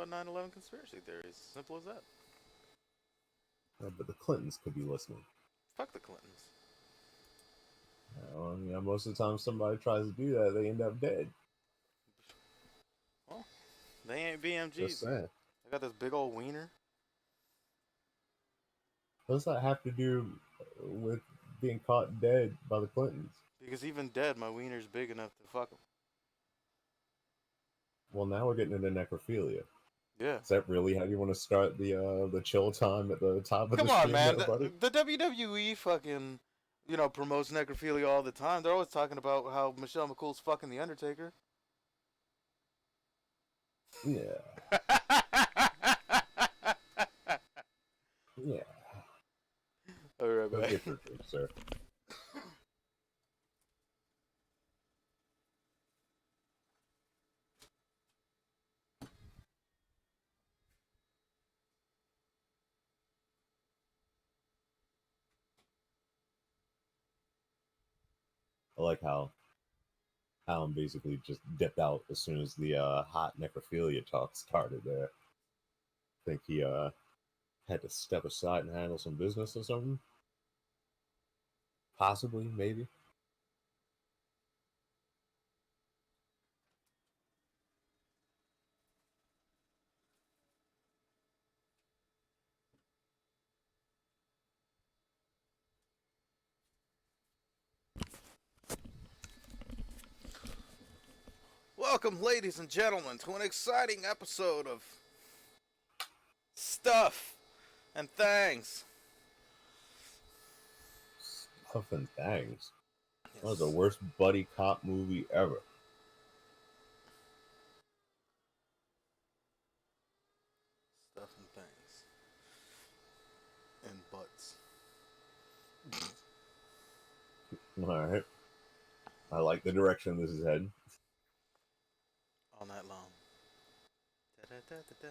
about 9/11 conspiracy theories. Simple as that. But the Clintons could be listening. Fuck the Clintons. Most of the time somebody tries to do that, they end up dead. Well, they ain't BMGs. Just saying. They got this big old wiener. What does that have to do with being caught dead by the Clintons? Because even dead, my wiener's big enough to fuck them. Well, now we're getting into necrophilia. Yeah. Is that really how you want to start the chill time at the top of Come the on, stream man. there, buddy? The WWE fucking, promotes necrophilia all the time. They're always talking about how Michelle McCool's fucking The Undertaker. Yeah. Yeah. All right, Go man. get your drink, sir. I like how Alan basically just dipped out as soon as the hot necrophilia talk started there. I think he had to step aside and handle some business or something. Possibly, maybe. Welcome, ladies and gentlemen, to an exciting episode of Stuff and Things. Stuff and Things. Yes. That was the worst buddy cop movie ever. Stuff and Things. And butts. Alright. I like the direction this is heading. All night long. Da-da-da-da-da.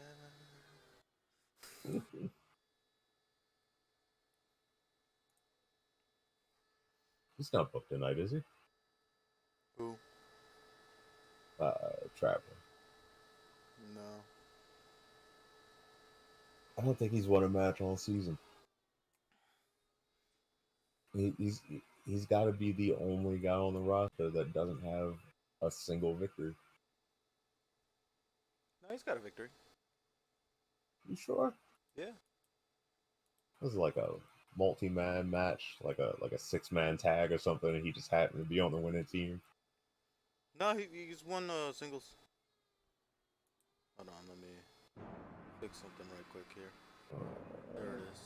He's not booked tonight, is he? Who? Trapper. No. I don't think he's won a match all season. He's got to be the only guy on the roster that doesn't have a single victory. No, he's got a victory. You sure? Yeah. This is like a multi-man match, like a 6-man tag or something, and he just happened to be on the winning team. No, he's won singles. Hold on, let me fix something right quick here. There it is.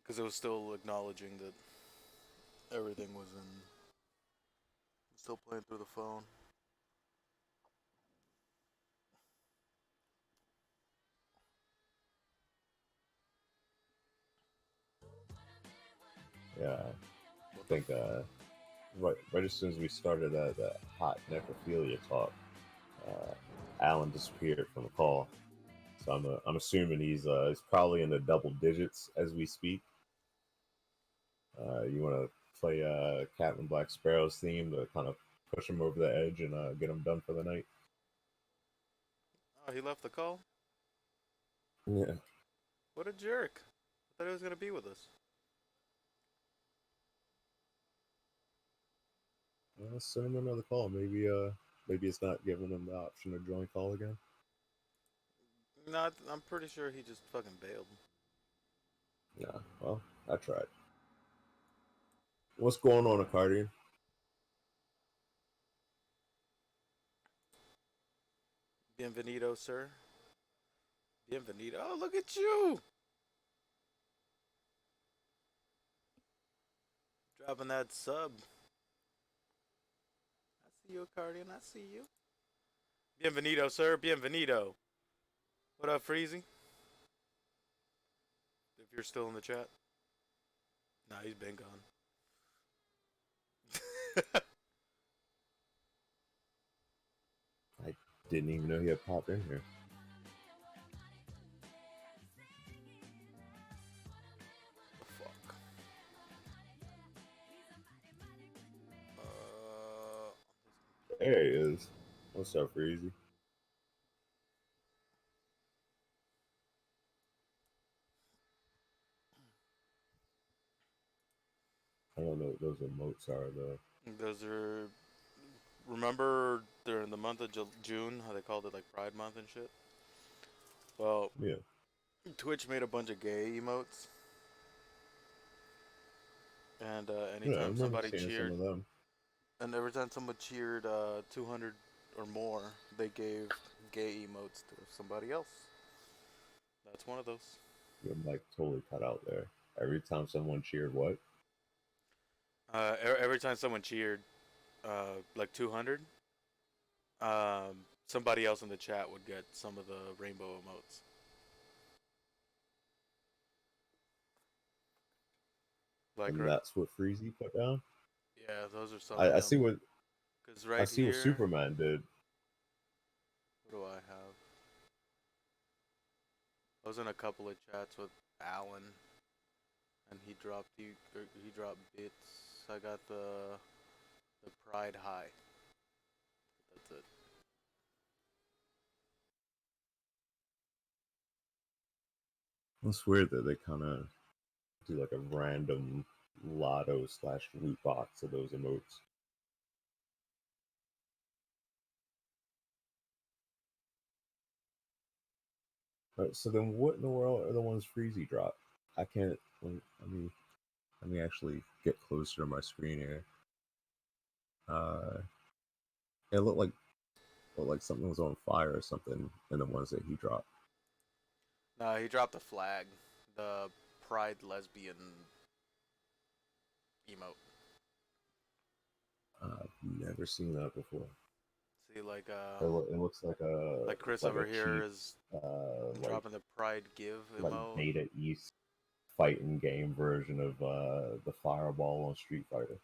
Because it was still acknowledging that everything was in. Still playing through the phone. Yeah, I think right as soon as we started that hot necrophilia talk, Alan disappeared from the call. So I'm assuming he's probably in the double digits as we speak. You want to play Captain Black Sparrow's theme to kind of push him over the edge and get him done for the night? Oh, he left the call? Yeah. What a jerk. I thought he was going to be with us. Send him another call. Maybe it's not giving him the option to join call again. No, I'm pretty sure he just fucking bailed. Yeah, well, I tried. What's going on, Accardian? Bienvenido, sir. Bienvenido. Oh, look at you! Dropping that sub. I see you, Accardian. I see you. Bienvenido, sir. Bienvenido. What up, Freezy? If you're still in the chat. Nah, he's been gone. I didn't even know he had popped in here. The fuck? There he is. What's up, Freezy? I don't know what those emotes are though. Those are, remember during the month of June how they called it like Pride Month and shit. Well, Yeah, Twitch made a bunch of gay emotes, and yeah. I anytime remember somebody seeing some cheered, of them. and every time someone cheered 200 or more, they gave gay emotes to somebody else. That's one of those. You're like totally cut out there. Every time someone cheered, what? Every time someone cheered like 200, somebody else in the chat would get some of the rainbow emotes. Like, And that's what Freezy put down. yeah, those are some I, of I them. see what Because I right see what here, Superman did. what do I have? I was in a couple of chats with Alan, and he dropped bits. I got the Pride High. That's it. It's weird that they kind of do like a random lotto slash loot box of those emotes. So then, what in the world are the ones Freezy dropped? I can't. Let me actually get closer to my screen here. Uh, it looked like something was on fire or something in the ones that he dropped. No, he dropped the flag, the Pride lesbian emote. I've never seen that before. See, It looks like Chris like a over here cheap is like dropping the Pride Give like emote. Beta East fighting game version of the Fireball on Street Fighter.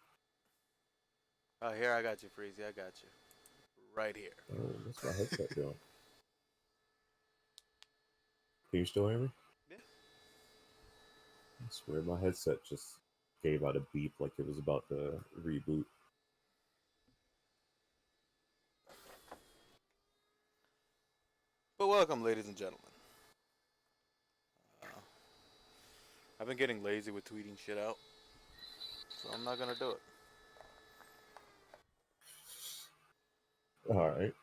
Oh, here I got you, Freezy. I got you. Right here. What's my headset doing? Can you still hear me? Yeah. I swear my headset just gave out a beep like it was about to reboot. But welcome, ladies and gentlemen. Uh, I've been getting lazy with tweeting shit out, so I'm not gonna do it. All right,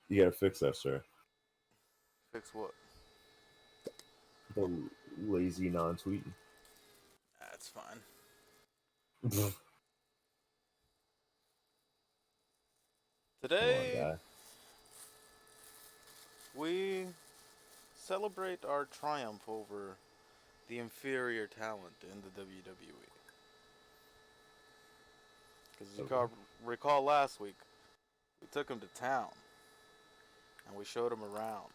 you gotta fix that, sir. Fix what? The lazy non-tweeting. That's fine. Come on, Today guy. we celebrate our triumph over the inferior talent in the WWE. Because as you Okay. recall last week, we took him to town and we showed him around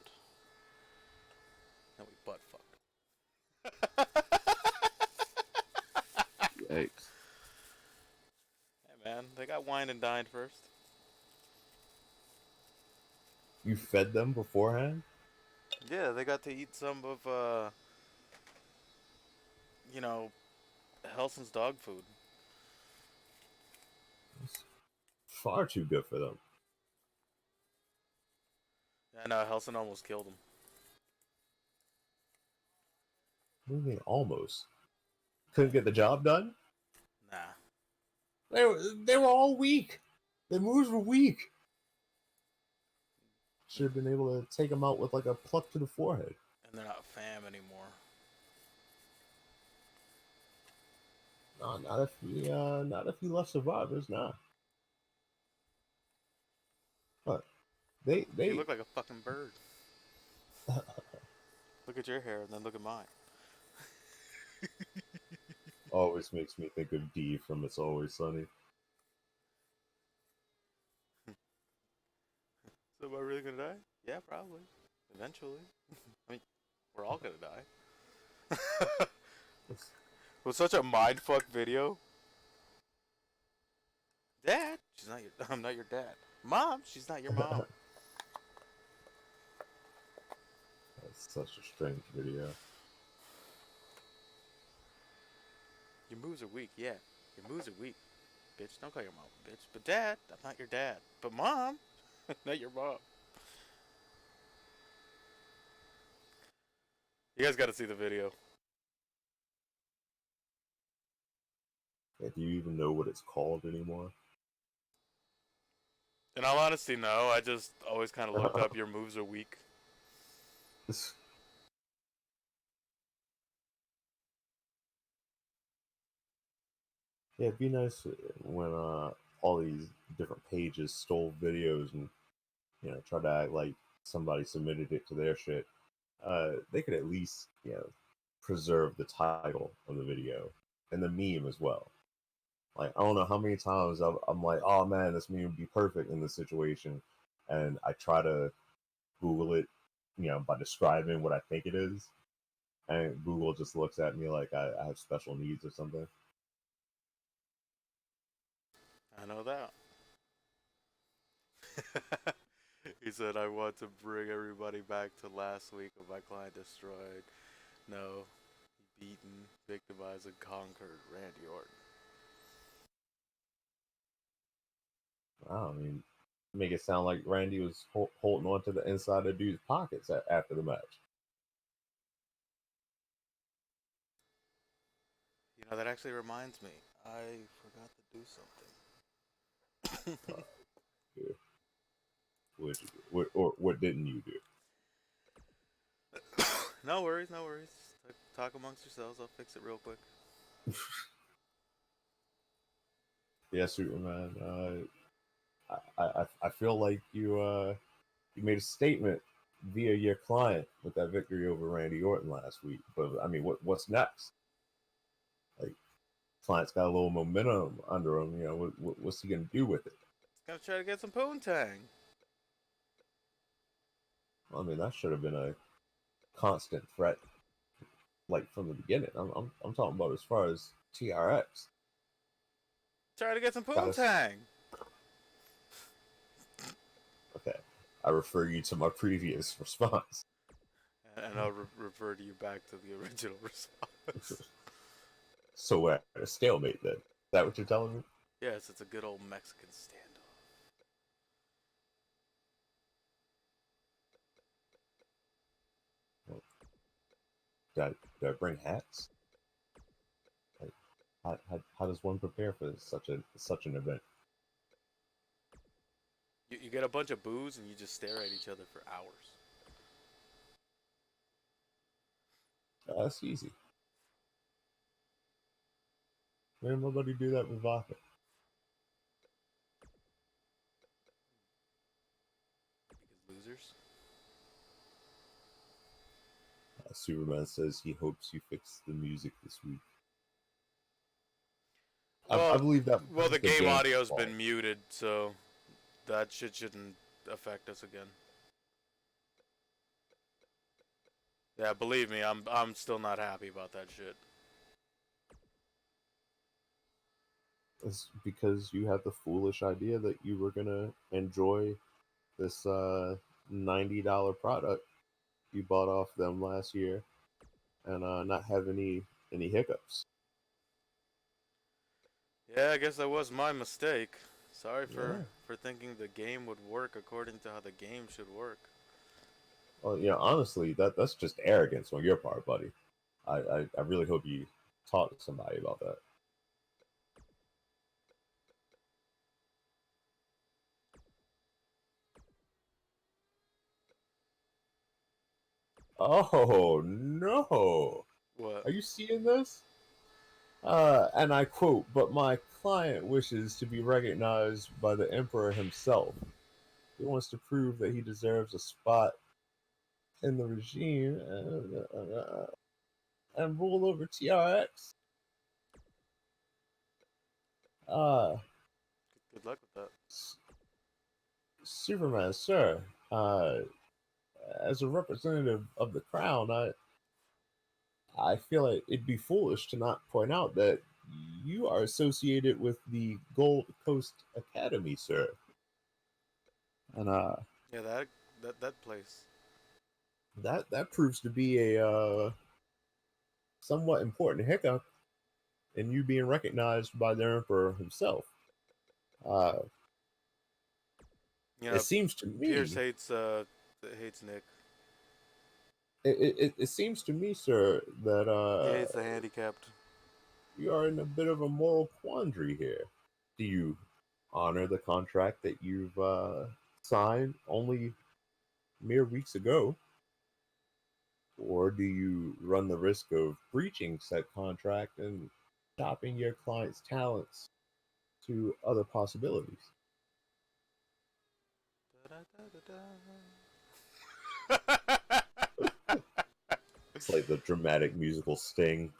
and we butt fucked. Yikes. Hey man, they got wine and dined first. You fed them beforehand? Yeah, they got to eat some of you know, Helson's dog food. It's far too good for them. And Helson almost killed him. What do you mean almost? Couldn't get the job done? Nah. They were all weak. The moves were weak. Should have been able to take them out with like a pluck to the forehead. And they're not fam anymore. No, not if he left survivors. Nah. But You they look like a fucking bird. Look at your hair and then look at mine. always makes me think of Dee from It's Always Sunny. So am I really gonna die? Yeah, probably. Eventually. I mean, we're all gonna die. It's, It was such a mindfuck video. Dad, she's not your. I'm not your dad. Mom, she's not your mom. that's such a strange video. Your moves are weak. Yeah, your moves are weak. bitch. Don't call your mom a bitch. But dad, I'm not your dad. But mom, not your mom. You guys got to see the video. Yeah, do you even know what it's called anymore? In all honesty, no. I just always kind of looked up your moves are weak. Yeah, it'd be nice when all these different pages stole videos and try to act like somebody submitted it to their shit. They could at least preserve the title of the video and the meme as well. Like I don't know how many times I'm like, oh man, this meme would be perfect in this situation, and I try to Google it, by describing what I think it is, and Google just looks at me like I have special needs or something. I know that. He said, I want to bring everybody back to last week of my client destroyed. No, beaten, victimized, and conquered Randy Orton. I mean, make it sound like Randy was holding on to the inside of dude's pockets after the match. You know, that actually reminds me. I forgot to do something. Yeah. What did you do? What didn't you do? No worries, no worries. Talk amongst yourselves. I'll fix it real quick. Yeah, Superman. I feel like you made a statement via your client with that victory over Randy Orton last week. But I mean, what's next? Like, client's got a little momentum under him. What's he gonna do with it? It's gonna try to get some poontang. I mean, that should have been a constant threat, like from the beginning. I'm talking about as far as TRX. Try to get some Got us. poontang. Okay, I refer you to my previous response. And I'll refer to you back to the original response. So we're at a stalemate then. Is that what you're telling me? Yes, it's a good old Mexican standoff. Did I bring hats? Like, how does one prepare for such an event? You get a bunch of booze and you just stare at each other for hours. That's easy. Man, nobody do that with vodka. Because losers. Superman says he hopes you fix the music this week. I Well, believe that well, the the game game's audio's fault. been muted, so that shit shouldn't affect us again. Yeah, believe me, I'm still not happy about that shit. It's because you had the foolish idea that you were gonna enjoy this $90 product you bought off them last year and not have any hiccups. Yeah, I guess that was my mistake. Sorry Yeah. for thinking the game would work according to how the game should work. Well, honestly, that's just arrogance on your part, buddy. I really hope you talk to somebody about that. Oh no! What? Are you seeing this? And I quote, but my client wishes to be recognized by the Emperor himself. He wants to prove that he deserves a spot in the regime and rule over TRX. Uh, Good luck with that. Superman, sir, as a representative of the crown, I feel like it'd be foolish to not point out that you are associated with the Gold Coast Academy, sir. And Yeah, that place. that proves to be a somewhat important hiccup in you being recognized by the Emperor himself. Uh, You it know, seems to Pierce me, hates Nick. it seems to me, sir, that He hates the handicapped. you are in a bit of a moral quandary here. Do you honor the contract that you've signed only mere weeks ago, or do you run the risk of breaching said contract and stopping your client's talents to other possibilities? It's like the dramatic musical sting.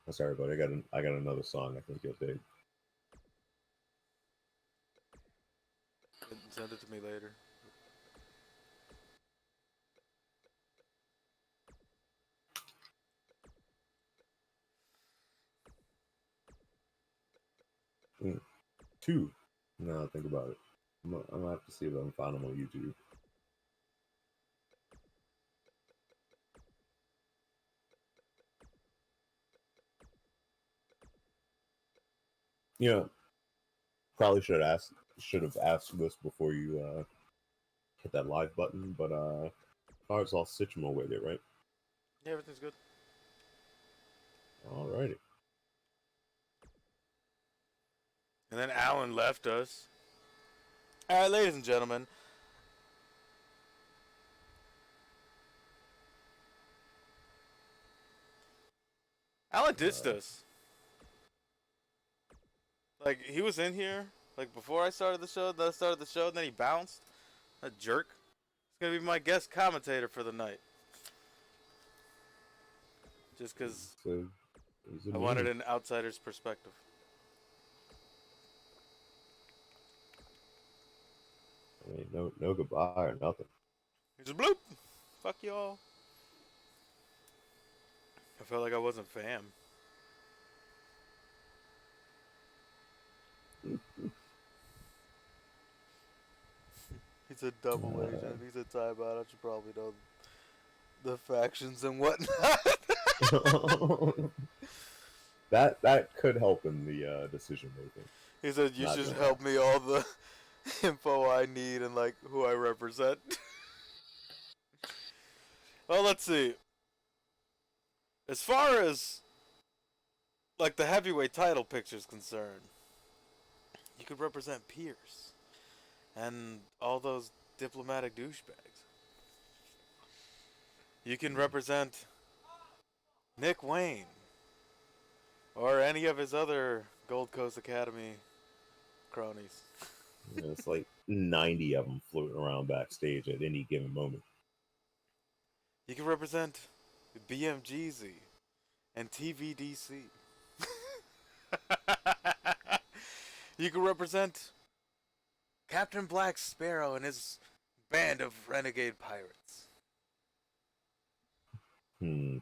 I'm sorry, but I got another song I think you'll dig. Send it to me later. Mm, two. Now think about it. I'm gonna have to see if I can find them on YouTube. You know, probably should have asked this before you hit that live button, but cards all Citramo with it, right? Yeah, everything's good. Alrighty. And then Alan left us. All right, ladies and gentlemen. Alan ditched Uh, us. Like, he was in here, like, before I started the show, then I started the show, and then he bounced. A jerk. He's gonna be my guest commentator for the night. Just because so he's a I wanted meanie. an outsider's perspective. I mean, no goodbye or nothing. He's a bloop. Fuck y'all. I felt like I wasn't fam. He's a double agent. He's a timeout. I should probably know the factions and whatnot. That could help in the decision making. He said, "You Not should gonna help me all the info I need and like who I represent." Well, let's see. As far as like the heavyweight title picture is concerned, you could represent Pierce and all those diplomatic douchebags. You can represent Nick Wayne or any of his other Gold Coast Academy cronies. it's like 90 of them floating around backstage at any given moment. You can represent BMGZ and TVDC. You can represent Captain Black Sparrow and his band of renegade pirates. Hmm.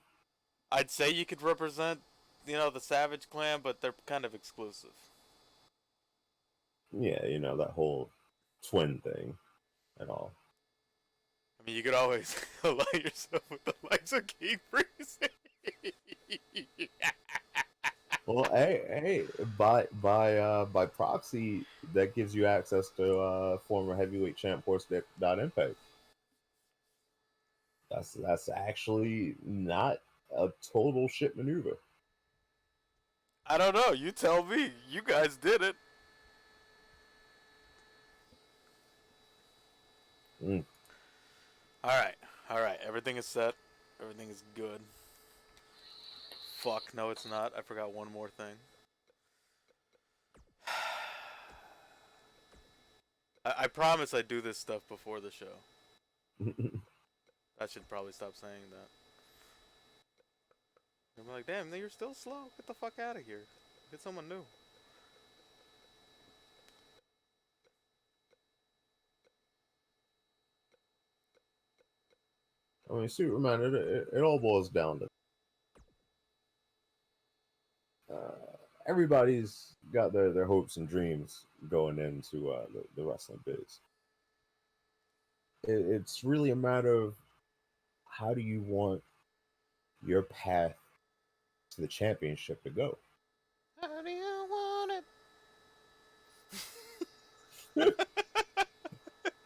I'd say you could represent, the Savage Clan, but they're kind of exclusive. Yeah, that whole twin thing and all. I mean, you could always ally yourself with the likes of Keith Priest. Well, hey, by proxy, that gives you access to former heavyweight champ Horse Impact. That's actually not a total shit maneuver. I don't know. You tell me. You guys did it. Mm. All right. All right. Everything is set. Everything is good. Fuck. No, it's not. I forgot one more thing. I promise I do this stuff before the show. I should probably stop saying that. I'm like, damn, you're still slow. Get the fuck out of here. Get someone new. I mean, Superman. It all boils down to everybody's got their hopes and dreams going into the wrestling biz. It's really a matter of how do you want your path to the championship to go. How do you want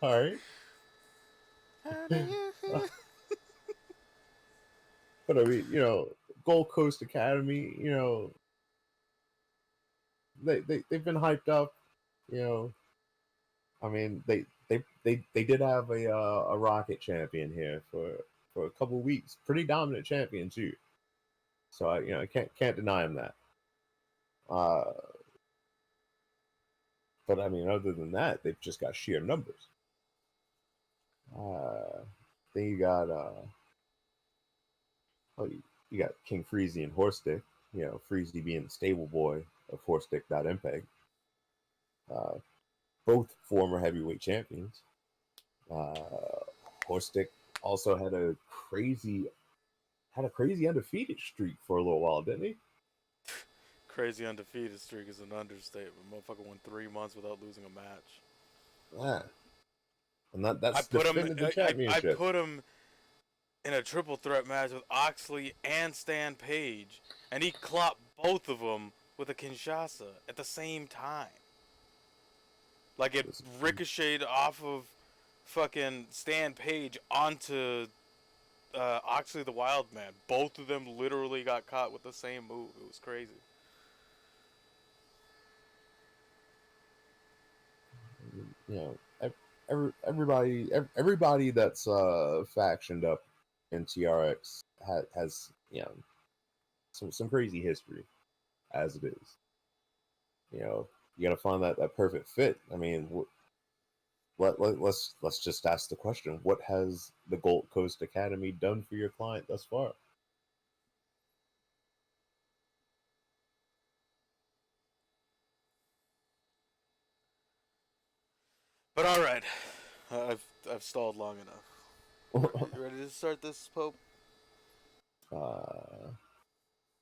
All right. How do you feel? But I mean, Gold Coast Academy, they've been hyped up. You know, I mean, they did have a Rocket champion here for a couple weeks, pretty dominant champion too. So I can't deny him that. Uh, but I mean, other than that, they've just got sheer numbers. Then you got you got King Freezy and Horstick. Freezy being the stable boy of Horstick.mpeg. Uh, both former heavyweight champions. Horstick also had a crazy undefeated streak for a little while, didn't he? Crazy undefeated streak is an understatement. Motherfucker went 3 months without losing a match. Yeah, and I that's put him. defended the I championship. put him in a triple threat match with Oxley and Stan Page, and he clopped both of them with a Kinshasa at the same time. Like it ricocheted off of fucking Stan Page onto Oxley the Wild Man. Both of them literally got caught with the same move. It was crazy. Everybody that's factioned up in TRX has some crazy history, as it is. You got to find that perfect fit. I mean, let's just ask the question: what has the Gold Coast Academy done for your client thus far? But all right, I've stalled long enough. You ready to start this, Pope? uh,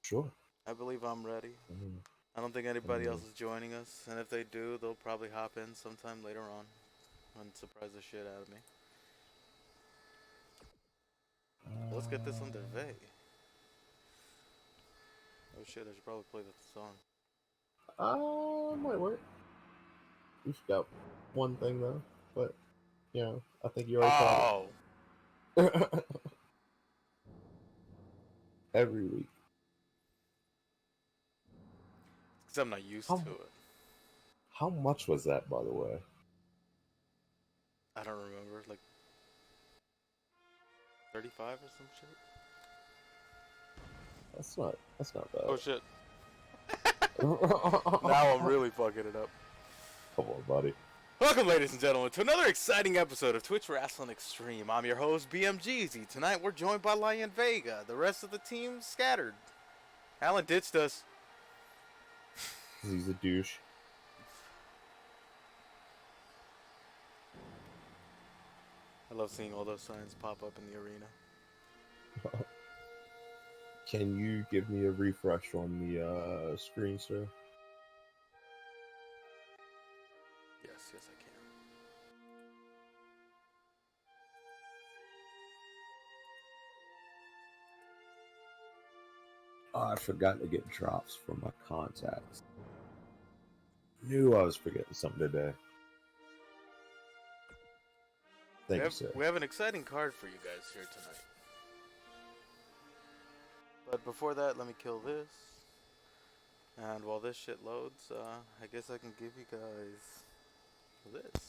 sure. I believe I'm ready. Mhm. I don't think I anybody else mean, is joining us, and if they do, they'll probably hop in sometime later on and surprise the shit out of me. Let's get this underway. Oh shit, I should probably play the song. might work. We got one thing though, but I think you already caught Oh! it. Every week. Because I'm not used How to it. how much was that, by the way? I don't remember. Like 35 or some shit? That's not Oh shit. bad. Now I'm really fucking it up. Come on, buddy. Welcome, ladies and gentlemen, to another exciting episode of Twitch Wrestling Extreme. I'm your host, BMGZ. Tonight we're joined by Lion Vega. The rest of the team scattered. Alan ditched us. He's a douche. I love seeing all those signs pop up in the arena. Can you give me a refresh on the screen, sir? Yes, yes, I can. Oh, I forgot to get drops from my contacts. Knew I was forgetting something today. Thank you, sir. We have an exciting card for you guys here tonight. But before that, let me kill this. And while this shit loads, I guess I can give you guys this.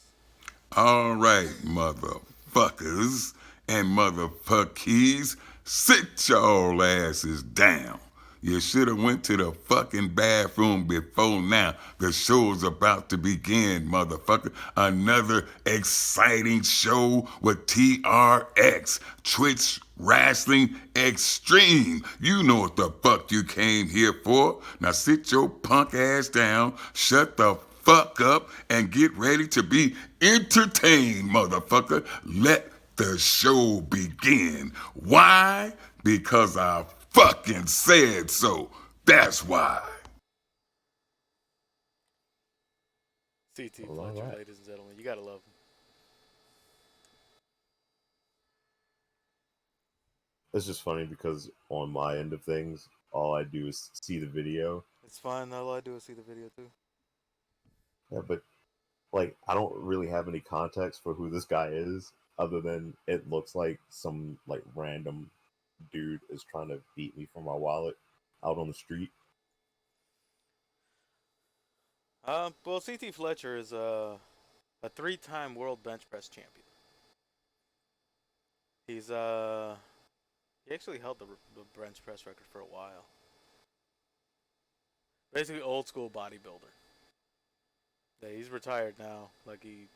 All right, motherfuckers and motherfuckies, sit your asses down. You should have went to the fucking bathroom before now. The show's about to begin, motherfucker. Another exciting show with TRX, Twitch Wrestling Extreme. You know what the fuck you came here for. Now sit your punk ass down, shut the fuck up, and get ready to be entertained, motherfucker. Let the show begin. Why? Because I fucking said so. That's why. CT Well, Fletcher, all right. ladies and gentlemen. You gotta love him. It's just funny because on my end of things, all I do is see the video, It's fine. All I do is see the video too. Yeah, but like I don't really have any context for who this guy is, other than it looks like some like random dude is trying to beat me for my wallet out on the street. Well, CT Fletcher is a three-time world bench press champion. He's he actually held the bench press record for a while. Basically, old school bodybuilder. Yeah, he's retired now. Like he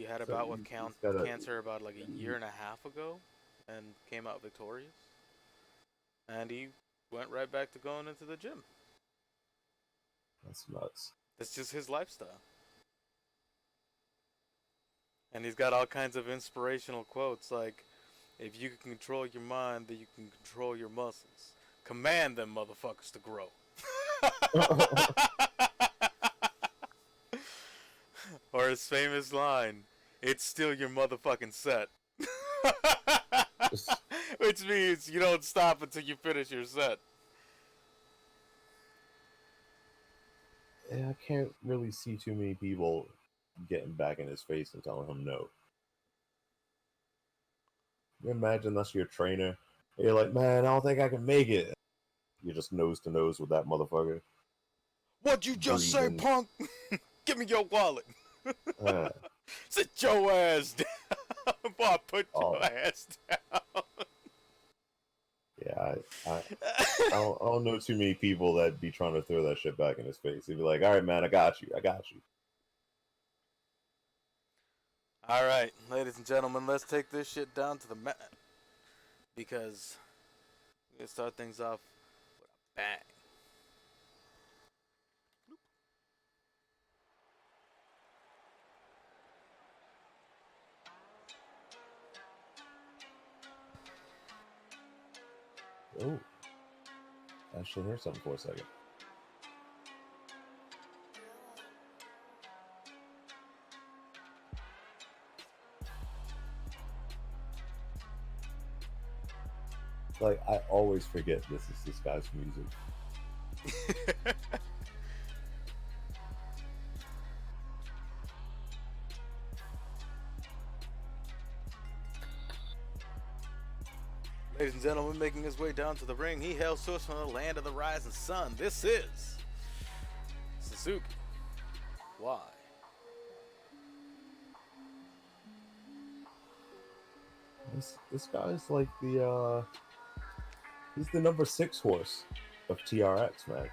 had a So bout with he's got a cancer about like a year and a half ago, and came out victorious. And he went right back to going into the gym. that's nuts. That's just his lifestyle. And he's got all kinds of inspirational quotes like, if you can control your mind, then you can control your muscles. Command them motherfuckers to grow. Or his famous line, it's still your motherfucking set. Which means you don't stop until you finish your set. Yeah, I can't really see too many people getting back in his face and telling him no. You imagine that's your trainer. You're like, man, I don't think I can make it. You're just nose to nose with that motherfucker. What'd you just say, Breathing. punk? Give me your wallet. Uh, Sit your ass down. Boy, put oh, your ass down. yeah, I don't know too many people that be trying to throw that shit back in his face. He'd be like, all right, man, I got you. I got you. All right, ladies and gentlemen, let's take this shit down to the mat. Because we're going to start things off with a bang. Oh, I should hear something for a second. Like, I always forget this is this guy's music. Ladies and gentlemen, making his way down to the ring, he hails to us from the land of the rising sun. This is Suzuki. Why? This guy's like the he's the number 6 horse of TRX, man.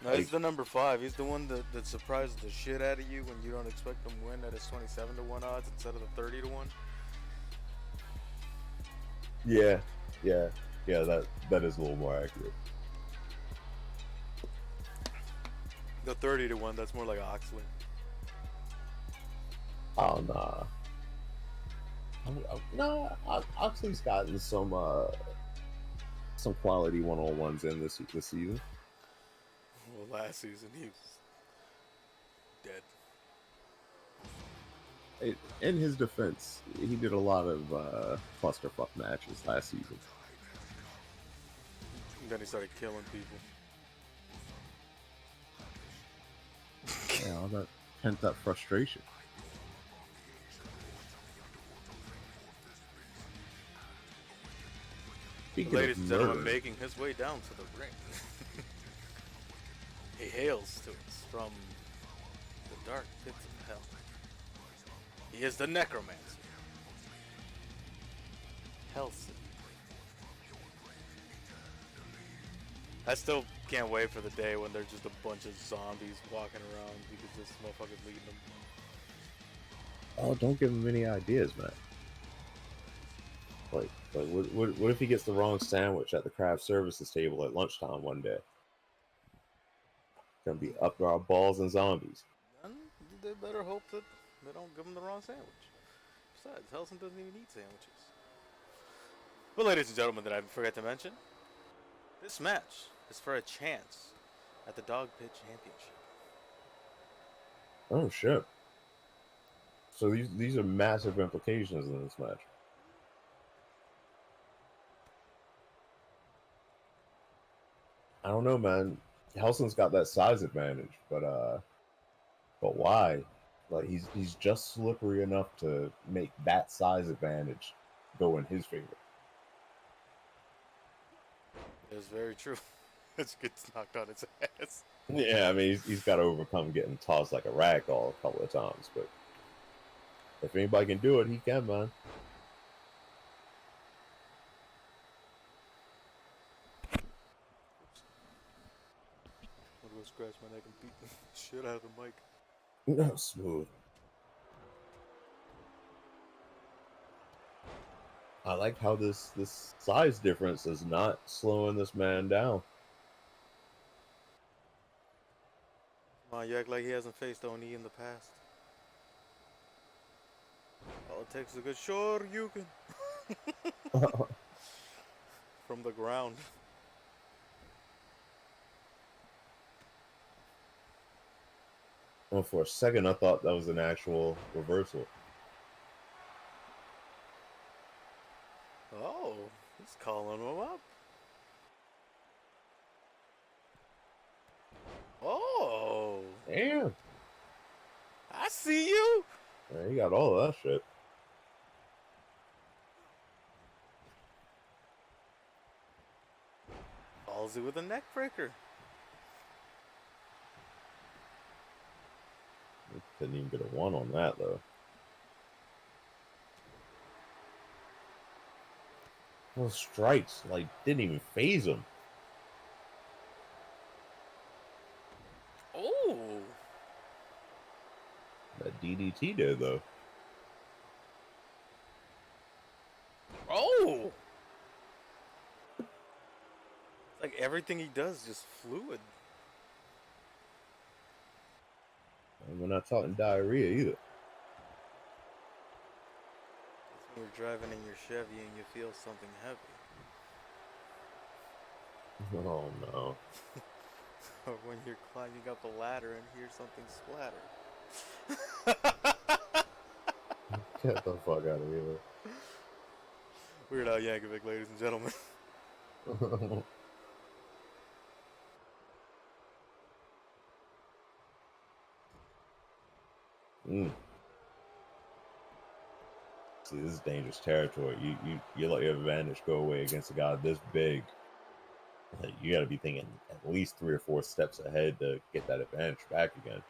No, Like, he's the number 5. He's the one that surprises the shit out of you when you don't expect him to win at his 27-1 odds instead of the 30-1. yeah, yeah, yeah. That is a little more accurate. The 30-1, that's more like Oxley. Oh nah, no. Oxley's gotten some quality 1-on-1s in this season. Well, last season he was dead. In his defense, he did a lot of clusterfuck matches last season. And then he started killing people. Yeah, all that pent up frustration. Speaking Ladies of and gentlemen, murder, making his way down to the ring. He hails to us from the dark pits of hell. He is the necromancer. Hellson. I still can't wait for the day when there's just a bunch of zombies walking around because this motherfucker's leading them. oh, don't give him any ideas, man. Like what if he gets the wrong sandwich at the craft services table at lunchtime one day? Gonna be up to our balls and zombies. And they better hope that they don't give him the wrong sandwich. Besides, Hellson doesn't even eat sandwiches. But ladies and gentlemen, that I forgot to mention, this match is for a chance at the Dog Pit Championship. Oh shit! So these are massive implications in this match. I don't know, man. Helson's got that size advantage, but why? Like he's just slippery enough to make that size advantage go in his favor. It's very true. It gets knocked on its ass. Yeah, I mean he's got to overcome getting tossed like a rag doll a couple of times, but if anybody can do it, he can, man. I'm gonna go scratch my neck and beat the shit out of the mic. No, smooth. I like how this size difference is not slowing this man down. Come on, you act like he hasn't faced Oni in the past. All it takes is a good Shoryuken from the ground. Well, for a second, I thought that was an actual reversal. Oh, he's calling him up. Oh, Damn, I see you. man, he got all of that shit. Ballsy with a neck breaker. Didn't even get a one on that though. Those strikes like didn't even phase him. Oh, That DDT did though. oh. It's like everything he does is just fluid. And we're not talking diarrhea either. It's when you're driving in your Chevy and you feel something heavy. Oh no. Or when you're climbing up a ladder and hear something splatter. Get the fuck out of here. Weird Al Yankovic, ladies and gentlemen. Mm. See, this is dangerous territory. You let your advantage go away against a guy this big. Like, you got to be thinking at least 3 or 4 steps ahead to get that advantage back again.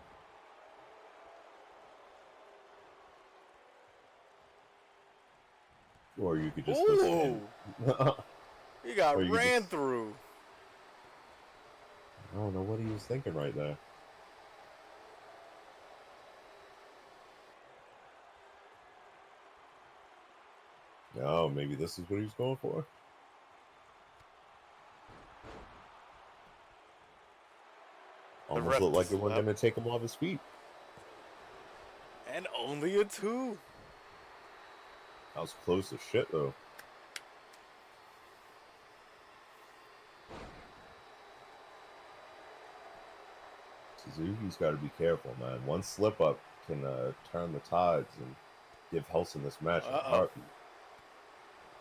Or you could just go stand. He got Or you could ran just, through. I don't know what he was thinking right there. Oh, maybe this is what he was going for. The Almost ref looked like just it wasn't left. going to take him off his feet. And only a 2. That was close as shit, though. Suzuki's got to be careful, man. One slip up can turn the tides and give Helson this match in a heartbeat.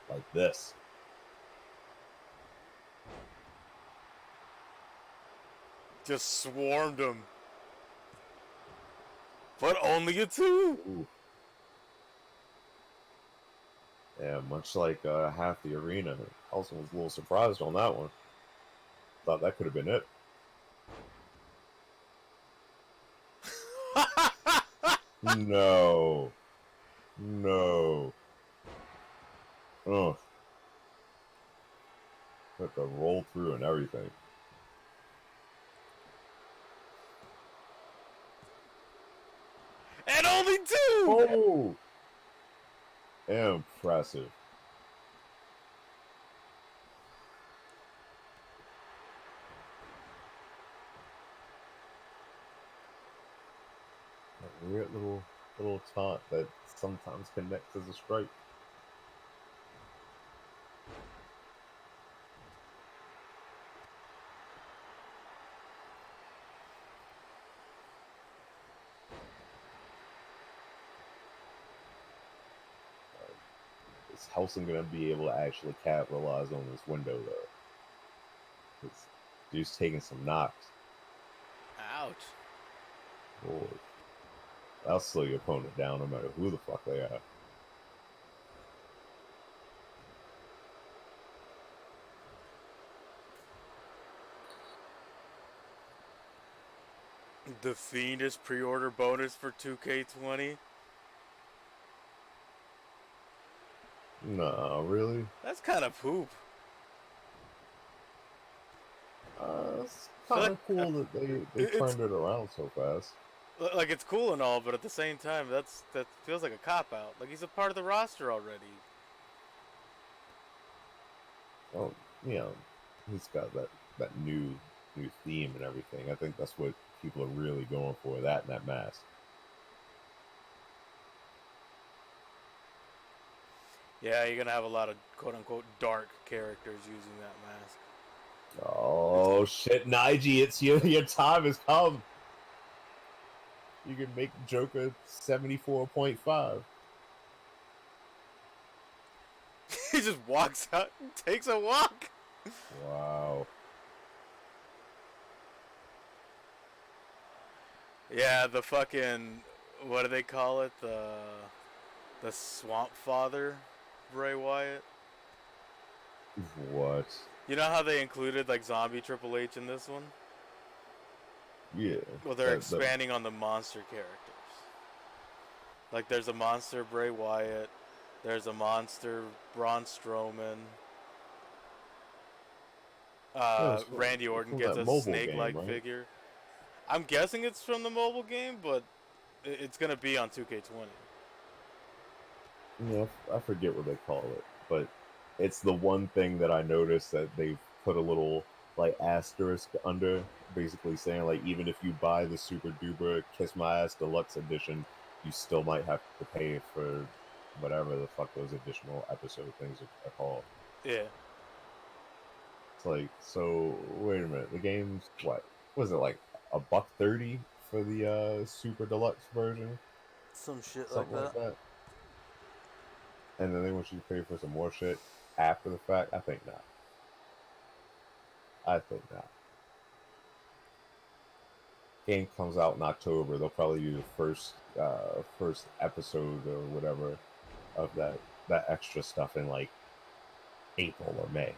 Like this. Just swarmed him. But only a 2. Ooh. Yeah, much like half the arena, Helson was a little surprised on that one. Thought that could have been it. No. No. Oh. Had to roll through and everything. And only 2. Oh! Impressive. That weird little taunt that sometimes connects as a strike. Is Helson going to be able to actually capitalize on this window, though? Because Dude's taking some knocks. Ouch. Lord. That'll slow your opponent down no matter who the fuck they are. The fiendish pre-order bonus for 2K20. Nah, really? That's kind of poop. It's kind of cool that they turned it around so fast. Like, it's cool and all, but at the same time, that feels like a cop-out. Like, he's a part of the roster already. Oh, you know, he's got that new theme and everything. I think that's what people are really going for, that and that mask. Yeah, you're gonna have a lot of quote-unquote dark characters using that mask. Oh shit, Nige, it's your time has come. You can make Joker 74.5. He just walks out and takes a walk. Wow. Yeah, the fucking, what do they call it? The Swamp Father, Bray Wyatt. What? You know how they included like zombie Triple H in this one? Yeah. Well, they're expanding on the monster characters. Like, there's a monster Bray Wyatt. There's a monster Braun Strowman. Randy Orton gets a snake-like figure. I'm guessing it's from the mobile game, but it's gonna be on 2K20. Yeah, I forget what they call it, but it's the one thing that I noticed that they've put a little like asterisk under, basically saying like even if you buy the Super Duper Kiss My Ass Deluxe Edition, you still might have to pay for whatever the fuck those additional episode things are called. Yeah. It's like, so wait a minute, the game's what was it, like $130 for the Super Deluxe version? Some shit Something like that. And then they want you to pay for some more shit after the fact? I think not. Game comes out in October. They'll probably do the first episode or whatever of that extra stuff in like April or May.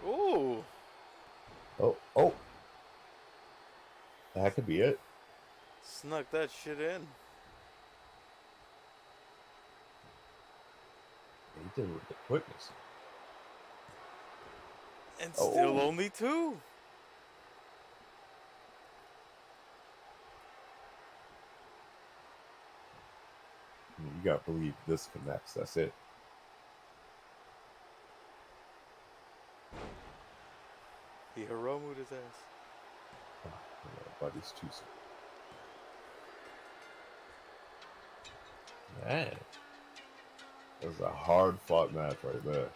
Ooh. Oh. That could be it. Snuck that shit in. He did it with the quickness. And still only 2. I mean, you gotta believe this connects. That's it. He Hiromu'd his ass. Buddy's too soon. Man. It was a hard-fought match right there.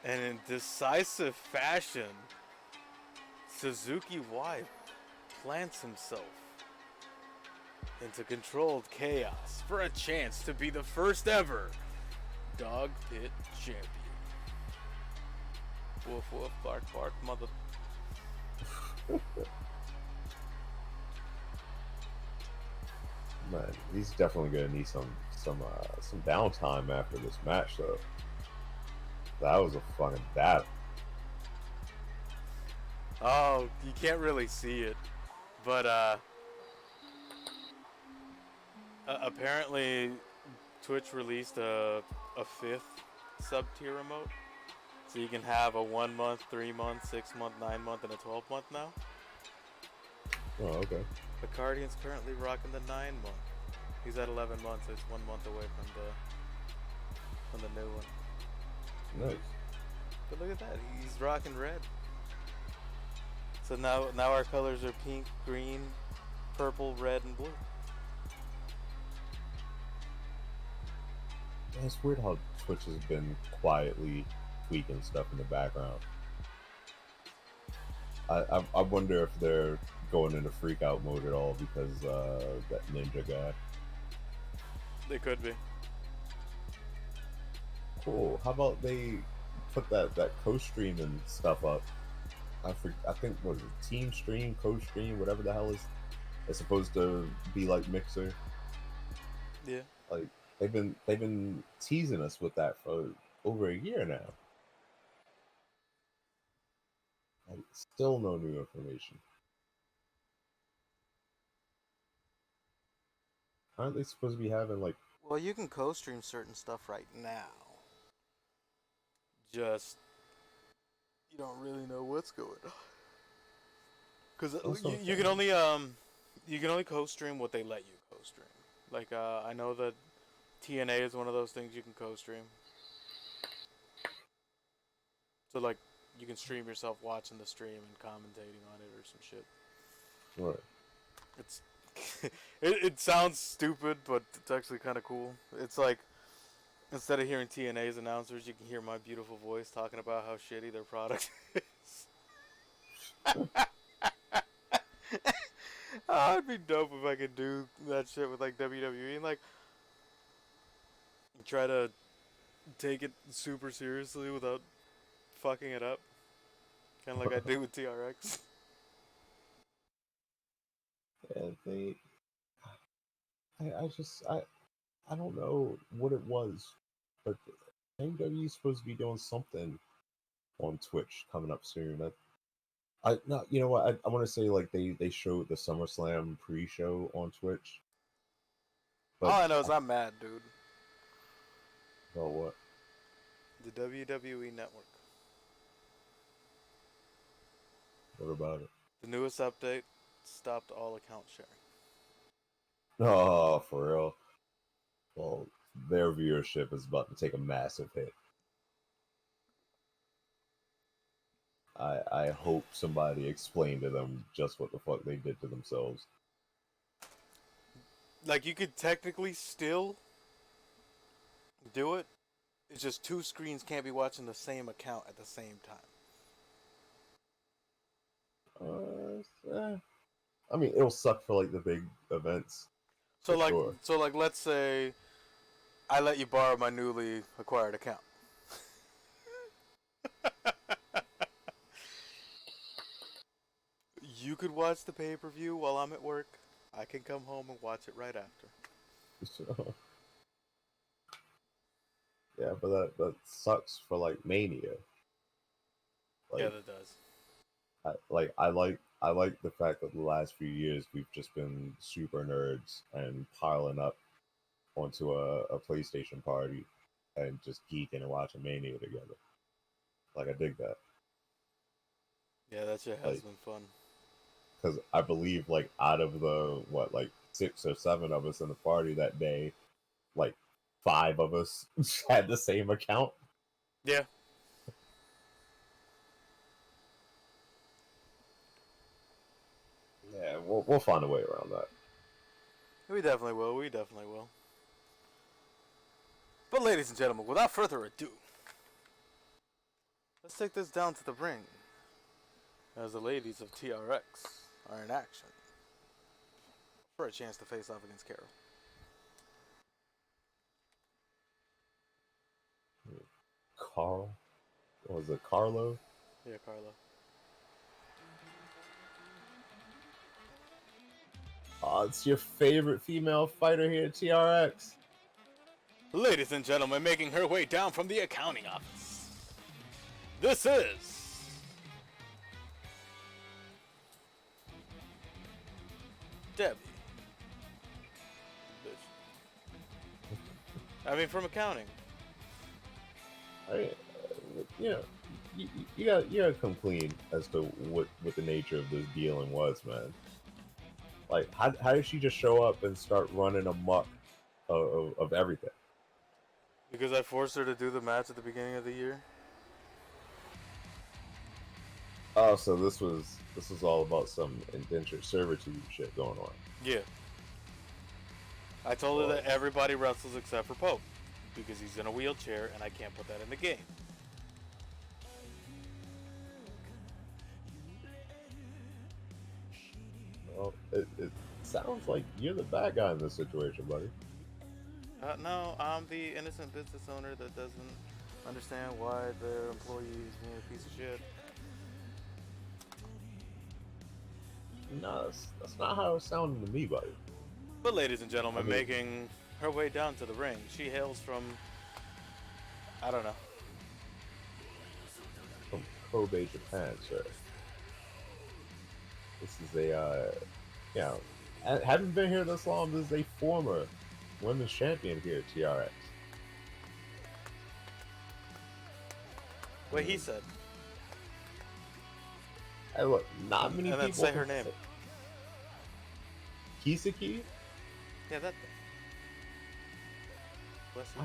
And in decisive fashion, Suzuki Wild plants himself into controlled chaos for a chance to be the first ever Dog Pit Champion. Woof woof, bark bark, mother. Man, he's definitely gonna need some downtime after this match, though. That was a fucking battle. Oh, you can't really see it, but apparently Twitch released a 5th sub-tier remote, so you can have a 1 month, 3 month, 6 month, 9 month, and a 12 month now. Oh, okay. Bacardian's currently rocking the 9 month. He's at 11 months, so it's 1 month away from the new one. Nice. But look at that, he's rocking red. So now our colors are pink, green, purple, red, and blue. Yeah, it's weird how Twitch has been quietly tweaking stuff in the background. I wonder if they're going into freak out mode at all because that ninja guy. They could be. Cool. How about they put that co-stream and stuff up. I think what is it, Team Stream, Co-stream, whatever the hell is. It's supposed to be like Mixer. Yeah. Like they've been teasing us with that for over a year now. Like, still no new information. Aren't they supposed to be having like? Well, you can co-stream certain stuff right now. Just you don't really know what's going on. Because you can only co-stream what they let you co-stream. Like I know that TNA is one of those things you can co-stream. So like you can stream yourself watching the stream and commentating on it or some shit. Right. It's it sounds stupid, but it's actually kind of cool. It's like instead of hearing TNA's announcers, you can hear my beautiful voice talking about how shitty their product is. Oh, it'd be dope if I could do that shit with like WWE and like try to take it super seriously without fucking it up, kind of like I do with TRX. Yeah, I don't know what it was, but AEW is supposed to be doing something on Twitch coming up soon. I no, you know what? I want to say like they showed the SummerSlam pre-show on Twitch, All but I know is I'm mad, dude. oh what? The WWE Network. What about it? The newest update stopped all account sharing. Oh, for real? Well, their viewership is about to take a massive hit. I hope somebody explained to them just what the fuck they did to themselves. Like you could technically still do it. It's just two screens can't be watching the same account at the same time. I mean, it'll suck for like the big events, So for like, sure. let's say I let you borrow my newly acquired account. You could watch the pay-per-view while I'm at work. I can come home and watch it right after. So, yeah, but that sucks for like Mania. Yeah, Like, that does. I like the fact that the last few years we've just been super nerds and piling up onto a PlayStation party and just geeking and watching Mania together. Like I dig that. Yeah, that shit has Like, been fun. because I believe like out of the what like 6 or 7 of us in the party that day, like 5 of us had the same account. Yeah. Yeah, we'll find a way around that. We definitely will. We definitely will. But ladies and gentlemen, without further ado, let's take this down to the ring as the ladies of TRX are in action for a chance to face off against Carol. Carl, what was it, Carlo? Yeah, Carla. Oh, it's your favorite female fighter here at TRX. Ladies and gentlemen, making her way down from the accounting office, this is Debbie. I mean, from accounting. You know, you gotta come clean as to what the nature of this dealing was, man. Like, how did she just show up and start running amok of everything? Because I forced her to do the match at the beginning of the year. Oh, so this was all about some indentured servitude shit going on. Yeah. I told her that everybody wrestles except for Pope. Because he's in a wheelchair and I can't put that in the game. Well, it sounds like you're the bad guy in this situation, buddy. No, I'm the innocent business owner that doesn't understand why their employees being a piece of shit. No, that's not how it sounded to me, buddy. But ladies and I gentlemen, mean, making her way down to the ring, she hails from, I don't know. from Kobe, Japan, sir. This is a, you know, haven't been here this long. This is a former women's champion here at TRX. What he said. Hey, look, not many And people then say can her name. Kisaki? Yeah, that thing. Bless you.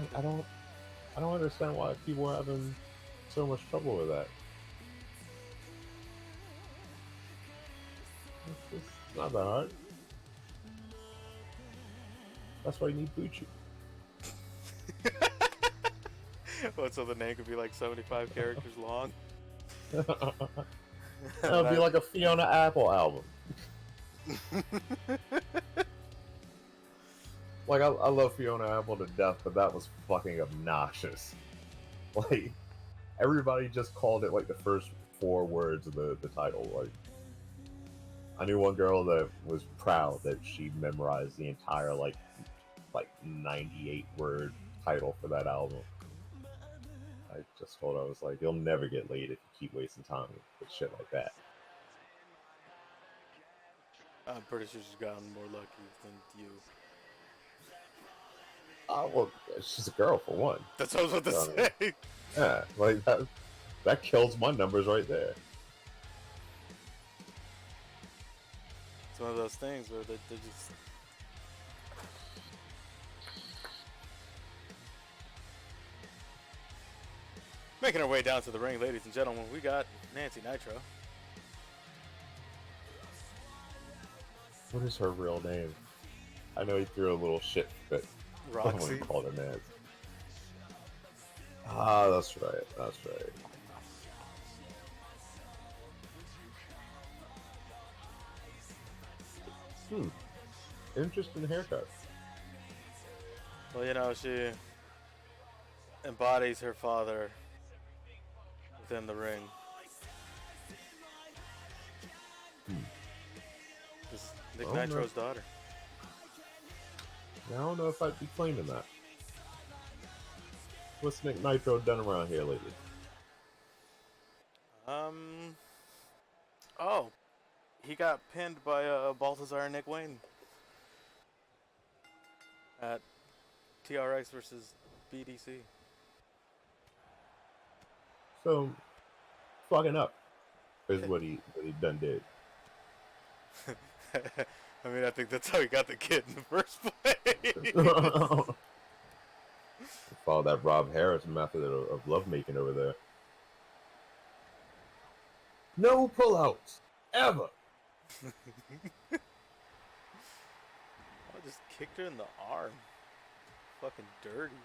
I don't understand why people are having so much trouble with that. It's not that hard. That's why you need Bucci. What, so the name could be like 75 characters long? It'll be like a Fiona Apple album. Like, I love Fiona Apple to death, but that was fucking obnoxious. Like, everybody just called it like the first 4 words of the title. Like, I knew one girl that was proud that she memorized the entire like 98-word title for that album. I just told her, I was like, you'll never get laid if you keep wasting time with shit like that. I'm pretty sure she's gotten more lucky than you. Well, she's a girl for one. That's what I was about to So, say. yeah, like that kills my numbers right there. It's one of those things where they're just. Making our way down to the ring, ladies and gentlemen, we got Nancy Nitro. What is her real name? I know he threw a little shit fit. Roxy. Called her Nance. Ah, that's right. That's right. Interesting haircut. Well, you know, she embodies her father within the ring. This is Nick Oh, no. Nitro's daughter. I don't know if I'd be claiming that. What's Nick Nitro done around here lately? Oh, he got pinned by Baltazar and Nick Wayne at TRX versus BDC. So, fucking up is what he done did. I mean, I think that's how he got the kid in the first place. Follow that Rob Harris method of lovemaking over there. No pullouts ever. I just kicked her in the arm. Fucking dirty.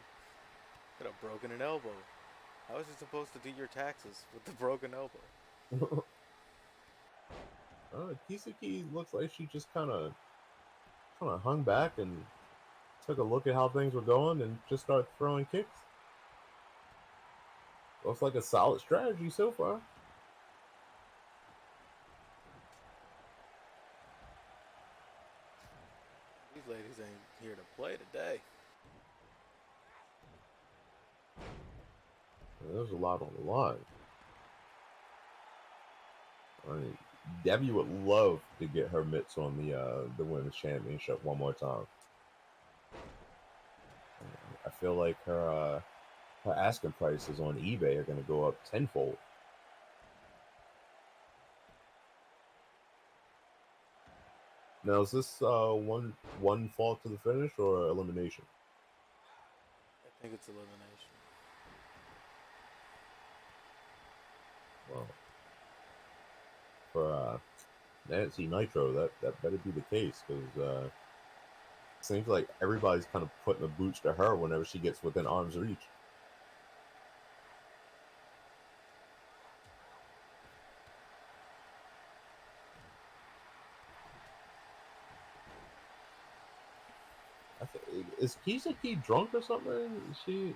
Could have broken an elbow. How was you supposed to do your taxes with the broken elbow? Kisaki looks like she just kind of hung back and took a look at how things were going and just started throwing kicks. Looks like a solid strategy so far. These ladies ain't here to play today. There's a lot on the line. I mean, Debbie would love to get her mitts on the women's championship one more time. I feel like her asking prices on eBay are going to go up tenfold. Now, is this one fall to the finish or elimination? I think it's elimination. Well, for Nancy Nitro, that better be the case, because it seems like everybody's kind of putting the boots to her whenever she gets within arm's reach. Is Kisaki drunk or something? She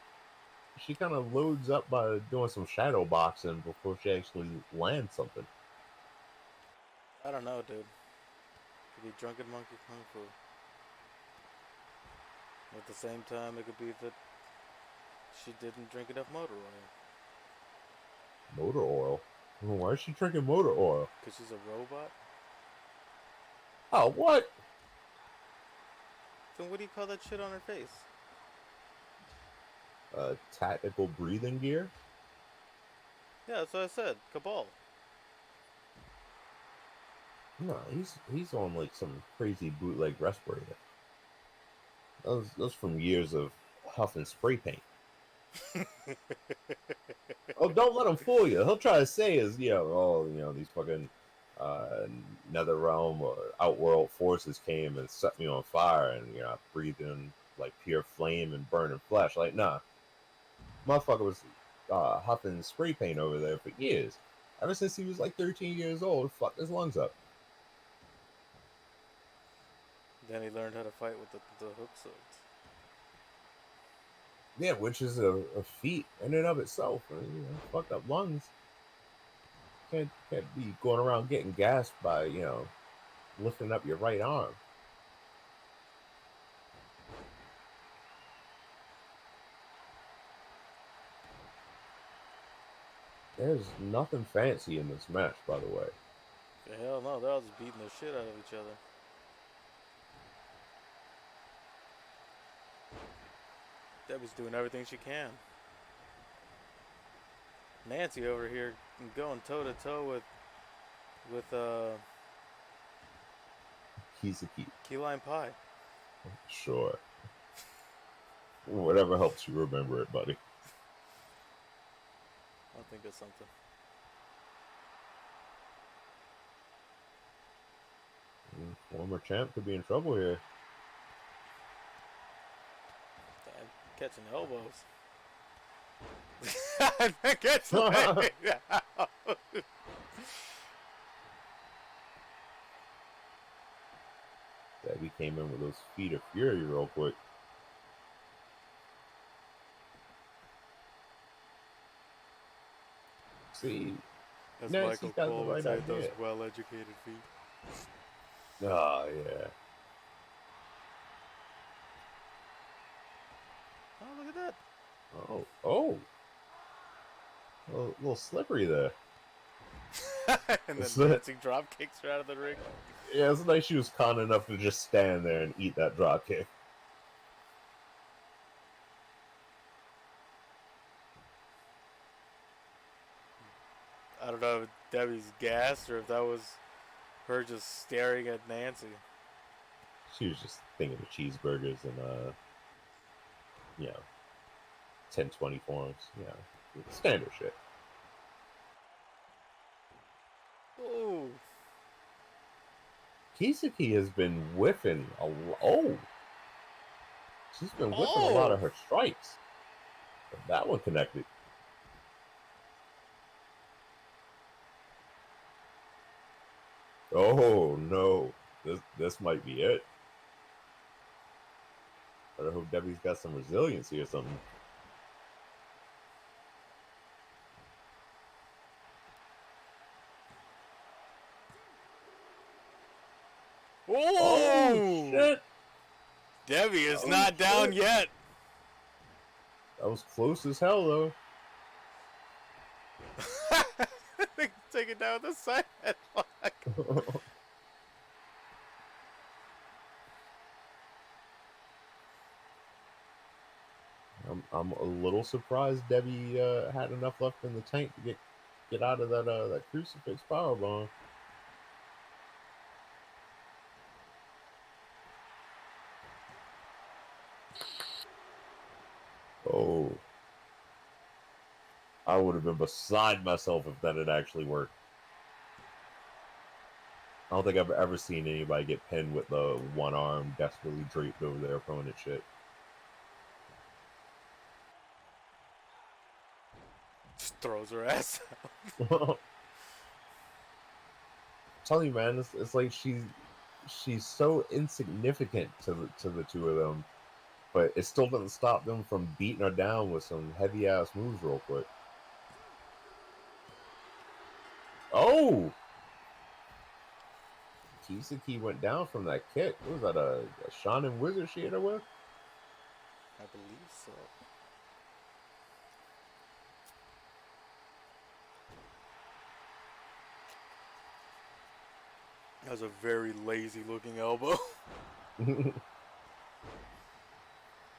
she kind of loads up by doing some shadow boxing before she actually lands something. I don't know, dude. Could be drunken monkey kung fu. At the same time, it could be that she didn't drink enough motor oil. Motor oil? Why is she drinking motor oil? Cause she's a robot. Oh, what? Then what do you call that shit on her face? Tactical breathing gear? Yeah, that's what I said. Cabal. No, he's on like some crazy bootleg respirator. Those from years of huffing spray paint. Oh, don't let him fool you. He'll try to say is, these fucking uh, nether realm or outworld forces came and set me on fire, and I breathed in like pure flame and burning flesh. Like, nah, motherfucker was huffing spray paint over there for years. Ever since he was like 13 years old, fucked his lungs up. Then he learned how to fight with the hook swords. Yeah, which is a feat in and of itself. Fucked up lungs. Can't be going around getting gassed by lifting up your right arm. There's nothing fancy in this match, by the way. Hell no, they're all just beating the shit out of each other. Debbie's doing everything she can. Nancy over here going toe to toe with Kisaki. key lime pie. Sure. Whatever helps you remember it, buddy. I'll think of something. Former champ could be in trouble here. I'm catching elbows. I'm catching Debbie came in with those feet of fury real quick. See, As Nancy's Michael got Cole the would right say, idea. those well-educated feet. Oh, yeah. Oh, look at that. Oh. A little slippery there. And then Nancy drop kicks her out of the ring. Yeah, it's like she was con enough to just stand there and eat that drop kick. I don't know if Debbie's gassed or if that was her just staring at Nancy. She was just thinking of cheeseburgers and 10-20 forms. Standard shit. Ooh. Kisaki has been whiffing she's been whiffing a lot of her strikes. But that one connected. Oh no. This might be it. I hope Debbie's got some resiliency or something. Oh, shit! Debbie is not down yet. That was close as hell, though. Take it down with the side headlock. I'm a little surprised Debbie had enough left in the tank to get out of that crucifix powerbomb. Oh. I would have been beside myself if that had actually worked. I don't think I've ever seen anybody get pinned with the one arm desperately draped over their opponent shit. Just throws her ass out. I'm telling you, man, it's like she's so insignificant to the two of them, but it still doesn't stop them from beating her down with some heavy ass moves real quick. Oh, Kisaki went down from that kick. What was that, a Shonen Wizard she hit her with? I believe so. That was a very lazy looking elbow.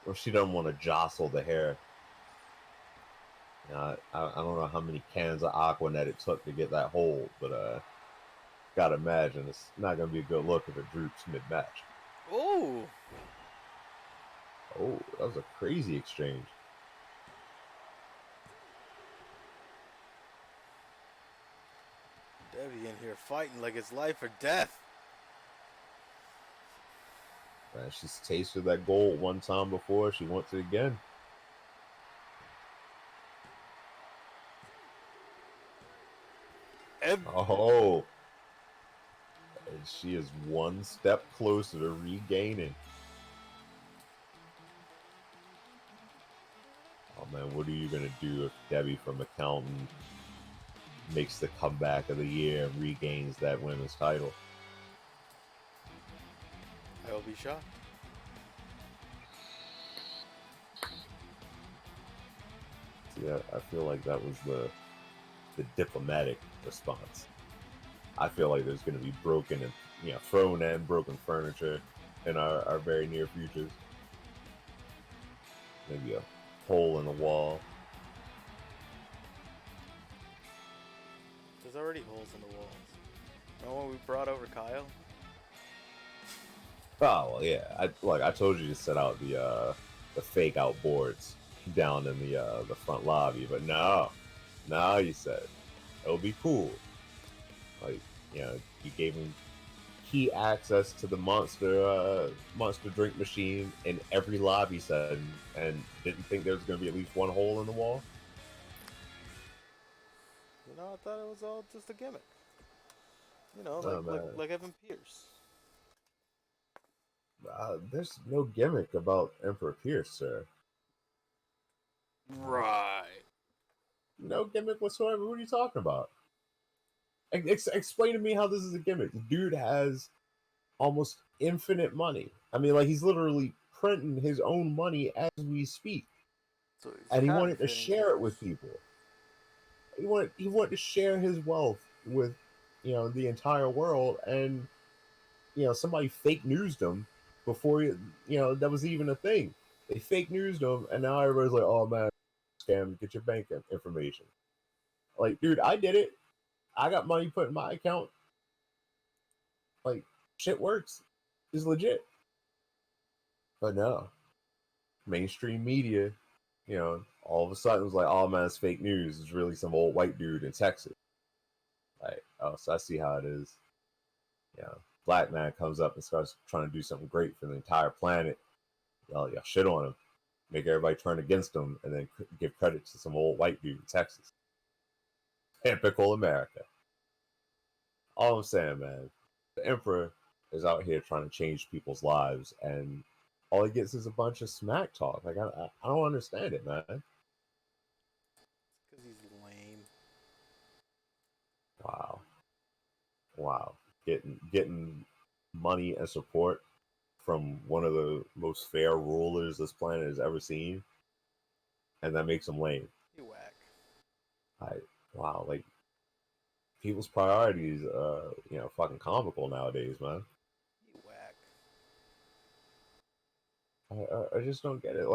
Or she doesn't want to jostle the hair. I don't know how many cans of Aquanet it took to get that hold, but gotta imagine it's not gonna be a good look if it droops mid-match. Oh! Oh, that was a crazy exchange. Debbie in here fighting like it's life or death. Man, she's tasted that gold one time before. She wants it again. Oh, and she is one step closer to regaining. Oh man, what are you gonna do if Debbie from Accountant makes the comeback of the year and regains that women's title? I will be shocked. See, I feel like that was the diplomatic response. I feel like there's going to be broken and thrown and broken furniture in our very near futures. Maybe a hole in the wall. There's already holes in the walls. Remember when we brought over Kyle? Oh well, yeah. I told you to set out the fake out boards down in the front lobby, but no, you said it'll be cool. Like you gave him key access to the monster drink machine in every lobby setting, and didn't think there was going to be at least one hole in the wall. You know, I thought it was all just a gimmick. You know, Oh, like Evan Pierce. There's no gimmick about Emperor Pierce, sir. Right. No gimmick whatsoever. What are you talking about? Explain to me how this is a gimmick. The dude has almost infinite money. I mean, like he's literally printing his own money as we speak, So he's and he wanted to counterfeiting share it cash. with people. He wanted to share his wealth with the entire world, and somebody fake newsed him before that was even a thing. They fake newsed him, and now everybody's like, "Oh man, scam! Get your bank information." Like, dude, I did it. I got money put in my account. Like, shit works. It's legit. But no, mainstream media, all of a sudden it was like, "Oh man, it's fake news. It's really some old white dude in Texas." Like, oh, so I see how it is. Black man comes up and starts trying to do something great for the entire planet. Y'all shit on him, make everybody turn against him, and then give credit to some old white dude in Texas. Typical America. All I'm saying, man, the Emperor is out here trying to change people's lives, and all he gets is a bunch of smack talk. Like, I don't understand it, man. Because he's lame. Wow. Getting money and support from one of the most fair rulers this planet has ever seen, and that makes him lame. He whack. Wow, like people's priorities, fucking comical nowadays, man. He whack. I just don't get it.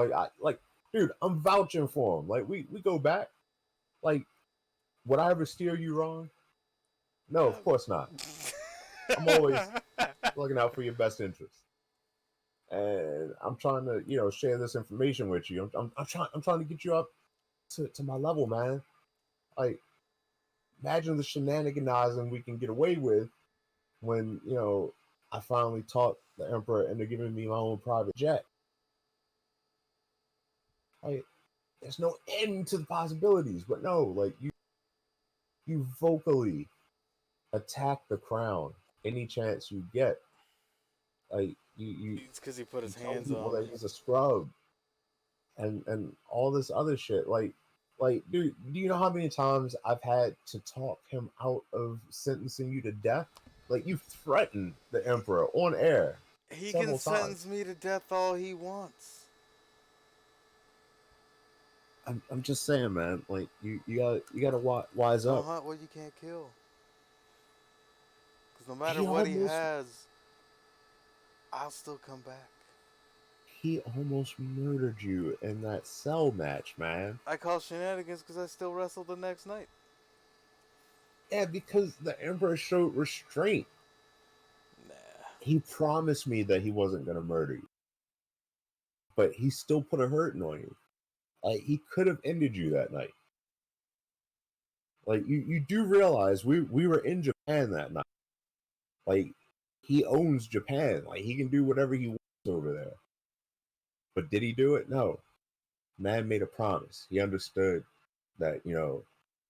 Dude, I'm vouching for him. Like, we go back. Like, would I ever steer you wrong? No, of course not. I'm always looking out for your best interest, and I'm trying to, share this information with you. I'm trying to get you up to my level, man. Like, imagine the shenaniganizing we can get away with when I finally taught the Emperor into giving me my own private jet. Like, there's no end to the possibilities, but no, like you vocally attack the crown any chance you get. Like you It's because he put you his tell hands people on that him. he's a scrub and all this other shit. Like, dude, do you know how many times I've had to talk him out of sentencing you to death? Like, you threatened the emperor on air He can several times. sentence me to death all he wants. I'm just saying, man. Like, you gotta wise Don't up. hunt what you can't kill. Because no matter He what he almost has, I'll still come back. he almost murdered you in that cell match, man. I call shenanigans because I still wrestled the next night. Yeah, because the emperor showed restraint. Nah. He promised me that he wasn't gonna murder you, but he still put a hurting on you. Like, he could have ended you that night. Like, you do realize we were in Japan that night. Like, he owns Japan. Like, he can do whatever he wants over there. But did he do it? No. Man made a promise. He understood that,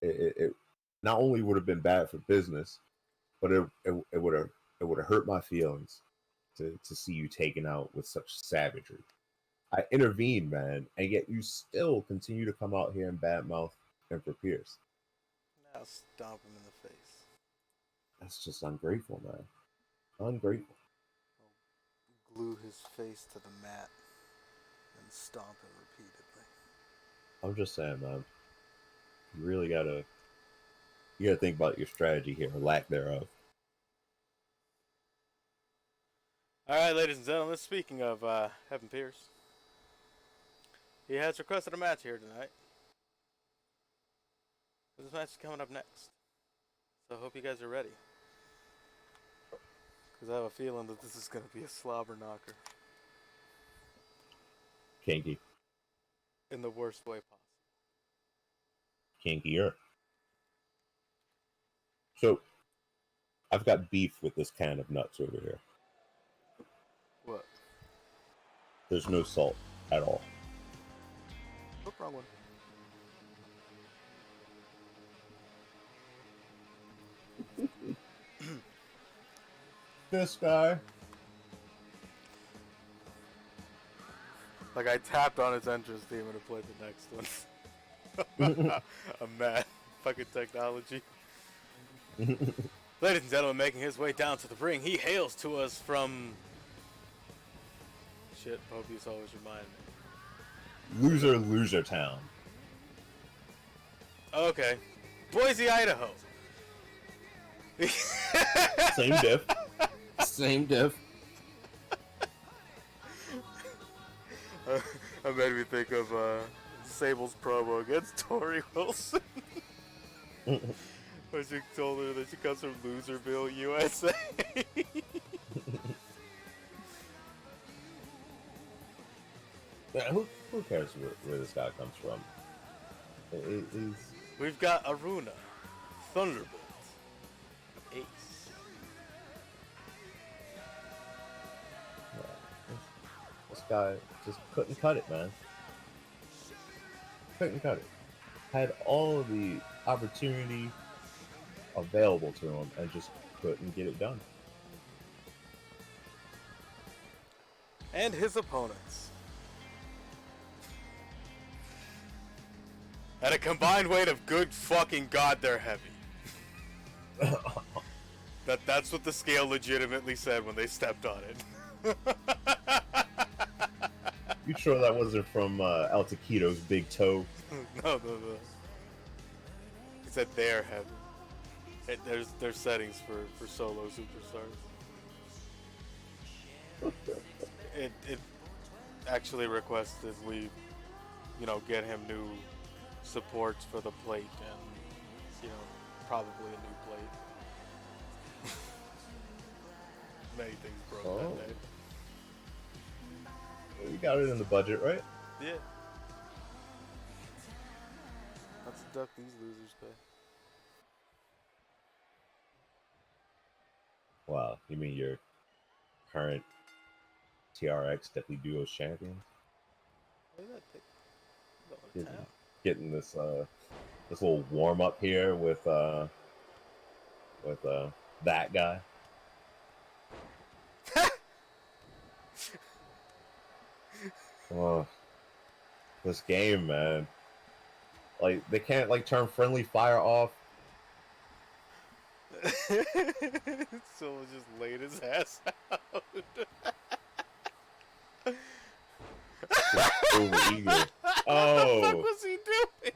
it not only would have been bad for business, but it would have hurt my feelings to see you taken out with such savagery. I intervened, man, and yet you still continue to come out here and badmouth Emperor Pierce. Now stomp him in the face. That's just ungrateful, man. Ungrateful. I'll glue his face to the mat and stomp him repeatedly. I'm just saying, man. You really you gotta think about your strategy here, or lack thereof. Alright, ladies and gentlemen, speaking of Evan Pierce, he has requested a match here tonight. This match is coming up next. So I hope you guys are ready. Because I have a feeling that this is going to be a slobber knocker. Kinky. In the worst way possible. Kinkier. So, I've got beef with this can of nuts over here. What? There's no salt at all. What wrong one? This guy. Like I tapped on his entrance theme and it played the next one. I'm mad. Fucking technology. Ladies and gentlemen, making his way down to the ring, he hails to us from... Shit, Popius always remind me. Loser town. Okay. Boise, Idaho. Same diff. Same diff. That made me think of Sable's promo against Tori Wilson. When she told her that she comes from Loserville, USA. Yeah, who cares where this guy comes from? He's We've got Aruna, Thunderbolt, Ace. this guy just couldn't cut it, man. Couldn't cut it. Had all of the opportunity available to him and just couldn't get it done. And his opponents. At a combined weight of good fucking god, they're heavy. That's what the scale legitimately said when they stepped on it. You sure that wasn't from El Taquito's big toe? No. He said they're heavy. There's settings for solo superstars. It actually requested we, get him new supports for the plate and, probably a new plate. Many things broke that day. You got it in the budget, right? Yeah. Let's duck these losers pay. Wow, you mean your current TRX Deadly Duos champions? Look at that thing. Going to town. Getting this little warm up here with that guy. Oh, this game, man. Like they can't like turn friendly fire off. Someone just laid his ass out. Just over eager. What the fuck Oh, was he doing?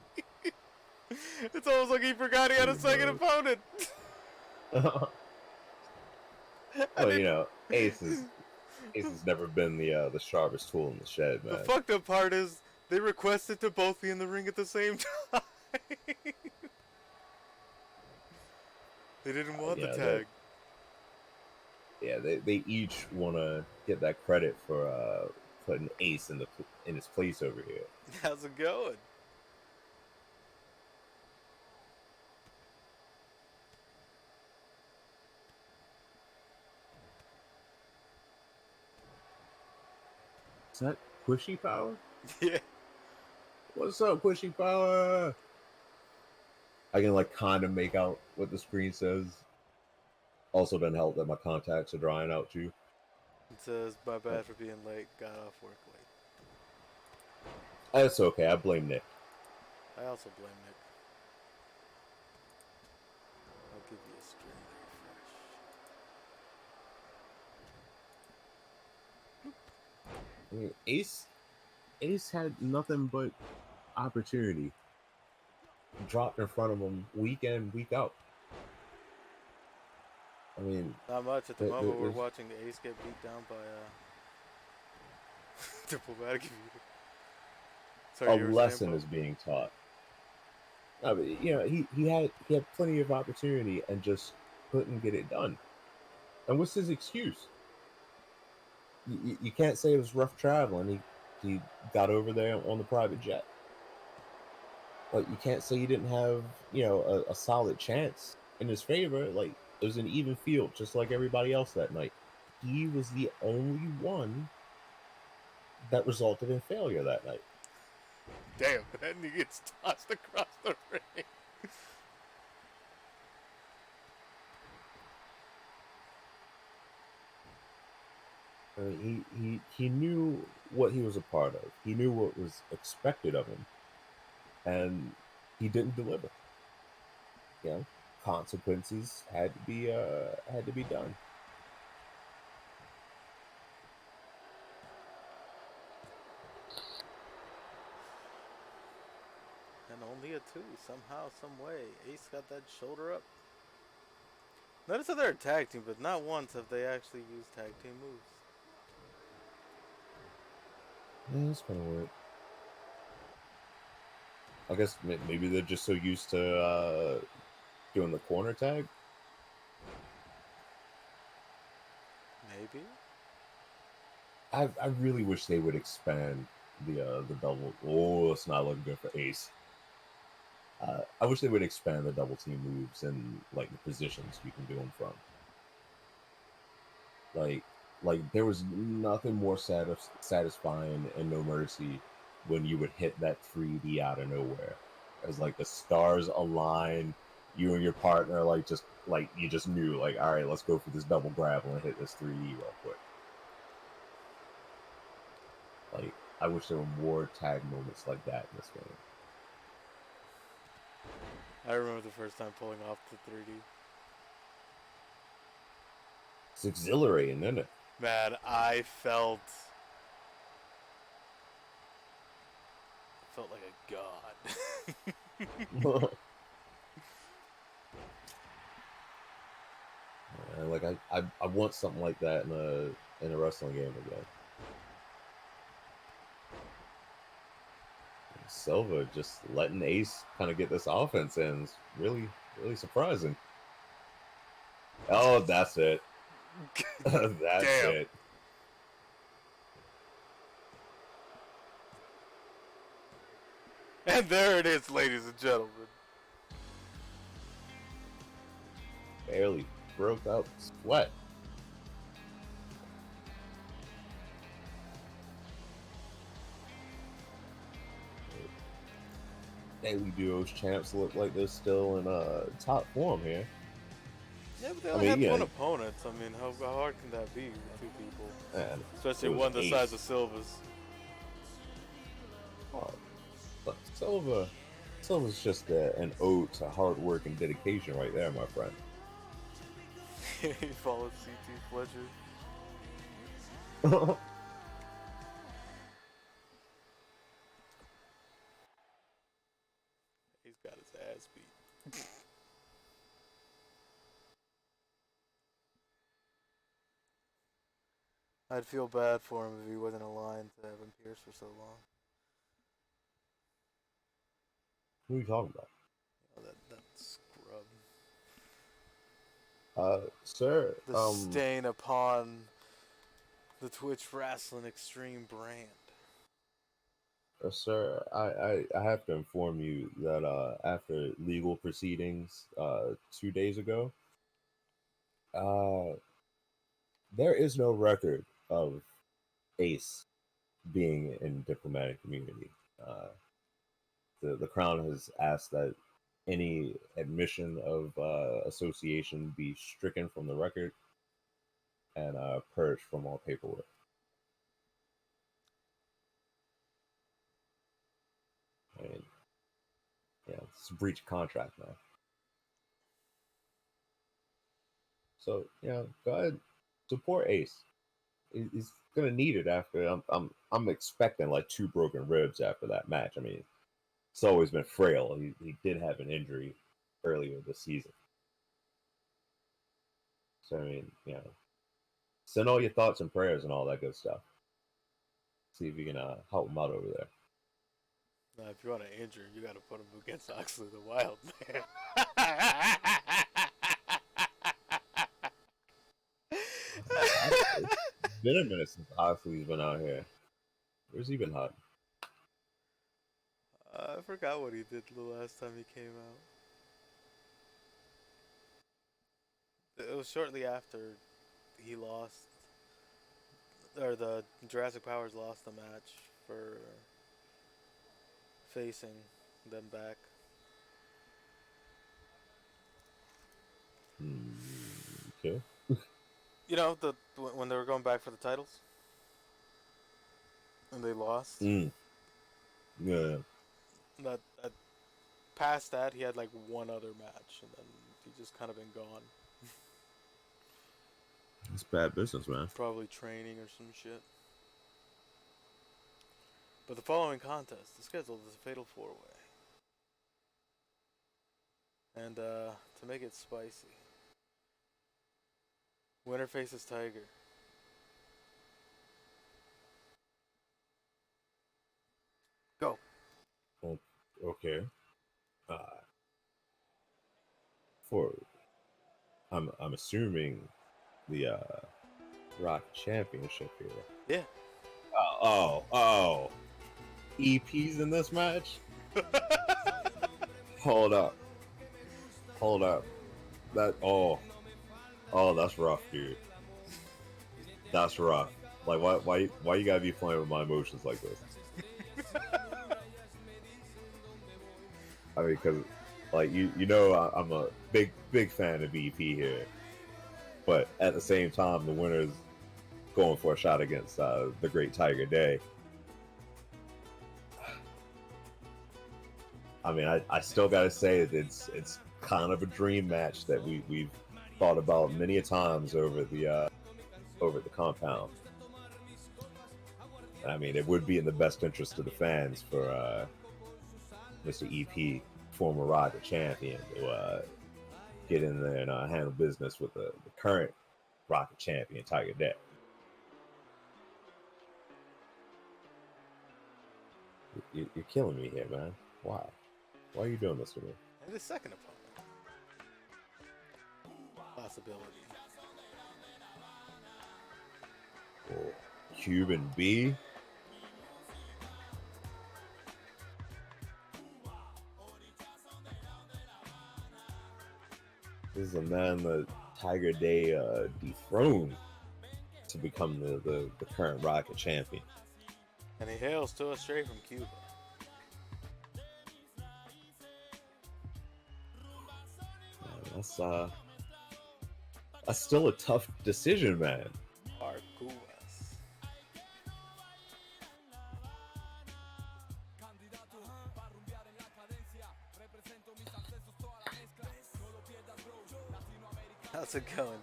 It's almost like he forgot he had a second opponent. well, you know, Ace has never been the sharpest tool in the shed, The man. fucked up part is they requested to both be in the ring at the same time. They didn't want the Yeah, tag. they each want to get that credit for putting Ace in his place over here. How's it going? Is that Pushy Power? Yeah. What's up, Pushy Power? I can like kind of make out what the screen says. Also, doesn't help that my contacts are drying out too. It says, my bad for being late. Got off work late. That's okay. I blame Nick. I also blame Nick. I'll give you a string refresh. I mean, Ace had nothing but opportunity dropped in front of him week in, week out. I mean, Not much. At the moment, we're there's watching the Ace get beat down by diplomatic immunity. Sorry, a you were saying, lesson Bo? is being taught. No, but, you know, he had plenty of opportunity and just couldn't get it done. And what's his excuse? You can't say it was rough traveling. He got over there on the private jet. Like you can't say he didn't have a solid chance in his favor. Like it was an even field, just like everybody else that night. He was the only one that resulted in failure that night. Damn, and he gets tossed across the ring. He knew what he was a part of. He knew what was expected of him, and he didn't deliver. You know, consequences had to be done. And only a 2. Somehow, some way. Ace got that shoulder up. Notice that they're a tag team, but not once have they actually used tag team moves. Yeah, that's kind of weird. I guess maybe they're just so used to doing the corner tag. Maybe. I really wish they would expand the double. Oh, it's not looking good for Ace. I wish they would expand the double team moves and like the positions you can do them from. Like there was nothing more satisfying and No Mercy when you would hit that 3D out of nowhere. As like the stars align, you and your partner like you just knew like, all right, let's go for this double grapple and hit this 3D real quick. Like I wish there were more tag moments like that in this game. I remember the first time pulling off the 3D. It's exhilarating, isn't it? Man, I felt like a god. Like I want something like that in a wrestling game again. Silva just letting Ace kind of get this offense in is really surprising. Oh, that's it. That's Damn. it. And there it is, ladies and gentlemen. Barely broke out sweat. Daily Duos champs look like they're still in top form here. Yeah, but they only had one opponent. I mean, how hard can that be with 2 people? Man, Especially it was one the Ace. size of Silva's. Look, Silva's just an ode to hard work and dedication right there, my friend. He followed CT Fletcher. He's got his ass beat. I'd feel bad for him if he wasn't aligned to Evan Pierce for so long. Who are you talking about? Oh, that scrub. Sir, The stain upon the Twitch Wrestling Extreme brand. sir, I have to inform you that after legal proceedings 2 days ago, there is no record of Ace being in diplomatic immunity. The Crown has asked that any admission of association be stricken from the record and purged from all paperwork. I mean, yeah, it's a breach of contract now. So yeah, go ahead, support Ace. He's gonna need it after. I'm expecting like 2 broken ribs after that match. I mean, it's always been frail. He did have an injury earlier this season. So I mean, send all your thoughts and prayers and all that good stuff. See if you can help him out over there. Now, if you want to injure, you got to put him against Oxley the Wild Man. It's been a minute since Oxley's been out here. Where's he been hiding? I forgot what he did the last time he came out. It was shortly after he lost, or the Jurassic Powers lost the match for facing them back. Okay. You know, when they were going back for the titles and they lost. Yeah. That past that, he had like one other match, and then he just kind of been gone. It's bad business, man. Probably training or some shit. But the following contest is scheduled as a fatal 4-way. And to make it spicy, winner faces Tiger. Go. Okay. For I'm assuming the Rock Championship here. Yeah. Oh. EPs in this match? Hold up. That that's rough, dude. That's rough. Like why you gotta be playing with my emotions like this? I mean, because like I'm a big fan of EP here, but at the same time, the winner's going for a shot against the Great Tiger Day. I mean, I still gotta say it's kind of a dream match that we've thought about many a times over the compound. I mean, it would be in the best interest of the fans for Mr. EP, former Rocket champion, to get in there and handle business with the current Rocket champion, Tiger Day. You're killing me here, man. Why? Why are you doing this to me? And his second opponent. Possibility. Oh, Cuban B. This is a man that Tiger Day dethroned to become the current Rocket champion. And he hails to us straight from Cuba. That's still a tough decision, man. Arguas.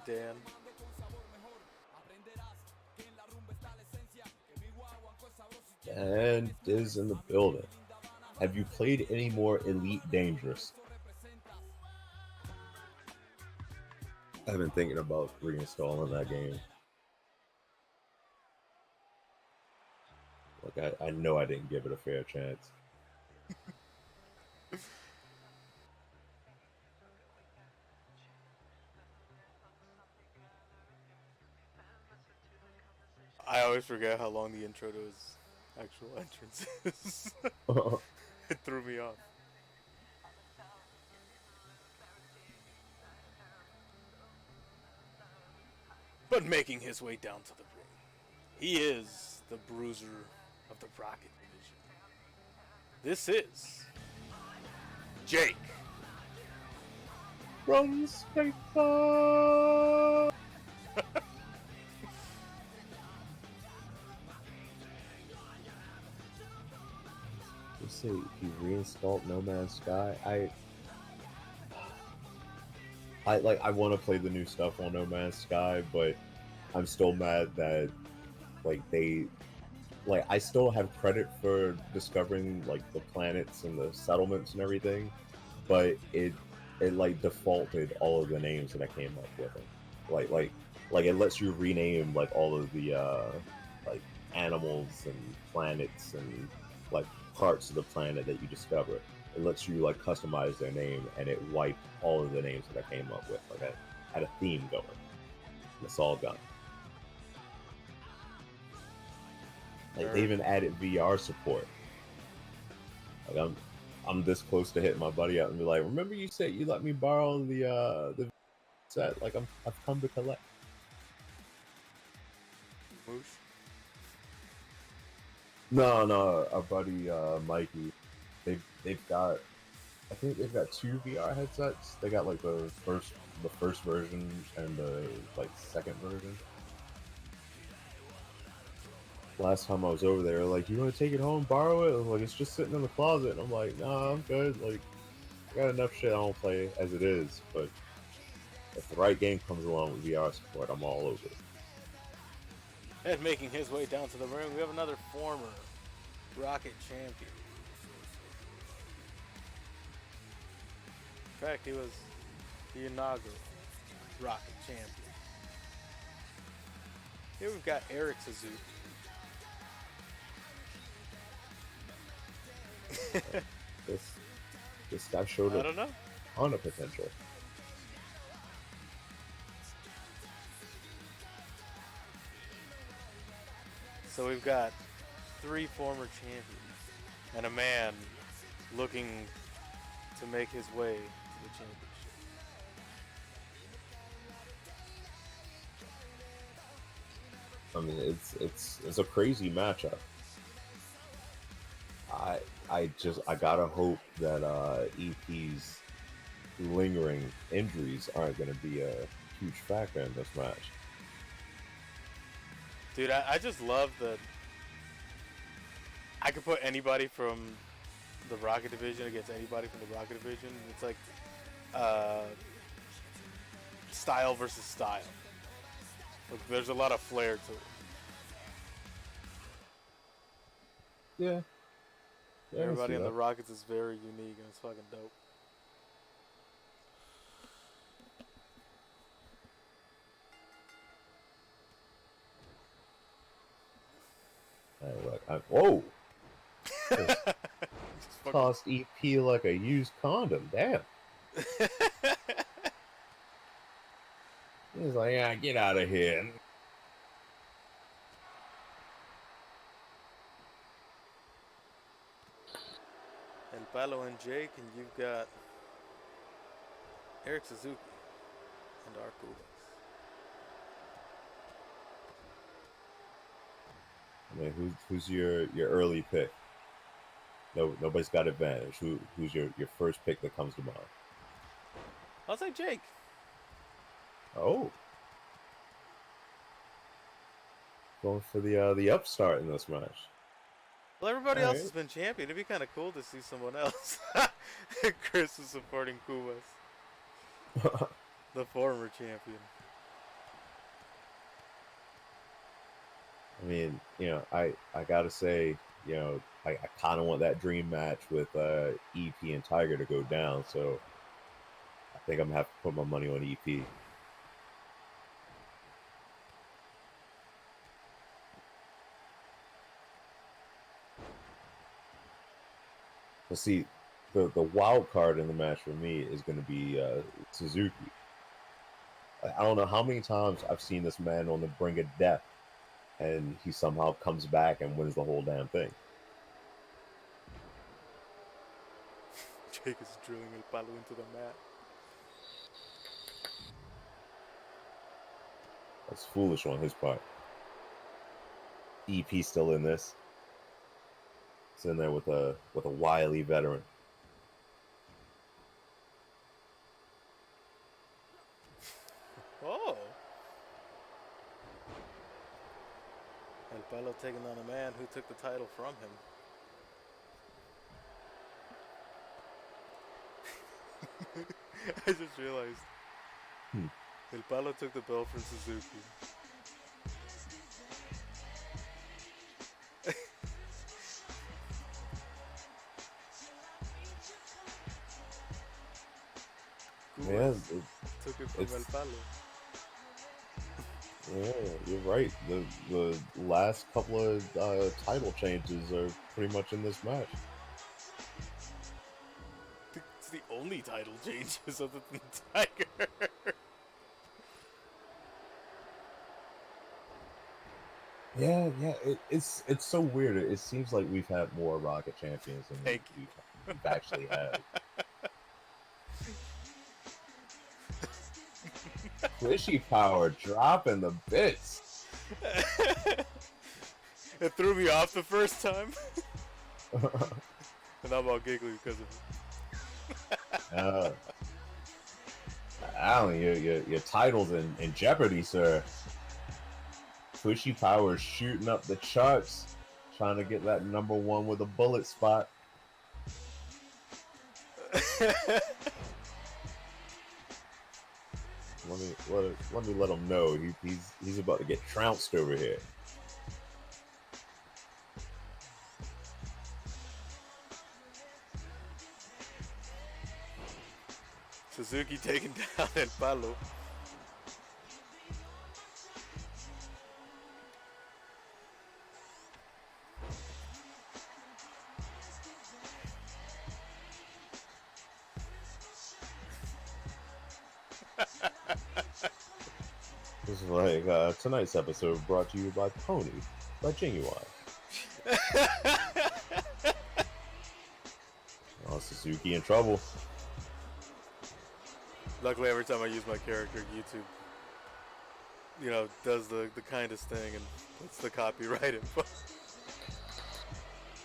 Dan. And is in the building. Have you played any more Elite Dangerous? I've been thinking about reinstalling that game. Like I know I didn't give it a fair chance. I always forget how long the intro to his actual entrance is. It threw me off. But making his way down to the ring, he is the bruiser of the Rocket Division. This is Jake. From Spacebar. You say he reinstalled No Man's Sky. I want to play the new stuff on No Man's Sky, but I'm still mad that I still have credit for discovering like the planets and the settlements and everything, but it like defaulted all of the names that I came up with. Like it lets you rename like all of the like animals and planets and like parts of the planet that you discover. It lets you like customize their name, and it wiped all of the names that I came up with. Like I had a theme going, and it's all gone. Like they even added VR support. Like I'm this close to hitting my buddy up and be like, remember you said you let me borrow the set? Like I've come to collect. Moosh. No, our buddy Mikey. They've got, I think they've got 2 VR headsets. They got like the first version and the like second version. Last time I was over there, like, you want to take it home, borrow it? I'm like, it's just sitting in the closet. And I'm like, nah, I'm good. Like, I got enough shit I don't play as it is. But if the right game comes along with VR support, I'm all over it. And making his way down to the ring, we have another former Rocket champion. In fact, he was the inaugural Rocket champion. Here we've got Eric Suzuki. This guy showed I a don't know. ton of potential. So we've got 3 former champions and a man looking to make his way to the championship. I mean, it's a crazy matchup. I gotta hope that EP's lingering injuries aren't gonna be a huge factor in this match. Dude, I just love that I could put anybody from the Rocket Division against anybody from the Rocket Division. It's like style versus style. Like, there's a lot of flair to it. Yeah. Everybody in the Rockets is very unique, and it's fucking dope. Whoa! Just fucking- Tossed EP like a used condom. Damn. He's like, yeah, get out of here. and Palo and Jake, and you've got Eric Suzuki and Arcubas. I mean, who's your early pick? Nobody's got advantage. Who's your first pick that comes to mind? I'll say Jake. Oh, going for the upstart in this match. Well, everybody All else right. has been champion. It'd be kind of cool to see someone else. Chris is supporting Kubas, the former champion. I mean, I gotta say, I kind of want that dream match with EP and Tiger to go down. So I think I'm gonna have to put my money on EP. But see, the wild card in the match for me is going to be Suzuki. I don't know how many times I've seen this man on the brink of death, and he somehow comes back and wins the whole damn thing. Jake is drilling El Palo into the mat. That's foolish on his part. EP still in this. It's in there with a wily veteran. Oh! El Palo taking on a man who took the title from him. I just realized El Palo took the belt from Suzuki. Yeah, took it from El Palo. Yeah, you're right. The last couple of title changes are pretty much in this match. It's the only title changes other than Tiger. Yeah, it's so weird. It seems like we've had more Rocket champions than we've actually had. Squishy Power dropping the bits. It threw me off the first time. And I'm all giggly because of it. Alan, your title's in jeopardy, sir. Squishy Power shooting up the charts, trying to get that #1 with a bullet spot. Let me let him know he's about to get trounced over here. Suzuki taking down El Palo. This is like tonight's episode brought to you by Pony, by Genuine. Oh, Suzuki in trouble. Luckily, every time I use my character, YouTube, does the kindest thing and puts the copyright info.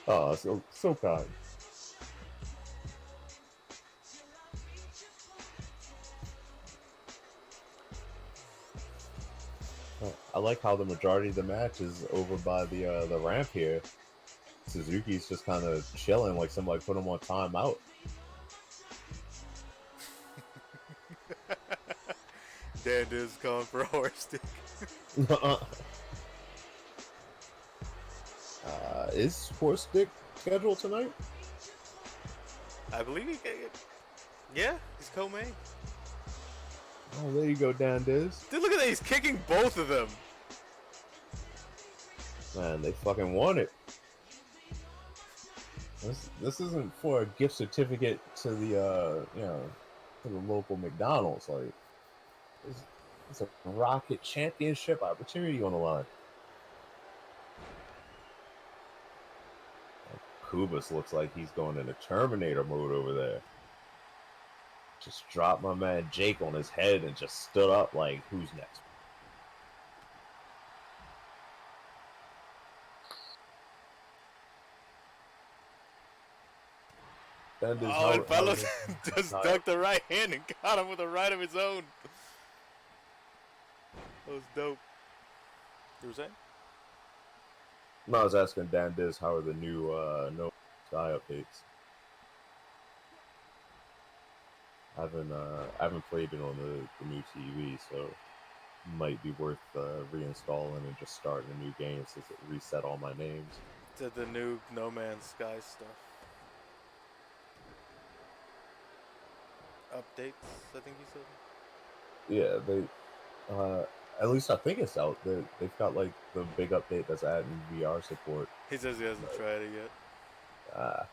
Oh, so kind. I like how the majority of the match is over by the ramp here. Suzuki's just kind of chilling, like somebody put him on timeout. Dan is calling for a horse stick. Is horse stick scheduled tonight? I believe yeah, he's co-main. Oh, there you go, Dan Diz. Dude, look at that, he's kicking both of them. Man, they fucking won it. This isn't for a gift certificate to the to the local McDonald's. Like, it's a Rocket Championship opportunity on the line. Kubas looks like he's going into Terminator mode over there. Just dropped my man Jake on his head and just stood up like, who's next? El Palo just ducked the right hand and got him with a right of his own. That was dope. You were saying? No, I was asking Dan Diz how are the new No Sky updates. I haven't played it on the new TV, so might be worth reinstalling and just starting a new game since it reset all my names. To the new No Man's Sky stuff. Updates, I think you said. Yeah, they. At least I think it's out. They've got like the big update that's adding VR support. He says he hasn't tried it yet. Uh,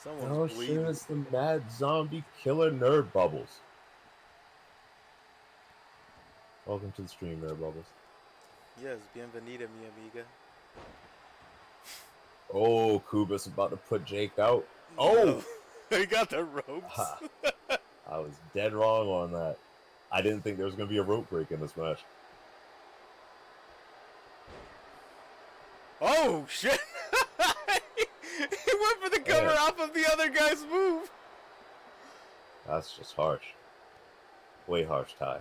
Someone's oh bleeding. shit! It's the Mad Zombie Killer Nerd Bubbles. Welcome to the stream, Nerd Bubbles. Yes, bienvenida, mi amiga. Oh, Kuba's about to put Jake out. No. Oh, He got the ropes. ha, I was dead wrong on that. I didn't think there was going to be a rope break in this match. Oh shit! He went for the cover Man, off of the other guy's move. that's just harsh. Way harsh, Ty.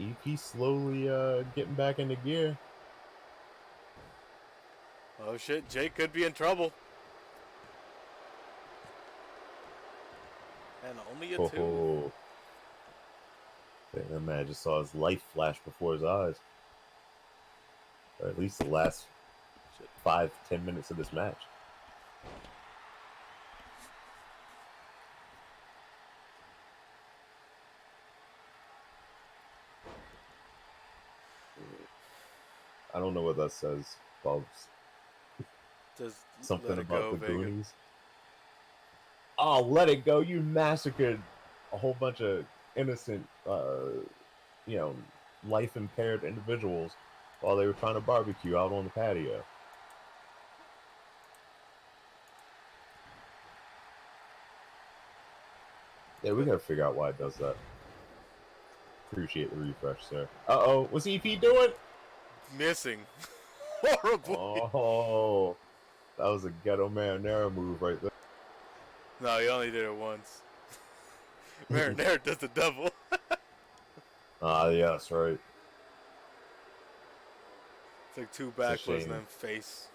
EP slowly getting back into gear. Oh shit, Jake could be in trouble. And only a 2. Oh, that man just saw his life flash before his eyes. Or at least the last Shit. 5-10 minutes of this match. I don't know what that says, Bubs. Just Something let it about go, the Vega. Goonies. Oh, let it go! You massacred a whole bunch of innocent, you know, life-impaired individuals while they were trying to barbecue out on the patio. Yeah, we gotta figure out why it does that. Appreciate the refresh, sir. Uh-oh, what's EP doing? Missing. Horribly. Oh, that was a ghetto marinara move right there. No, he only did it once. Marinara does the double. Ah, yeah, that's right. It's like 2 It's a backflips and shame. then face.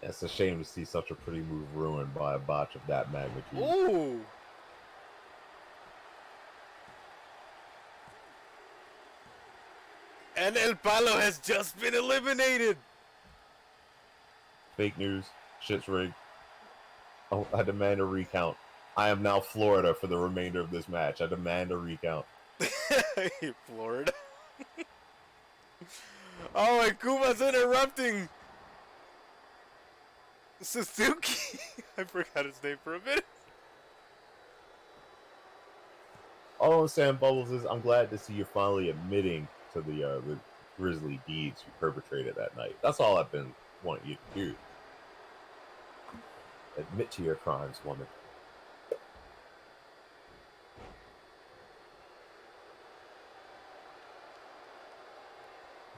It's a shame to see such a pretty move ruined by a botch of that magnitude. Ooh! And El Palo has just been eliminated! Fake news. Shit's rigged. Oh, I demand a recount. I am now Florida for the remainder of this match. I demand a recount. Florida. Oh, and Kuma's interrupting Suzuki. I forgot his name for a minute. All I'm saying, Bubbles, is I'm glad to see you finally admitting to the grisly deeds you perpetrated that night. That's all I've been wanting you to do. Admit to your crimes, woman.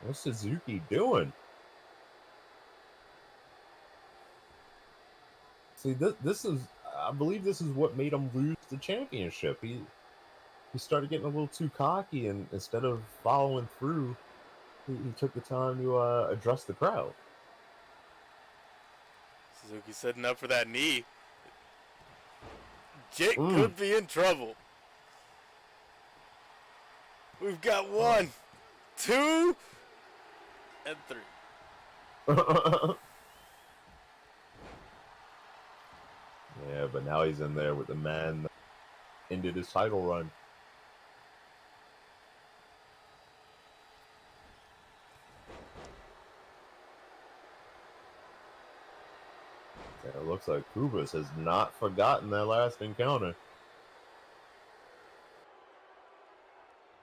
What's Suzuki doing? See, this is, I believe this is what made him lose the championship. He started getting a little too cocky, and instead of following through, he took the time to address the crowd. Suzuki setting up for that knee. Jake could be in trouble. We've got 1, 2, and 3. Yeah, but now he's in there with the man that ended his title run. Yeah, it looks like Kubas has not forgotten that last encounter.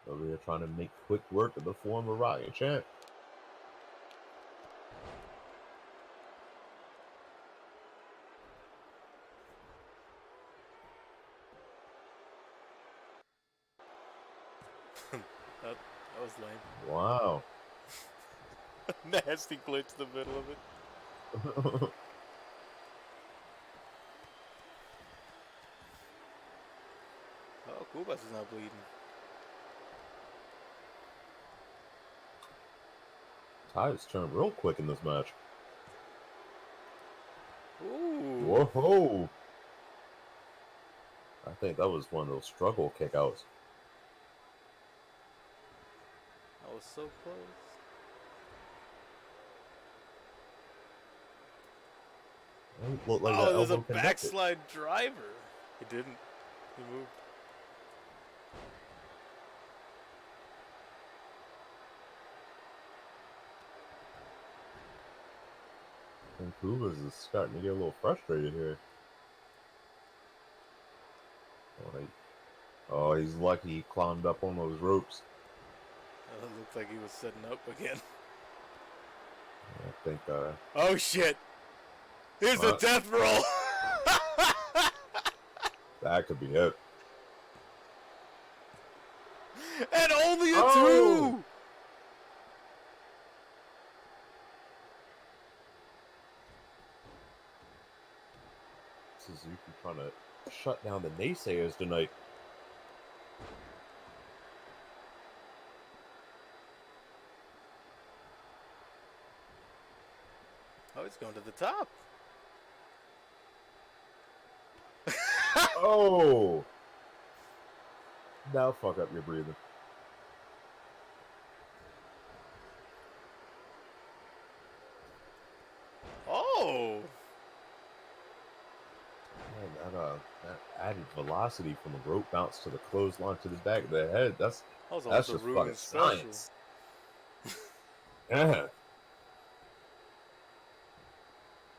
Over here trying to make quick work of the former Rocket champ. That was lame. Wow. Nasty glitch in the middle of it. Oh, Kubas is not bleeding. Tides turned real quick in this match. Ooh. Whoa! I think that was one of those struggle kickouts. I was so close. It looked like that Oh, there's a elbow connected. backslide driver. He didn't. He moved. And Kuba's is starting to get a little frustrated here. Oh, he's lucky he climbed up on those ropes. It looked like he was setting up again. I think, Oh shit! Here's the death roll! that could be it. And only a Oh! 2! Suzuki trying to shut down the naysayers tonight. Oh, he's going to the top. Oh! Now fuck up your breathing. Oh! Man, that added velocity from the rope bounce to the clothesline to the back of the head. That's That was just a fucking special. science. Yeah.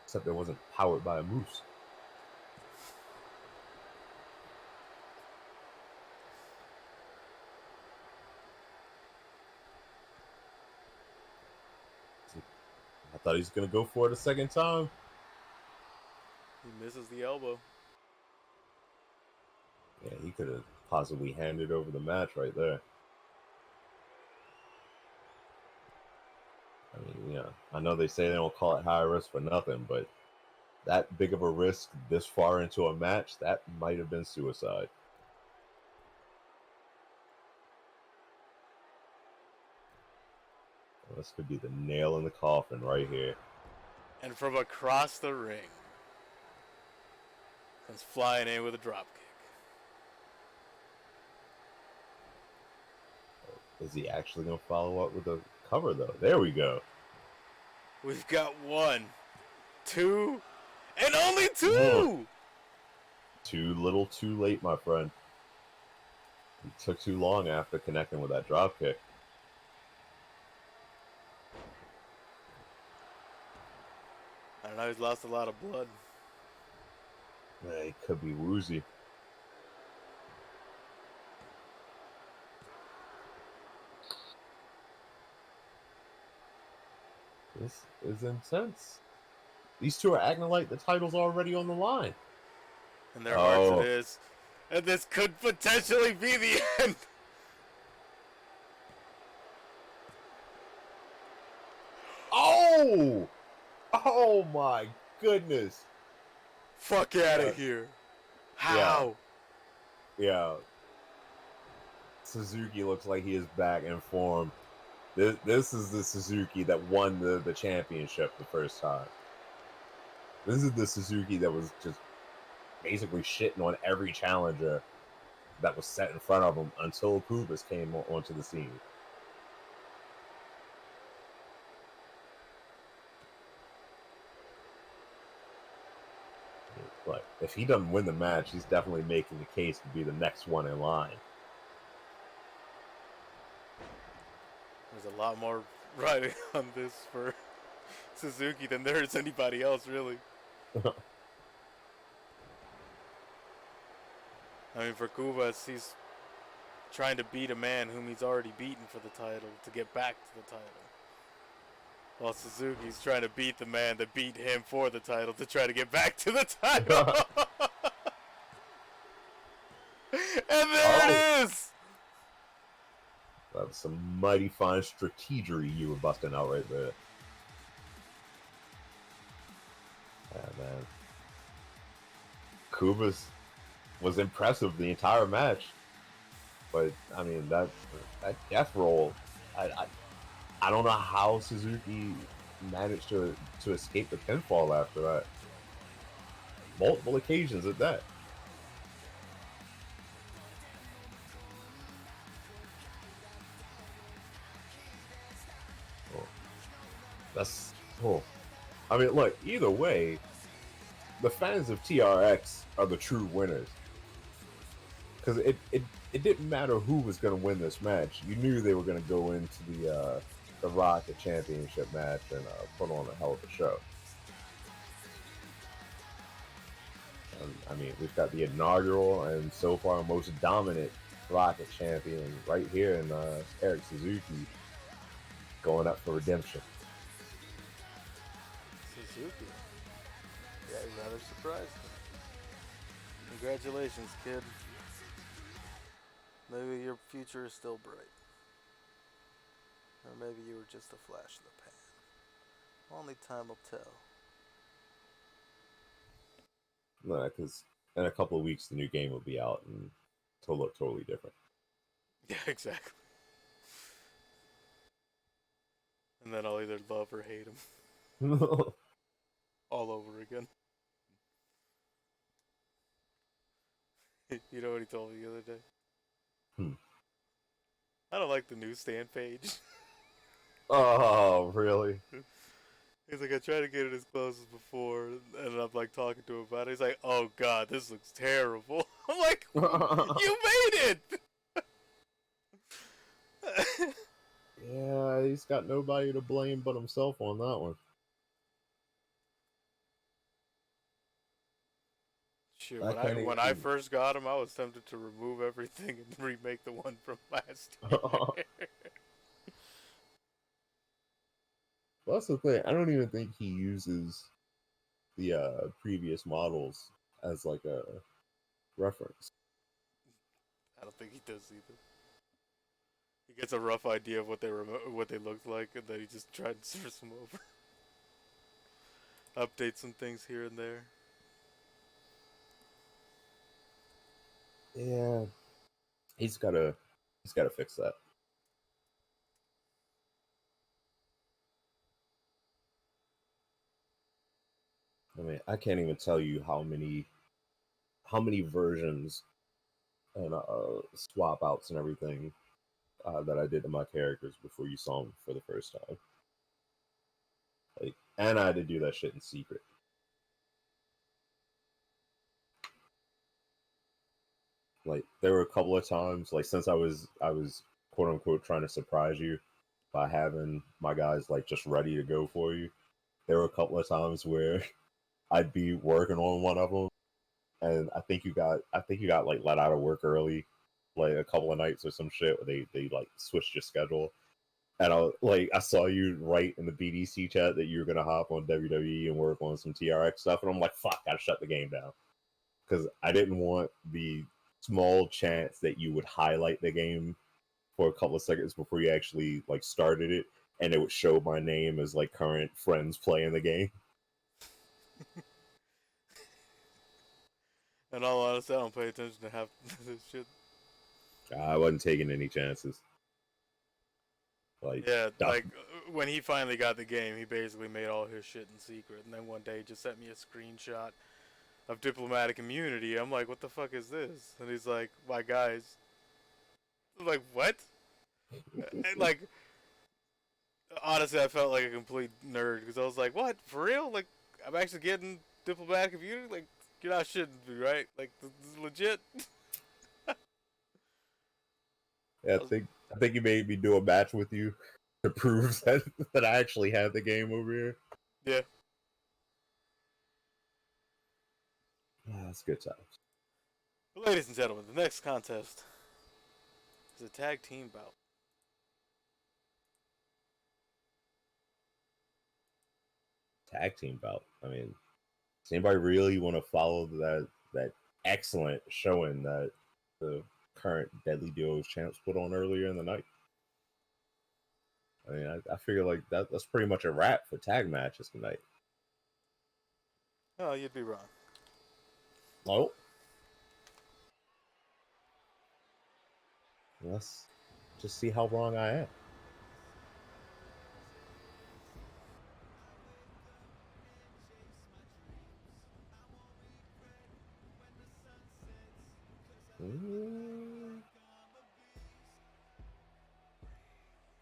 Except it wasn't powered by a moose. I thought he was gonna go for it a second time. He misses the elbow. Yeah, he could have possibly handed over the match right there. I mean, yeah, I know they say they don't call it high risk for nothing, but that big of a risk this far into a match, that might have been suicide. Well, this could be the nail in the coffin right here. And from across the ring comes flying in with a drop kick. Is he actually going to follow up with a cover, though? There we go. We've got 1, 2, and only 2! Whoa. Too little, too late, my friend. He took too long after connecting with that drop kick. I don't know, he's lost a lot of blood. Yeah, he could be woozy. This is intense. These two are acting like the title's already on the line. In their hearts it is. And this could potentially be the end. Oh! Oh my goodness. Fuck out of here. How? Yeah. Suzuki looks like he is back in form. This is the Suzuki that won the championship the first time. This is the Suzuki that was just basically shitting on every challenger that was set in front of him until Kubas came onto the scene. But if he doesn't win the match, he's definitely making the case to be the next one in line. There's a lot more riding on this for Suzuki than there is anybody else, really. I mean, for Kubas, he's trying to beat a man whom he's already beaten for the title to get back to the title. While Suzuki's trying to beat the man that beat him for the title to try to get back to the title. And there it is! That was some mighty fine strategery you were busting out right there. Yeah, man. Kubas was impressive the entire match. But, I mean, that death roll, I don't know how Suzuki managed to escape the pinfall after that. multiple occasions at that. Oh, that's oh. I mean, look. Either way, the fans of TRX are the true winners because it didn't matter who was going to win this match. You knew they were going to go into the Rocket Championship match and put on a hell of a show. I mean, we've got the inaugural and so far most dominant Rocket champion right here in Eric Suzuki going up for redemption. Suzuki. Yeah, I'm rather surprised. Congratulations, kid. Maybe your future is still bright. Or maybe you were just a flash in the pan. Only time will tell. No, because in a couple of weeks the new game will be out and it'll look totally different. Yeah, exactly. And then I'll either love or hate him. All over again. You know what he told me the other day? I don't like the newsstand page. Oh, really? He's like, I tried to get it as close as before, and I'm like talking to him about it. He's like, oh god, this looks terrible. I'm like, you made it! Yeah, he's got nobody to blame but himself on that one. Shit, when I first got him, I was tempted to remove everything and remake the one from last year. Well, that's the thing. I don't even think he uses the previous models as like a reference. I don't think he does either. He gets a rough idea of what they looked like, and then he just tries to source them over. Update some things here and there. Yeah, he's gotta fix that. I mean, I can't even tell you how many versions and swap outs and everything that I did to my characters before you saw them for the first time. Like, and I had to do that shit in secret. Like, there were a couple of times, like since I was quote unquote trying to surprise you by having my guys like just ready to go for you. There were a couple of times where I'd be working on one of them, and I think you got like let out of work early, like a couple of nights or some shit. Where they like switched your schedule, and I saw you write in the BDC chat that you were gonna hop on WWE and work on some TRX stuff, and I'm like, fuck, gotta shut the game down because I didn't want the small chance that you would highlight the game for a couple of seconds before you actually like started it, and it would show my name as like current friends playing the game. In all honesty, I don't pay attention to half this shit. I wasn't taking any chances. Yeah, like when he finally got the game, he basically made all his shit in secret, and then one day he just sent me a screenshot of diplomatic immunity. I'm like, what the fuck is this? And he's like, my guys. I'm like, what? And like, honestly, I felt like a complete nerd because I was like, what? For real? Like, I'm actually getting diplomatic immunity? Like, you're not shitting me, right? Like, this is legit? Yeah, I think you made me do a match with you to prove that I actually had the game over here. Yeah. That's good times. Ladies and gentlemen, the next contest is a tag team bout. Tag team bout. I mean, does anybody really want to follow that excellent showing that the current Deadly Duos champs put on earlier in the night? I mean, I figure like that's pretty much a wrap for tag matches tonight. Oh, you'd be wrong. Oh, let's just see how wrong I am. Mm.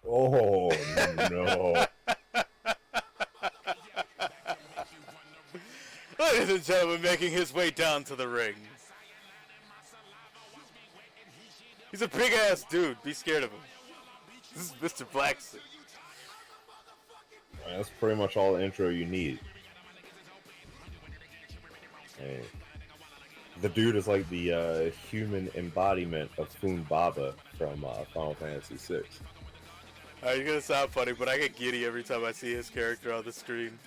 Oh no! Ladies and gentlemen, making his way down to the ring. He's a big ass dude. Be scared of him. This is Mr. Blacksuit. That's pretty much all the intro you need. Hey. The dude is like the human embodiment of Baba from Final Fantasy VI. Alright, you're gonna sound funny, but I get giddy every time I see his character on the screen.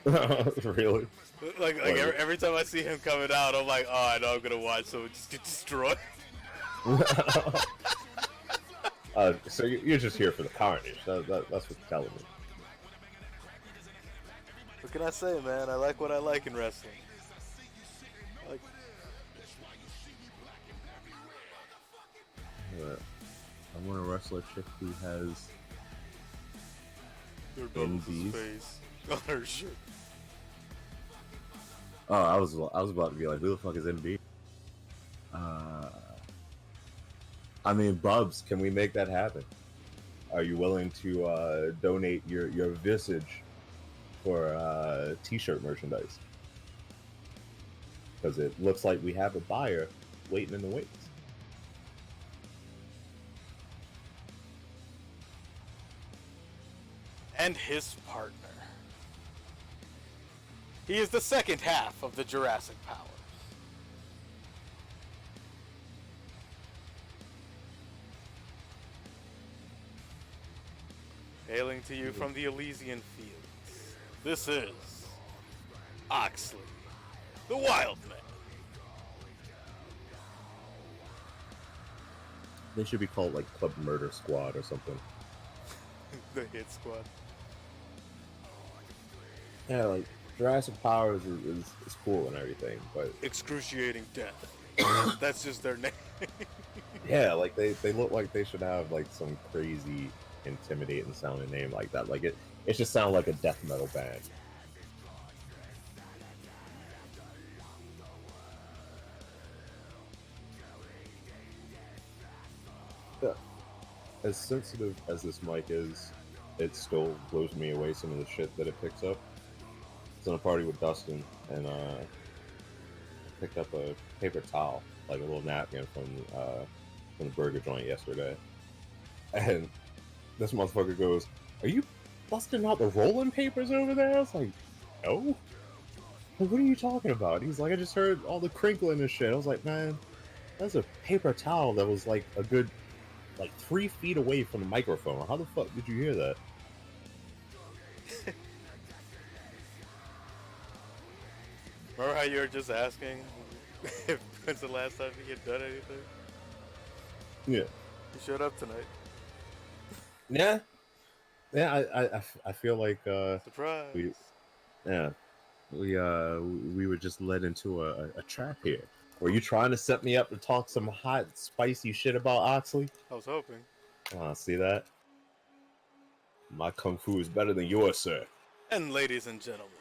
Really? Like every time I see him coming out, I'm like, oh, I know I'm gonna watch someone just get destroyed. So you're just here for the carnage. That's what you're telling me. What can I say, man? I like what I like in wrestling. Like, I want a wrestler chick who has your Bubbles' NBs. face on her shirt. Oh, I was about to be like, who the fuck is NB? I mean, Bubs, can we make that happen? Are you willing to donate your visage for t-shirt merchandise? Because it looks like we have a buyer waiting in the wings. And his partner. He is the second half of the Jurassic Powers. Hailing to you from the Elysian Fields, this is Oxley, the Wild Man. They should be called like Club Murder Squad or something. The Hit Squad. Yeah, like Jurassic Powers is cool and everything, but Excruciating Death. That's just their name. yeah, like they look like they should have like some crazy, intimidating sounding name like that. Like it just sounds like a death metal band. Yeah. As sensitive as this mic is, it still blows me away some of the shit that it picks up. I was on a party with Dustin and picked up a paper towel, like a little napkin from the burger joint yesterday. And this motherfucker goes, "Are you busting out the rolling papers over there?" I was like, "No." Like, what are you talking about? He's like, "I just heard all the crinkling and shit." I was like, "Man, that's a paper towel that was like a good 3 feet away from the microphone. How the fuck did you hear that?" Remember how you were just asking if when's the last time he had done anything? Yeah. He showed up tonight. Yeah. I feel like Surprise. we were just led into a trap here. Were you trying to set me up to talk some hot, spicy shit about Oxley? I was hoping. See that? My kung fu is better than yours, sir. And ladies and gentlemen,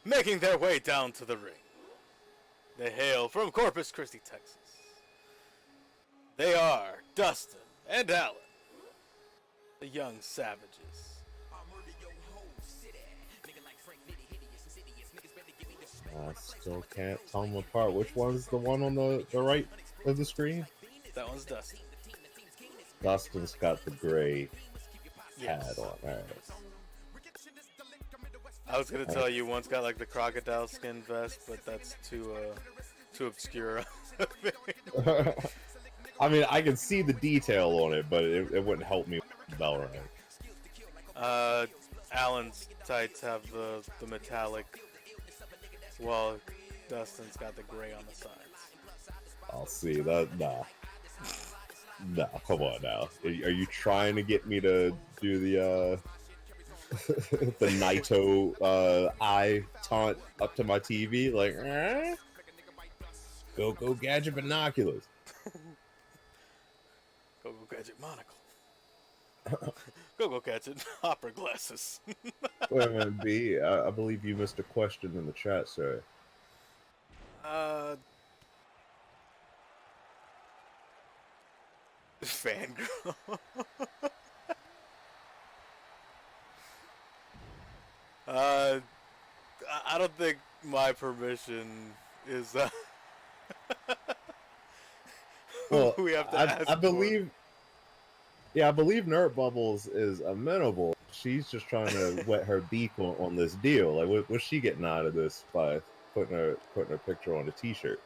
making their way down to the ring, they hail from Corpus Christi, Texas. They are Dustin and Alan, the young savages. I still can't tell them apart. Which one's the one on the right of the screen? That one's Dustin. Dustin's got the gray Yes. hat on. All right. I was gonna tell you one's got like the crocodile skin vest, but that's too obscure. I mean, I can see the detail on it, but it wouldn't help me with the bell ring. Alan's tights have the metallic, while Dustin's got the gray on the sides. I'll see that. Nah, come on now. Are you trying to get me to do the the Naito eye taunt up to my TV? Like, go gadget binoculars. Go gadget monocle. Go gadget opera glasses. Wait a minute, B. I believe you missed a question in the chat, sir. Fangirl. uh, I don't think my permission is Well, we have to I ask for. believe, yeah, I believe Nerd Bubbles is amenable. She's just trying to wet her beak on this deal. Like, what's she getting out of this by putting her picture on a T-shirt?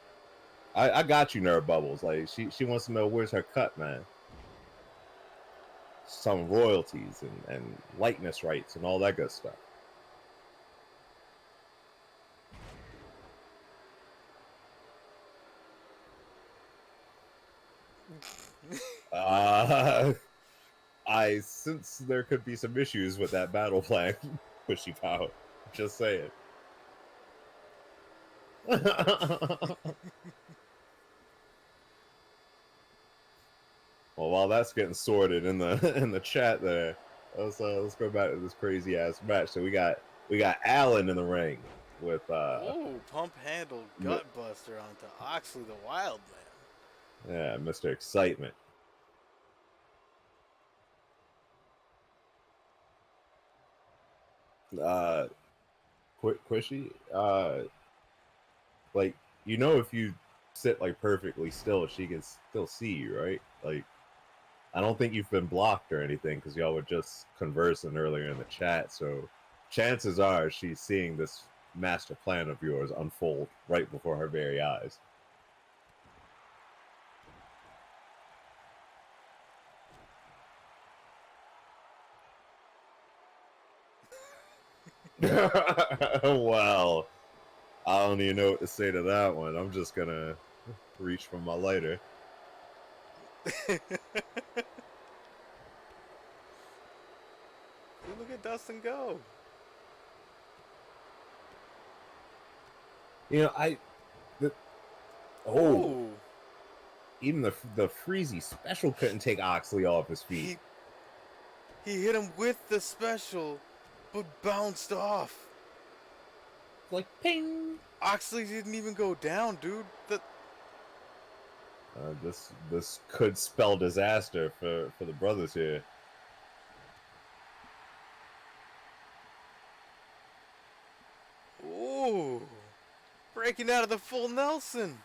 I got you, Nerd Bubbles. Like, she wants to know where's her cut, man. Some royalties and likeness rights and all that good stuff. Uh, I sense there could be some issues with that battle plan, Pushy Power. Just saying. Well, while that's getting sorted in the chat there, let's go back to this crazy ass match. So we got Allen in the ring with Oh, pump handle gut buster onto Oxley the Wild Man. yeah, Mr. Excitement. Quishy, like, you know, if you sit like perfectly still, she can still see you, right? Like, I don't think you've been blocked or anything because y'all were just conversing earlier in the chat. So chances are she's seeing this master plan of yours unfold right before her very eyes. Well, I don't even know what to say to that one. I'm just gonna reach for my lighter. Look at Dustin go. You know, oh, Oh, even the Freezy special couldn't take Oxley off his feet. he hit him with the special, but bounced off. Like ping. Oxley didn't even go down, dude. This could spell disaster for the brothers here. Ooh, breaking out of the full Nelson.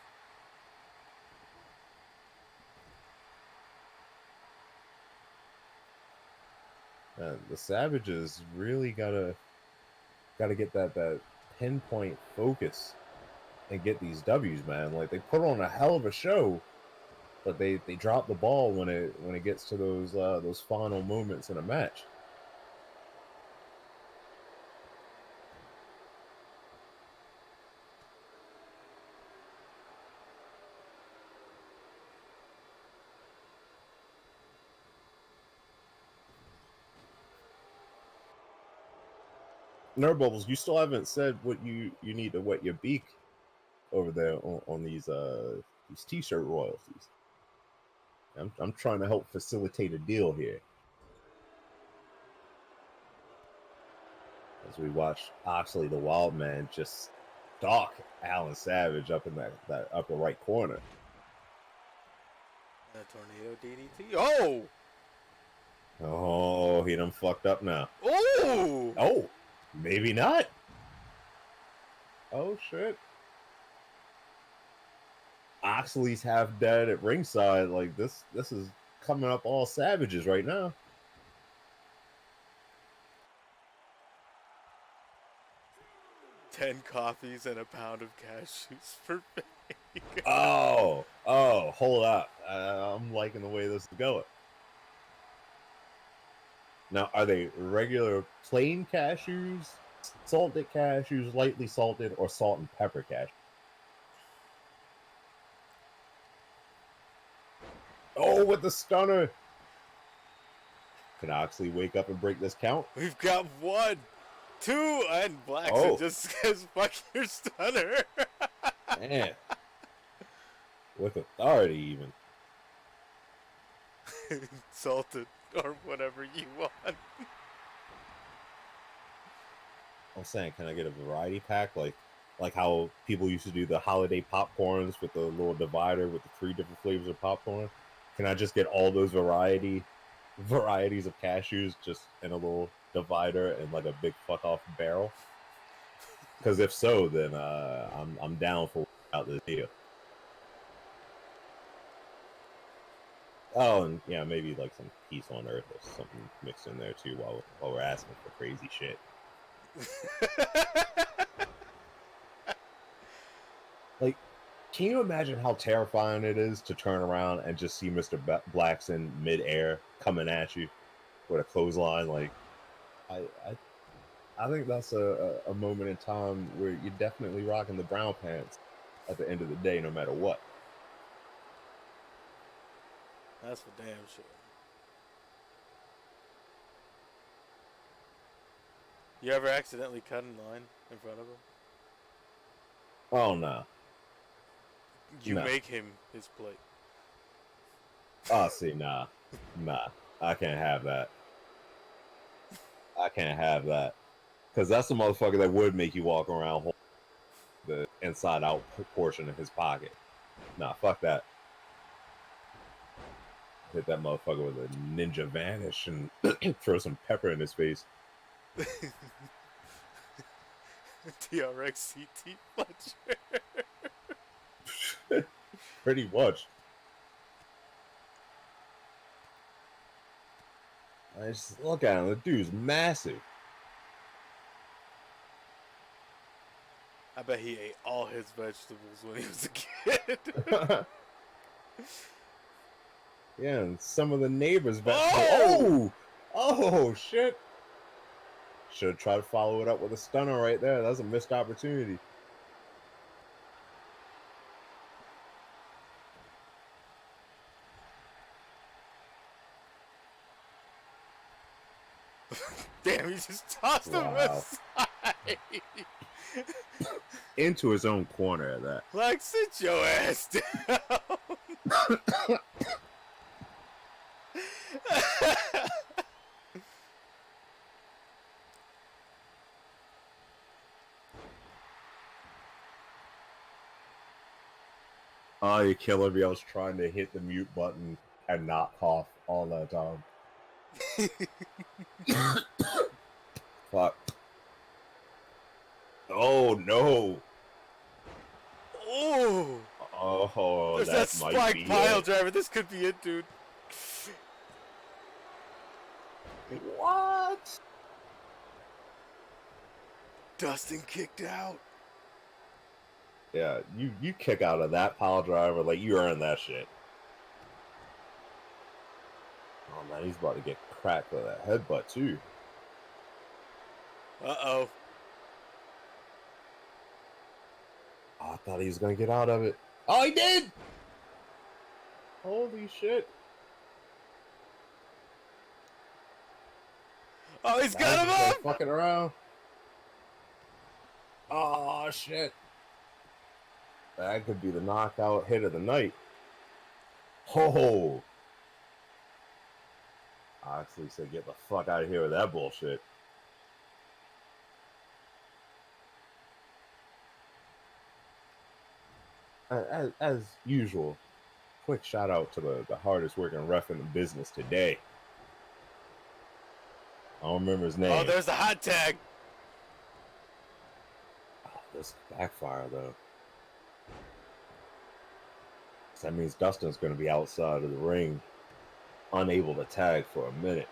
The Savages really gotta get that pinpoint focus and get these W's, man. Like, they put on a hell of a show, but they drop the ball when it gets to those final moments in a match. Nerd Bubbles, you still haven't said what you need to wet your beak over there on these T-shirt royalties. I'm trying to help facilitate a deal here. As we watch Oxley the Wild Man just stalk Alan Savage up in that upper right corner. A tornado DDT. Oh! Oh, he done fucked up now. Oh! Oh, maybe not. Oh, shit. Oxley's half dead at ringside. Like, this is coming up all Savages right now. $10 coffees and a pound of cashews for me. Oh, hold up. I'm liking the way this is going. Now, are they regular plain cashews, salted cashews, lightly salted, or salt and pepper cashews? Oh, with the stunner. Can Oxley wake up and break this count? We've got 1, 2, and Blackson Oh. just says, fuck your stunner. Man. With authority, even. Salted, or whatever you want. I'm saying, can I get a variety pack? Like, like how people used to do the holiday popcorns with the little divider with the 3 different flavors of popcorn. Can I just get all those varieties of cashews just in a little divider and like a big fuck off barrel? Because if so, then I'm down for out the deal. Oh, and yeah, maybe like some peace on earth or something mixed in there too while we're asking for crazy shit. Like, can you imagine how terrifying it is to turn around and just see Mr. Blackson midair coming at you with a clothesline? Like, I think that's a moment in time where you're definitely rocking the brown pants at the end of the day, no matter what. That's for damn sure. You ever accidentally cut in line in front of him? Oh no, You no. make him his plate. Oh, see, nah, I can't have that. I can't have that because that's the motherfucker that would make you walk around holding the inside out portion of his pocket. Nah, fuck that. Hit that motherfucker with a ninja vanish and throw some pepper in his face. TRX CT Fletcher. Pretty much. I just look at him. The dude's massive. I bet he ate all his vegetables when he was a kid. Yeah, and some of the neighbors. Oh! Oh, shit. Should have tried to follow it up with a stunner right there. That's a missed opportunity. Damn, he just tossed him aside. Into his own corner at that. Like, sit your ass down. Oh, you killing me. I was trying to hit the mute button and not cough all that time. Fuck. Oh, no. Oh, Oh, there's that spike pile driver. This could be it, dude. What? Dustin kicked out. Yeah, you kick out of that pile driver like you earned that shit. Oh man, he's about to get cracked with that headbutt too. Uh-oh. Oh, I thought he was gonna get out of it. Oh, he did! Holy shit. Oh, he's got him up! Fucking around. Oh shit. That could be the knockout hit of the night. Ho! I actually said get the fuck out of here with that bullshit. As usual, quick shout out to the hardest working ref in the business today. I don't remember his name. Oh, there's the hot tag. Oh, this backfire though. That means Dustin's going to be outside of the ring, unable to tag for a minute.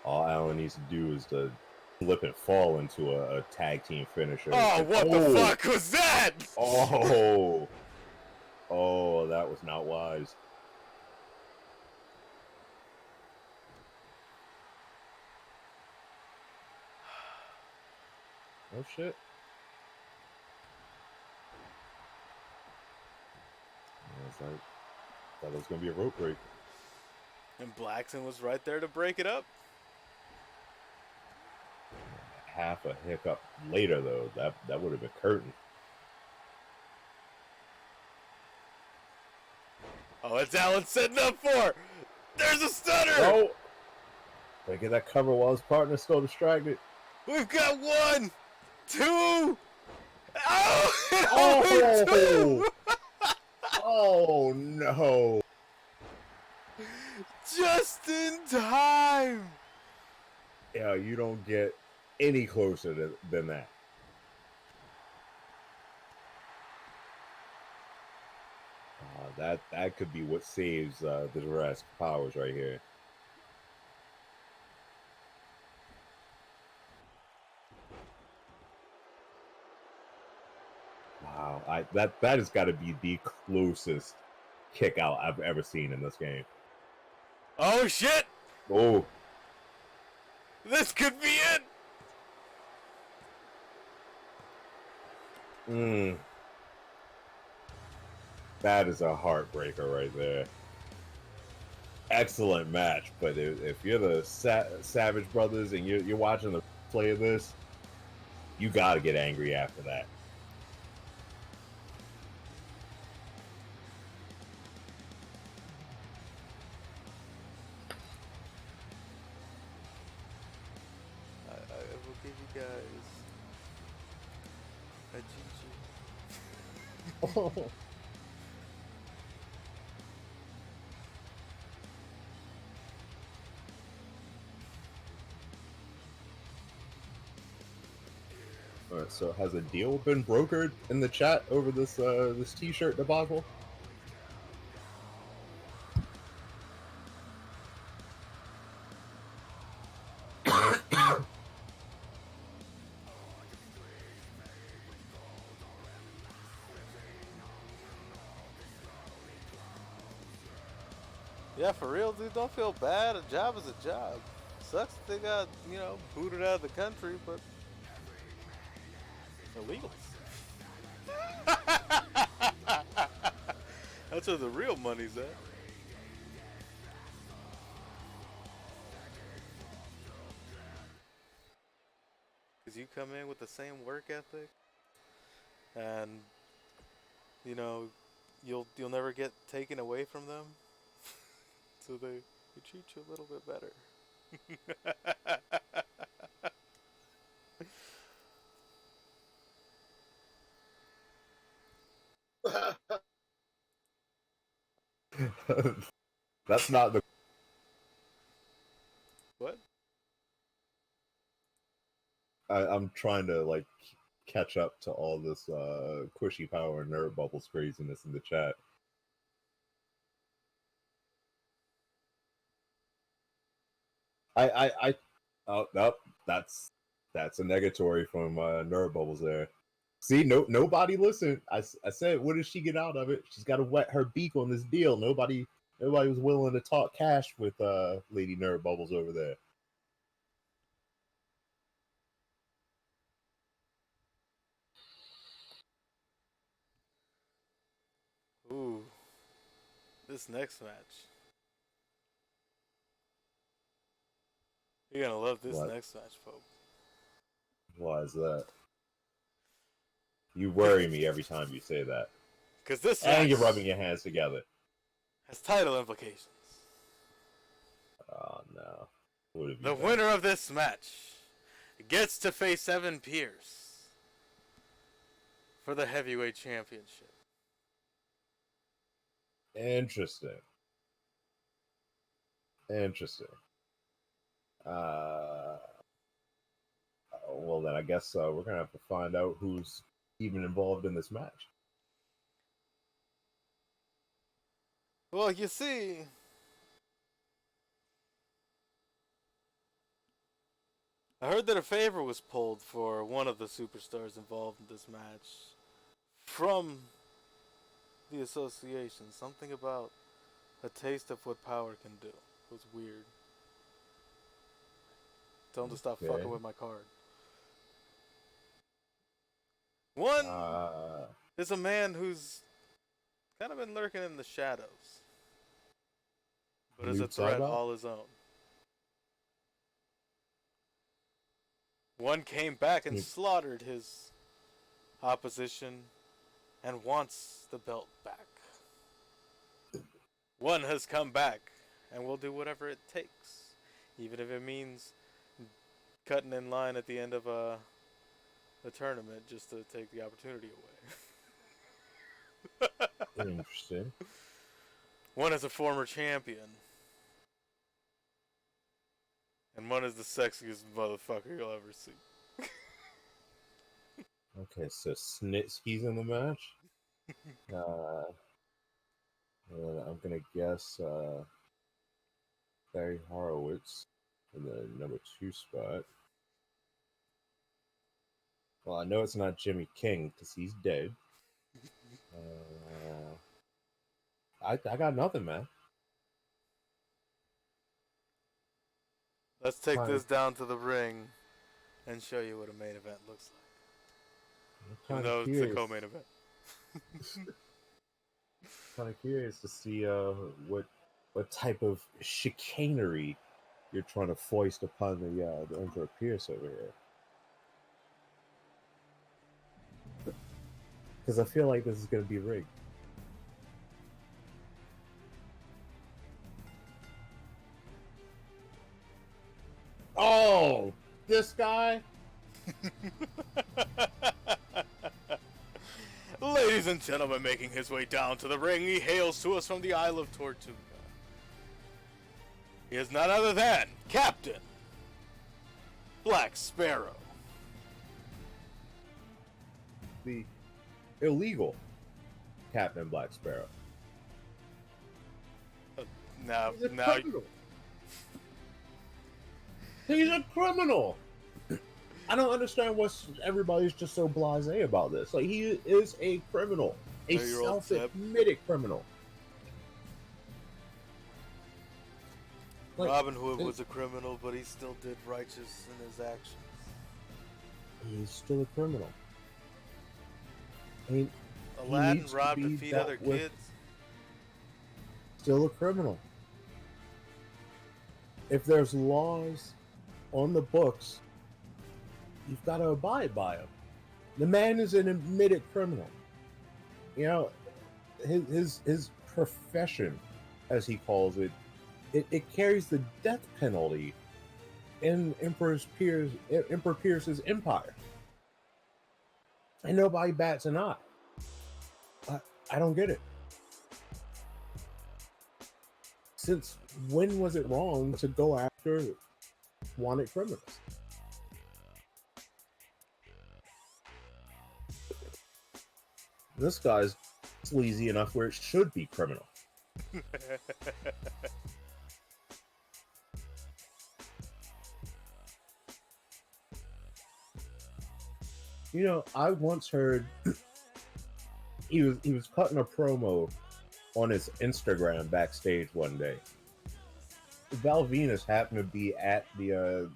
All Allen needs to do is to flip and fall into a tag team finisher. Oh, what the fuck was that? Oh, that was not wise. Oh shit. Thought it was gonna be a rope break. And Blackson was right there to break it up. Half a hiccup later, though, that would have been curtain. Oh, it's Allen setting up for. There's a stunner. Oh, gotta get that cover while his partner's still distracted. We've got 1, 2. Oh, and only Oh! 2. Oh no! Just in time. Yeah, you don't get any closer than that. That could be what saves the Jurassic Powers right here. Wow, that has got to be the closest kick out I've ever seen in this game. Oh shit! Oh, This could be it. that is a heartbreaker right there. Excellent match, but if you're the Savage Brothers and you're watching the play of this, you got to get angry after that. I will give you guys a GG. All right, so has a deal been brokered in the chat over this this T-shirt debacle? Yeah, for real, dude. Don't feel bad. A job is a job. Sucks that they got, booted out of the country, but illegals. That's where the real money's at. Cause you come in with the same work ethic, and you'll never get taken away from them. So they treat you a little bit better. That's not the. What? I'm trying to like catch up to all this Cushy Power and Nerd Bubbles craziness in the chat. I oh nope, that's a negatory from Nerd Bubbles there. See, nobody listened. I said, what does she get out of it? She's got to wet her beak on this deal. Nobody was willing to talk cash with Lady Nerd Bubbles over there. Ooh, this next match. You're gonna love this What? next match, Pope. Why is that? You worry me every time you say that. Cause this And match you're rubbing your hands together. has title implications. Oh no. What have you The done? winner of this match gets to face Evan Pierce for the heavyweight championship. Interesting. Interesting. Well, then I guess we're gonna have to find out who's even involved in this match. Well, you see, I heard that a favor was pulled for one of the superstars involved in this match from the association. Something about a taste of what power can do. It was weird. Tell him to stop Okay. fucking with my card. One is a man who's kind of been lurking in the shadows, but is a Luke threat Saga? all his own. One came back and slaughtered his opposition and wants the belt back. One has come back and will do whatever it takes, even if it means cutting in line at the end of the tournament just to take the opportunity away. Interesting. One is a former champion, and one is the sexiest motherfucker you'll ever see. Okay, so Snitsky's in the match. I'm gonna guess Barry Horowitz in the number 2 spot. Well, I know it's not Jimmy King because he's dead. I got nothing, man. Let's take Fine. this down to the ring and show you what a main event looks like. Even though it's a co-main event. Kind of curious to see what type of chicanery you're trying to foist upon the Emperor Pierce over here. Because I feel like this is going to be rigged. Oh, this guy? Ladies and gentlemen, making his way down to the ring, he hails to us from the Isle of Tortuga. He is none other than Captain Black Sparrow. The illegal Captain Black Sparrow. Now, He's a criminal. He's a criminal. I don't understand why everybody's just so blasé about this. Like, he is a criminal, a self-admitted criminal. Like, Robin Hood was a criminal, but he still did righteous in his actions. He's still a criminal. Aladdin robbed to feed other kids. Still a criminal. If there's laws on the books, you've got to abide by them. The man is an admitted criminal. You know, his profession, as he calls it, it carries the death penalty in Emperor Pierce's empire. And nobody bats an eye. I don't get it. Since when was it wrong to go after wanted criminals? This guy's sleazy enough where it should be criminal. You know, I once heard he was cutting a promo on his Instagram backstage one day. Val Venus happened to be at the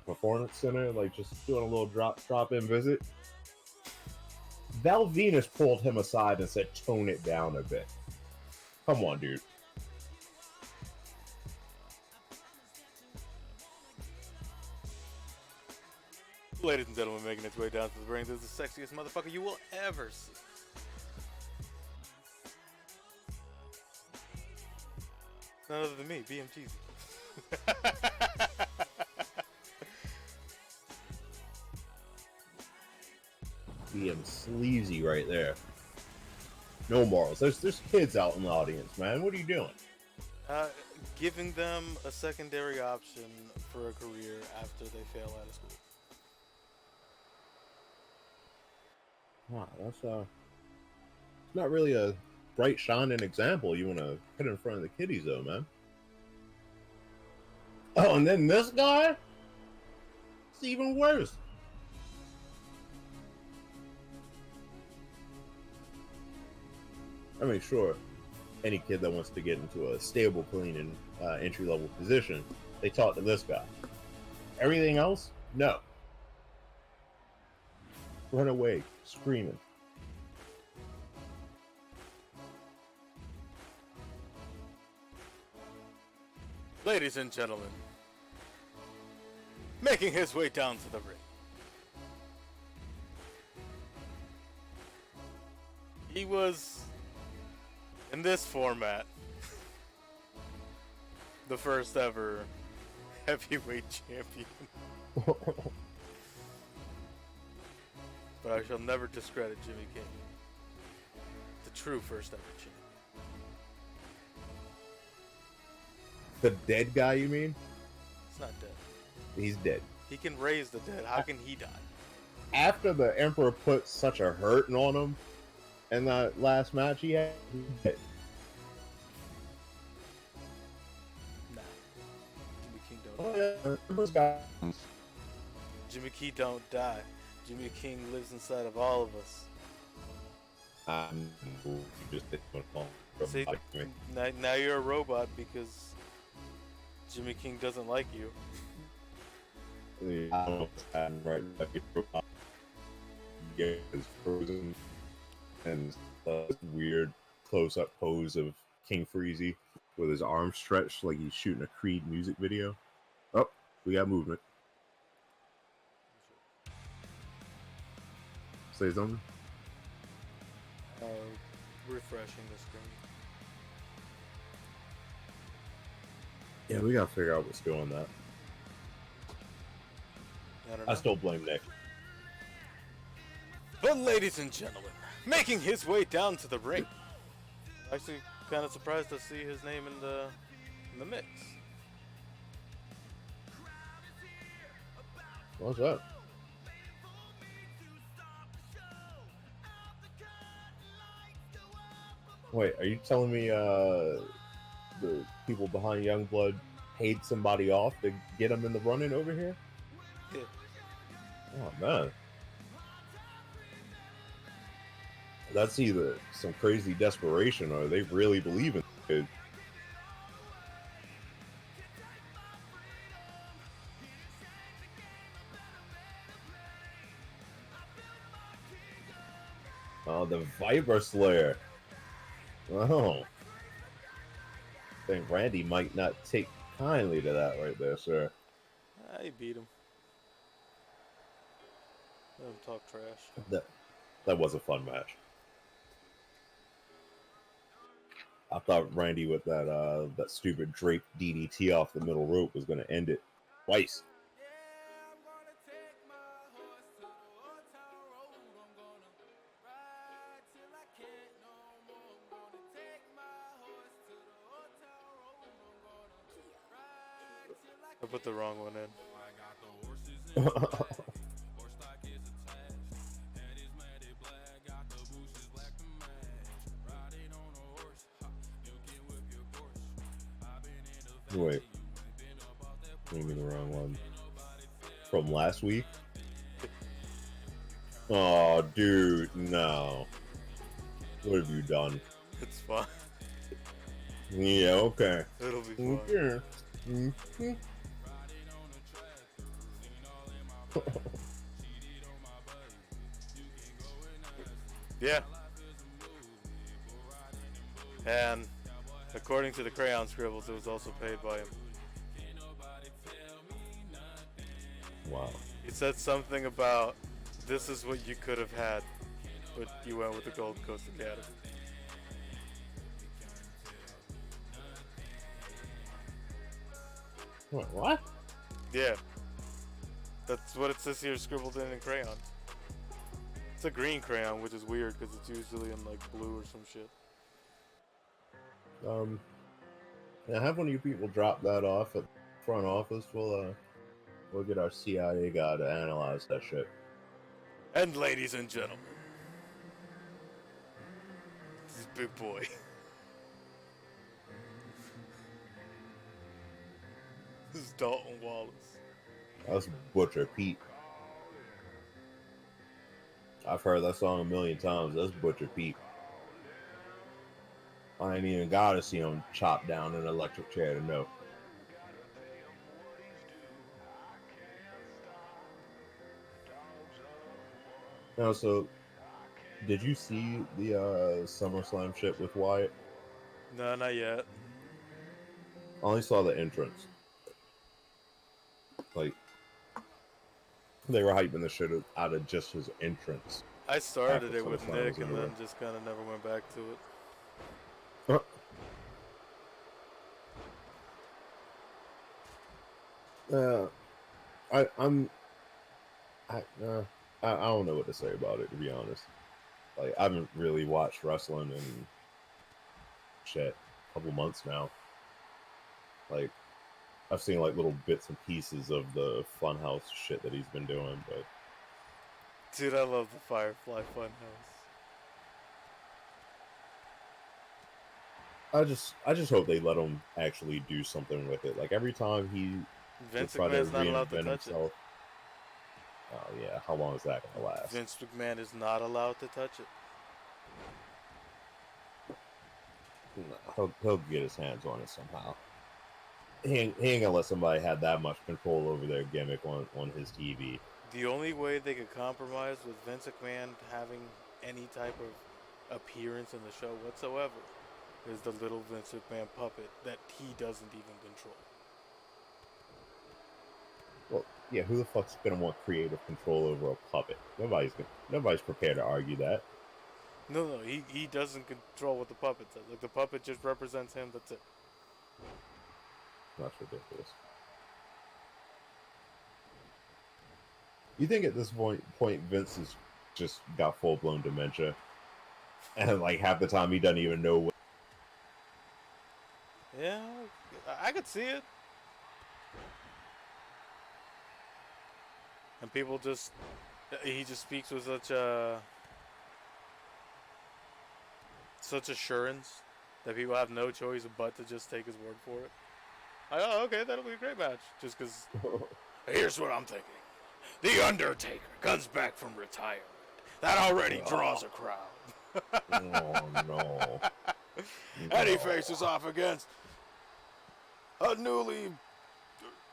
performance center, like just doing a little drop-in visit. Val Venus pulled him aside and said, "Tone it down a bit." Come on, dude. Ladies and gentlemen, making its way down to the ring, this is the sexiest motherfucker you will ever see. None other than me, BMGZ. BM sleazy right there. No morals. There's kids out in the audience, man. What are you doing? Giving them a secondary option for a career after they fail out of school. Wow, that's it's not really a bright shining example you want to put in front of the kiddies, though, man. Oh, and then this guy? It's even worse. I mean, sure, any kid that wants to get into a stable, clean, and entry-level position, they talk to this guy. Everything else, no. Run away, screaming. Ladies and gentlemen, making his way down to the ring, he was, in this format, the first ever heavyweight champion. But I shall never discredit Jimmy King, the true first ever champion. The dead guy, you mean? He's not dead. He's dead. He can raise the dead. How can he die? After the Emperor put such a hurting on him in that last match he had, he's dead. Nah. Jimmy King don't Oh, die. yeah. Emperor's got... Jimmy King don't die. Jimmy King lives inside of all of us. You just did one call. See, now you're a robot because Jimmy King doesn't like you. I don't know what's happening right now. Yeah, it's frozen. And this weird close-up pose of King Freezy with his arms stretched like he's shooting a Creed music video. Oh, we got movement. Say something? Refreshing the screen. Yeah, we gotta figure out what's doing that. I don't know. I still blame Nick. But ladies and gentlemen, making his way down to the ring. Actually, kind of surprised to see his name in the mix. What's up? Wait, are you telling me the people behind Youngblood paid somebody off to get him in the running over here? Yeah. Oh man. That's either some crazy desperation or they really believe in it. Oh, the Viper Slayer. Oh. I think Randy might not take kindly to that right there, sir. He beat him. Let him talk trash. That was a fun match. I thought Randy with that stupid Drake DDT off the middle rope was gonna end it twice. I put the wrong one in. Wait, maybe the wrong one. From last week? Oh, dude, no. What have you done? It's fine. Yeah, okay. It'll be fine. Okay. Mhm. Yeah. And according to the Crayon Scribbles, it was also paid by him. Wow. He said something about this is what you could have had, but you went with the Gold Coast Academy. Wait, what? Yeah. That's what it says here, scribbled in crayon. It's a green crayon, which is weird because it's usually in like blue or some shit. Yeah, have one of you people drop that off at the front office. We'll get our CIA guy to analyze that shit. And ladies and gentlemen, this is Big Boy. This is Dalton Wallace. That's Butcher Pete. I've heard that song a million times. That's Butcher Pete. I ain't even gotta see him chop down an electric chair to know. Now, so did you see the SummerSlam shit with Wyatt? No, not yet. I only saw the entrance. Like, they were hyping the shit out of just his entrance. I started After it with SummerSlam Nick was and over. then just kind of never went back to it. I'm I don't know what to say about it, to be honest. Like, I haven't really watched wrestling in shit a couple months now. Like, I've seen like little bits and pieces of the Funhouse shit that he's been doing, but Dude, I love the Firefly Funhouse. I just hope they let him actually do something with it. Like, every time he would Vince try to McMahon's not allowed to reinvent touch it. himself. Oh yeah, how long is that gonna last? Vince McMahon is not allowed to touch it. He'll get his hands on it somehow. He ain't gonna let somebody have that much control over their gimmick on his TV. The only way they could compromise with Vince McMahon having any type of appearance in the show whatsoever is the little Vince McMahon puppet that he doesn't even control. Well, yeah, who the fuck's gonna want creative control over a puppet? Nobody's prepared to argue that. No, he doesn't control what the puppet says. Like, the puppet just represents him, that's it. That's ridiculous. You think at this point Vince has just got full blown dementia, and like half the time he doesn't even know what. Yeah, I could see it. And people just, he just speaks with such assurance that people have no choice but to just take his word for it. Like, oh, okay, that'll be a great match. Just because. Here's what I'm thinking: The Undertaker comes back from retirement. That already draws a crowd. Oh no! And he faces off against a newly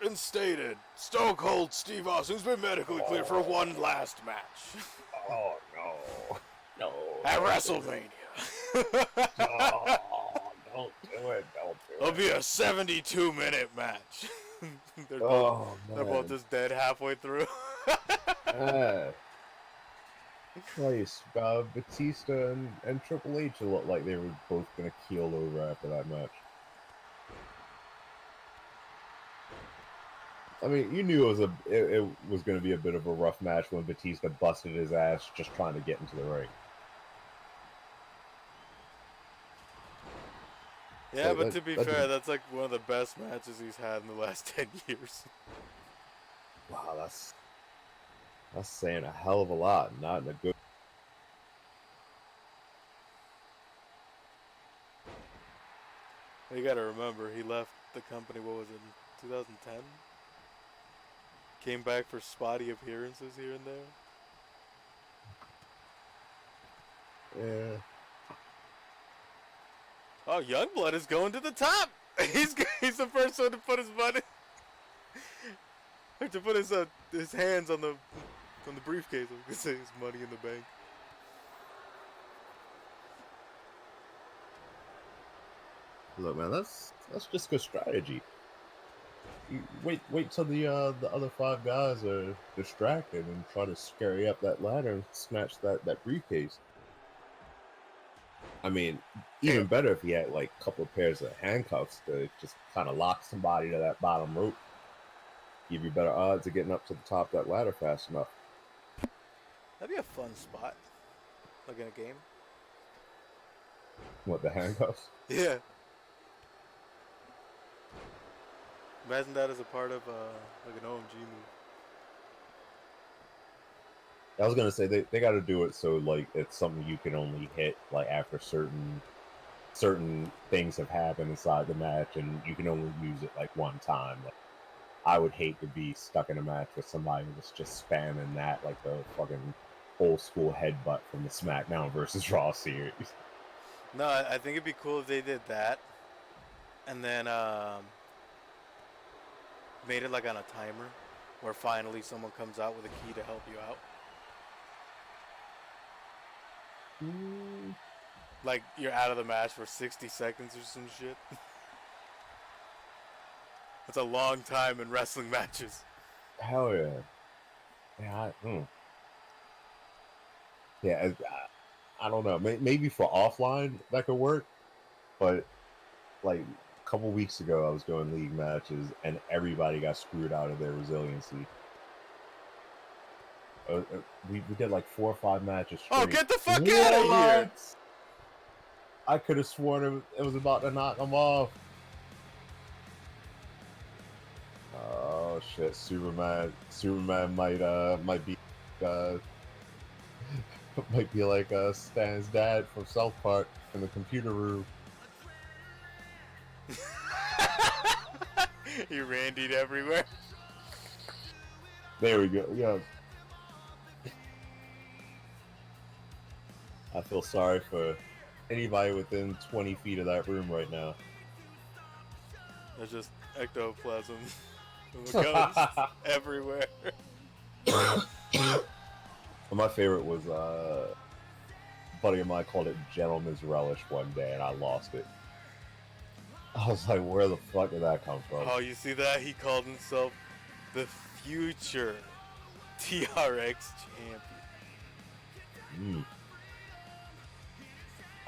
instated Stone Cold Steve Austin, who's been medically cleared for one last match Oh no! No! at WrestleMania. Oh, don't do it! Don't do It'll it! be a 72-minute match. they're Man! both just dead halfway through. Christ, Batista and Triple H looked like they were both gonna keel over after that match. I mean, you knew it was going to be a bit of a rough match when Batista busted his ass just trying to get into the ring. Yeah, So but to be fair, that's like one of the best matches he's had in the last 10 years. Wow, that's saying a hell of a lot. Not in a good. You gotta remember, he left the company, what was it, in 2010? Came back for spotty appearances here and there. Yeah. Oh, Youngblood is going to the top! He's the first one to put his money... to put his hands on the briefcase. I was gonna say his money in the bank. Look, man, that's just good strategy. You wait till the other five guys are distracted and try to scurry up that ladder and snatch that briefcase. I mean, even better if he had like a couple of pairs of handcuffs to just kind of lock somebody to that bottom rope. Give you better odds of getting up to the top of that ladder fast enough. That'd be a fun spot. Like in a game. What, the handcuffs? Yeah. Imagine that as a part of like an OMG move. I was gonna say they got to do it so like it's something you can only hit like after certain things have happened inside the match, and you can only use it like one time. Like, I would hate to be stuck in a match with somebody that's just spamming that like the fucking old school headbutt from the SmackDown versus Raw series. No, I think it'd be cool if they did that, and then made it like on a timer, where finally someone comes out with a key to help you out. Like you're out of the match for 60 seconds or some shit. That's a long time in wrestling matches. Hell yeah. Yeah. Yeah. I don't know. Maybe for offline that could work, but like a couple weeks ago, I was doing league matches and everybody got screwed out of their resiliency. We did like 4 or 5 matches Oh, straight. get the fuck out of here! What? I could have sworn it was about to knock him off. Oh shit! Superman might be uh might be like Stan's dad from South Park in the computer room. He randied everywhere. There we go. Yeah. I feel sorry for anybody within 20 feet of that room right now. There's just ectoplasm ghosts everywhere. My favorite was a buddy of mine called it Gentleman's Relish one day, and I lost it. I was like, where the fuck did that come from? Oh, you see that? He called himself the future TRX champion.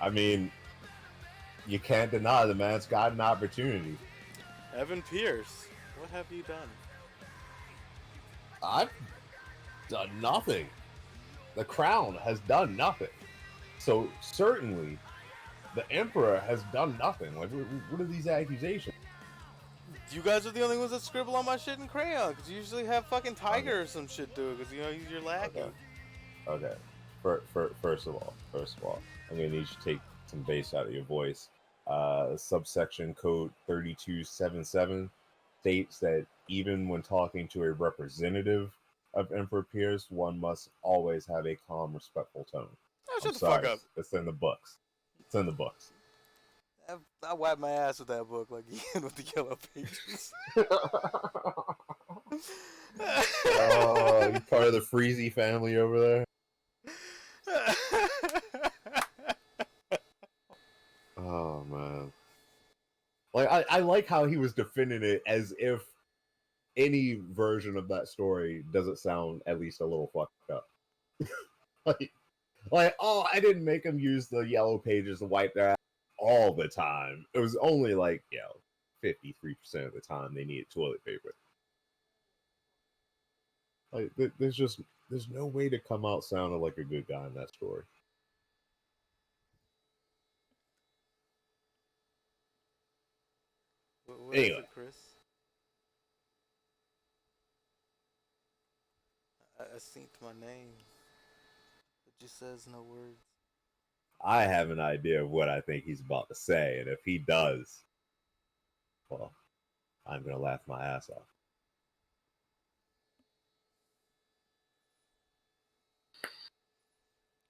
I mean, you can't deny the man's got an opportunity. Evan Pierce, what have you done? I've done nothing. The crown has done nothing. So certainly, the Emperor has done nothing. Like, what are these accusations? You guys are the only ones that scribble on my shit in crayon, because you usually have fucking Tiger or some shit do it, because he's your lackey. Okay. First of all, I'm gonna need you to take some bass out of your voice. Subsection code 3277 states that even when talking to a representative of Emperor Pierce, one must always have a calm, respectful tone. Oh, shut the fuck up. It's in the books. It's in the books. I wipe my ass with that book like Ian with the yellow pages. Oh, you part of the Freezy family over there? Oh man. Like I like how he was defending it as if any version of that story doesn't sound at least a little fucked up. like, oh, I didn't make him use the yellow pages to wipe their ass all the time. It was only like, 53% of the time they needed toilet paper. Like, there's no way to come out sounding like a good guy in that story. What Anyway. is it, Chris? I synced my name. It just says no words. I have an idea of what I think he's about to say, and if he does, well, I'm gonna laugh my ass off.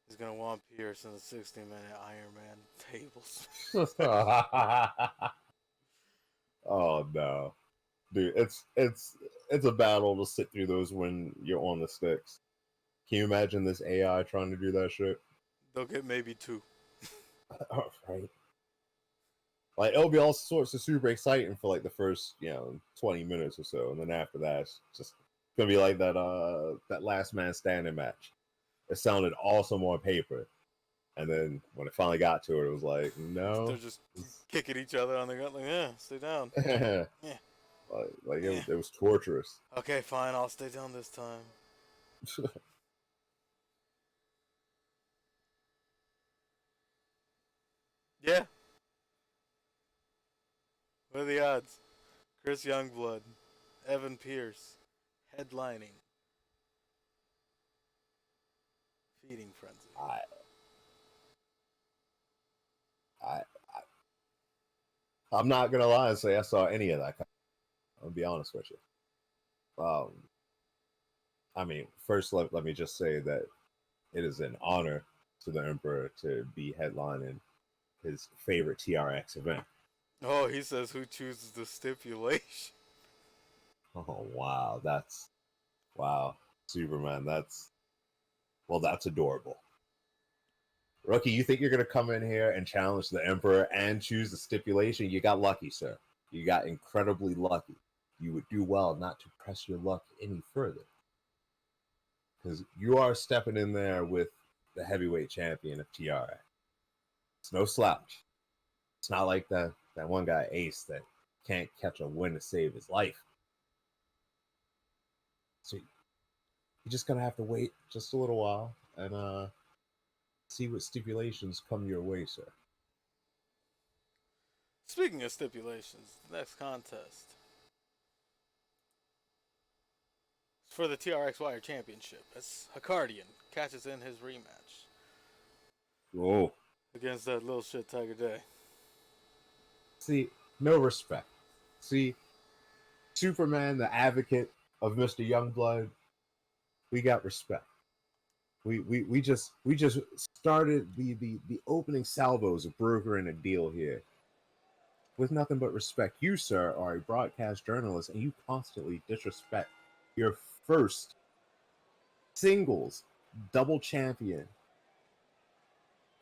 He's gonna want Pierce in the 60-minute Iron Man tables. Oh no, dude, it's a battle to sit through those when you're on the sticks. Can you imagine this AI trying to do that shit? They'll get maybe 2. Oh, right. Like, it'll be all sorts of super exciting for like the first 20 minutes or so, and then after that, it's just gonna be like that last man standing match. It sounded awesome on paper, and then when it finally got to it, it was like, no. They're just kicking each other on the gut, like, yeah, stay down. Yeah. Yeah. It was torturous. Okay, fine, I'll stay down this time. Yeah. What are the odds? Chris Youngblood, Evan Pierce, headlining, Feeding Frenzy. I'm not gonna lie and say I saw any of that. I'll be honest with you. I mean, first let me just say that it is an honor to the Emperor to be headlining his favorite TRX event. Oh, he says who chooses the stipulation. Oh wow, wow, Superman. That's adorable. Rookie, you think you're gonna come in here and challenge the Emperor and choose the stipulation? You got lucky, sir. You got incredibly lucky. You would do well not to press your luck any further, because you are stepping in there with the heavyweight champion of TRX. It's no slouch. It's not like that one guy Ace that can't catch a win to save his life. So you're just gonna have to wait just a little while and see what stipulations come your way, sir. Speaking of stipulations, the next contest is for the TRX Wire Championship. As Hakardian catches in his rematch Oh, against that little shit Tiger Day. see, no respect. See, Superman, the advocate of Mr. Youngblood, we got respect. We just started the opening salvos of brokering a deal here with nothing but respect. You, sir, are a broadcast journalist, and you constantly disrespect your first singles double champion,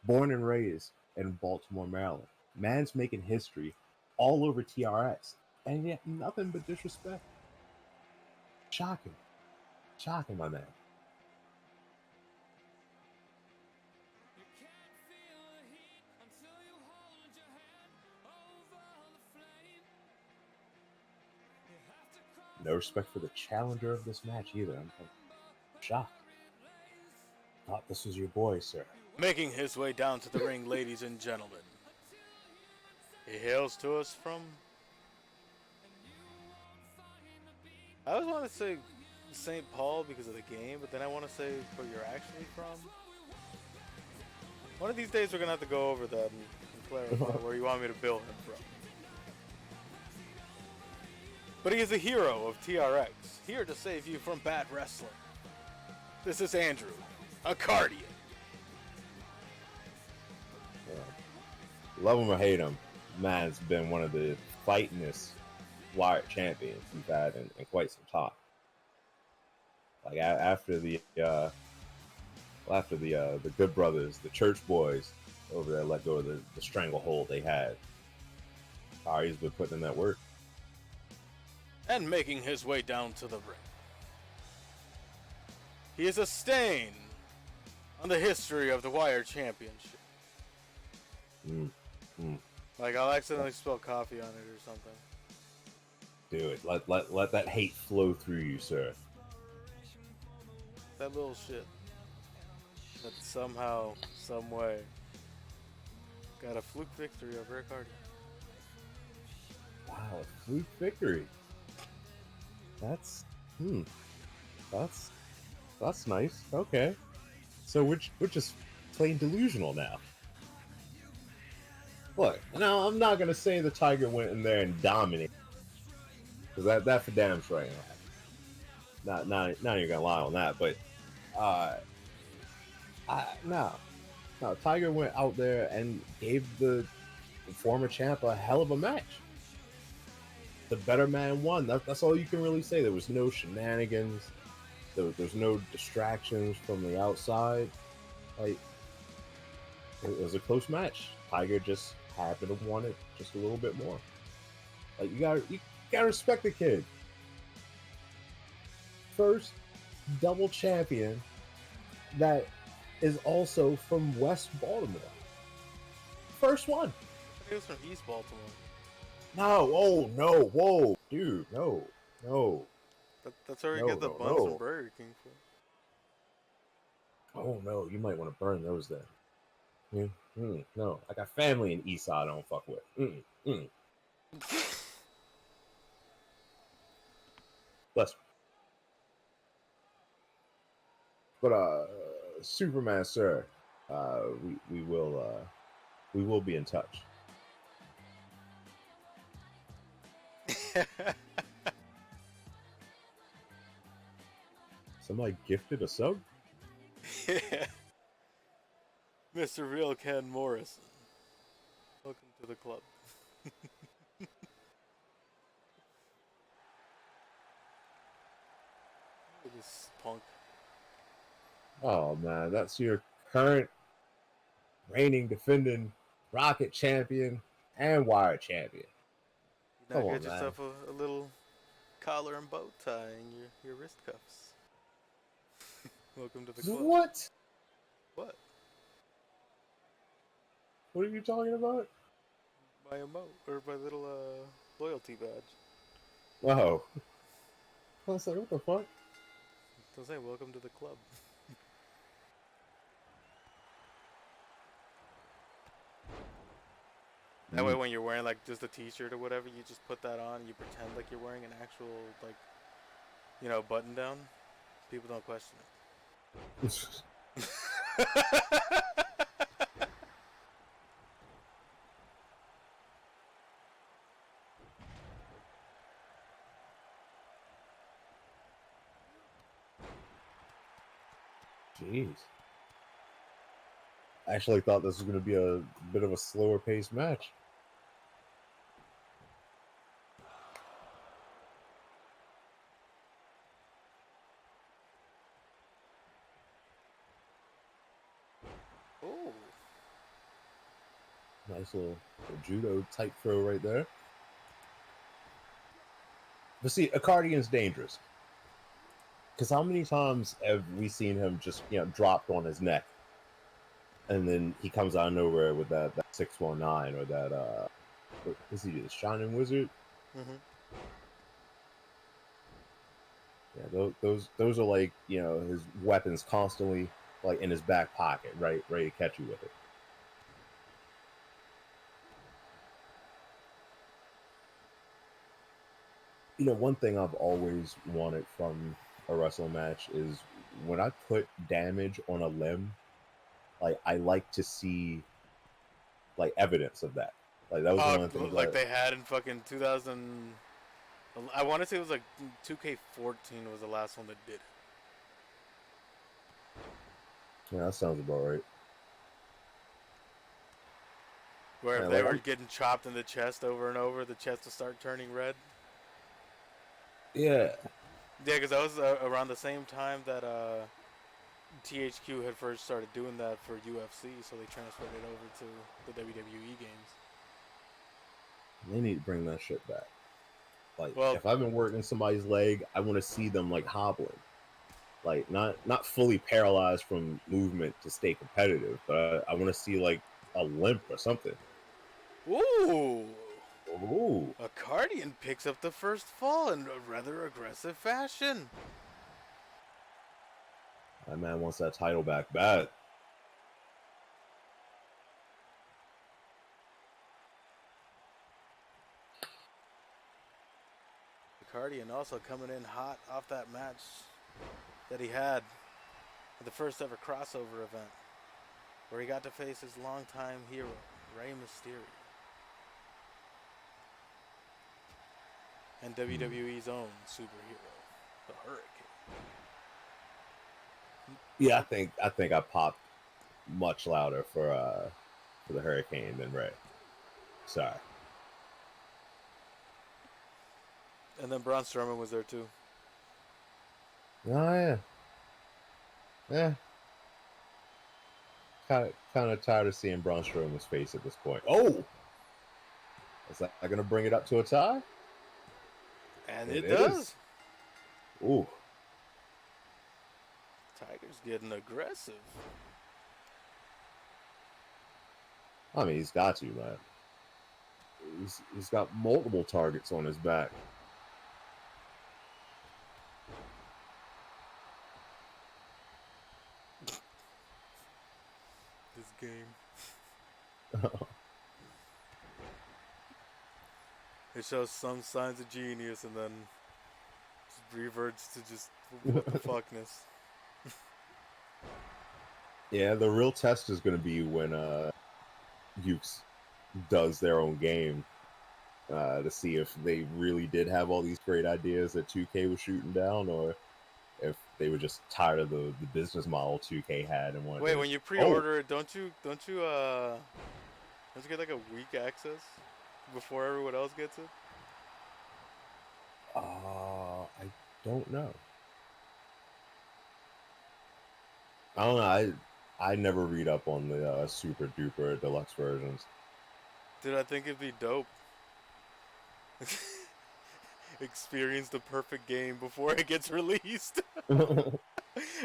born and raised in Baltimore, Maryland. Man's making history all over TRX, and yet nothing but disrespect. Shocking, shocking, my man. No respect for the challenger of this match either. I'm shocked. Thought this was your boy, sir. Making his way down to the ring, ladies and gentlemen. He hails to us from... I always want to say St. Paul because of the game, but then I want to say where you're actually from. One of these days we're going to have to go over that and clarify where you want me to bill him from. But he is a hero of TRX, here to save you from bad wrestling. This is Andrew, a Cardian. Love him or hate him, man's been one of the fightingest Wired champions we've had in quite some time. Like after the Good Brothers, the Church Boys over there let go of the stranglehold they had. He's been putting in that work. And making his way down to the ring. He is a stain on the history of the Wire Championship. Like I'll accidentally spill coffee on it or something. Do it. Let that hate flow through you, sir. That little shit that somehow, some way, got a fluke victory over Rick Hardy. Wow, a fluke victory. That's nice. Okay, so we're just plain delusional now. Look, now I'm not gonna say the Tiger went in there and dominated, because that for damn sure ain't gonna happen. Not you're gonna lie on that, but no, Tiger went out there and gave the former champ a hell of a match. The better man won. That's all you can really say. There was no shenanigans. There's no distractions from the outside. Like, it was a close match. Tiger just happened to want it just a little bit more. Like, you gotta respect the kid. First double champion that is also from West Baltimore. First one. I think it was from East Baltimore. No, oh no, whoa, dude, no. That's where we No, get the no, buns no. from Burger King from. Oh no, you might want to burn those then. No, I got family in East Side I don't fuck with. Bless me. But Superman, sir, we will be in touch. Somebody gifted a sub? Yeah. Mr. Real Ken Morrison. Welcome to the club. Look at this punk. Oh man, that's your current reigning defending Rocket champion and Wire champion. You Come now on, get man. yourself a little collar and bow tie and your wrist cuffs. Welcome to the club. What? What? What are you talking about? My emote or my little loyalty badge. Oh. I was like, what the fuck? So say, welcome to the club. That way, when you're wearing like just a T-shirt or whatever, you just put that on. You pretend like you're wearing an actual like, button down. People don't question it. Jeez. I actually thought this was going to be a bit of a slower paced match. Ooh. Nice little judo type throw right there. But see, Accardian's dangerous. Because how many times have we seen him just, dropped on his neck? And then he comes out of nowhere with that 619 or that, what is he, the Shining Wizard? Mm-hmm. Yeah, those are like, his weapons constantly like in his back pocket, right, ready to catch you with it. One thing I've always wanted from a wrestling match is when I put damage on a limb, like I like to see like evidence of that. Like that was one of the things Like that they had in fucking 2000. I want to say it was like 2K14 was the last one that did it. that sounds about right. Where if Yeah, they were getting chopped in the chest over and over, the chest would start turning red. Yeah. Yeah, because that was around the same time that THQ had first started doing that for UFC, so they transferred it over to the WWE games. They need to bring that shit back. Like, Well, if I've been working somebody's leg, I want to see them like hobbling, like not fully paralyzed from movement to stay competitive, but I want to see like a limp or something. ooh, Ooh, Accardian picks up the first fall in a rather aggressive fashion. that man wants that title back bad. Accardian also coming in hot off that match that he had at the first ever crossover event, where he got to face his longtime hero, Rey Mysterio, and WWE's own superhero, the Hurricane. Yeah, I think I popped much louder for the Hurricane than Ray. Sorry. And then Braun Strowman was there too. Oh yeah. Yeah. Kind of tired of seeing Braun Strowman's face at this point. Oh, is that gonna bring it up to a tie? And It it is. does. Ooh. Tiger's getting aggressive. I mean, he's got to, man. He's got multiple targets on his back. This game. It shows some signs of genius and then just reverts to just what the fuckness. Yeah, the real test is going to be when Ukes does their own game to see if they really did have all these great ideas that 2K was shooting down, or if they were just tired of the business model 2K had and wanted Wait, to. when you pre-order it, don't you get like a week access before everyone else gets it? I don't know. I don't know. I never read up on the super duper deluxe versions. Dude, I think it'd be dope. Experience the perfect game before it gets released. Yeah,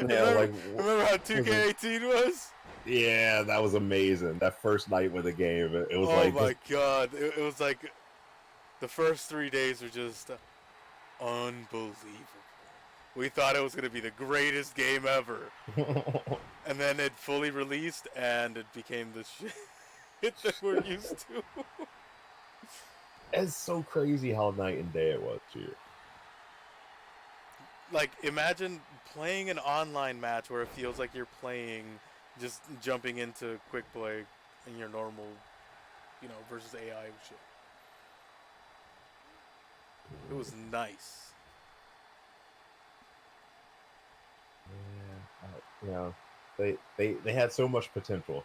like remember how 2K18 was? yeah, that was amazing. That first night with the game, it was Oh like my god, it was like the first 3 days were just unbelievable. We thought it was gonna be the greatest game ever, and then it fully released, and it became the shit that we're used to. It's so crazy how night and day it was here. Like, imagine playing an online match where it feels like you're playing, just jumping into quick play in your normal, versus AI shit. It was nice. Yeah, they had so much potential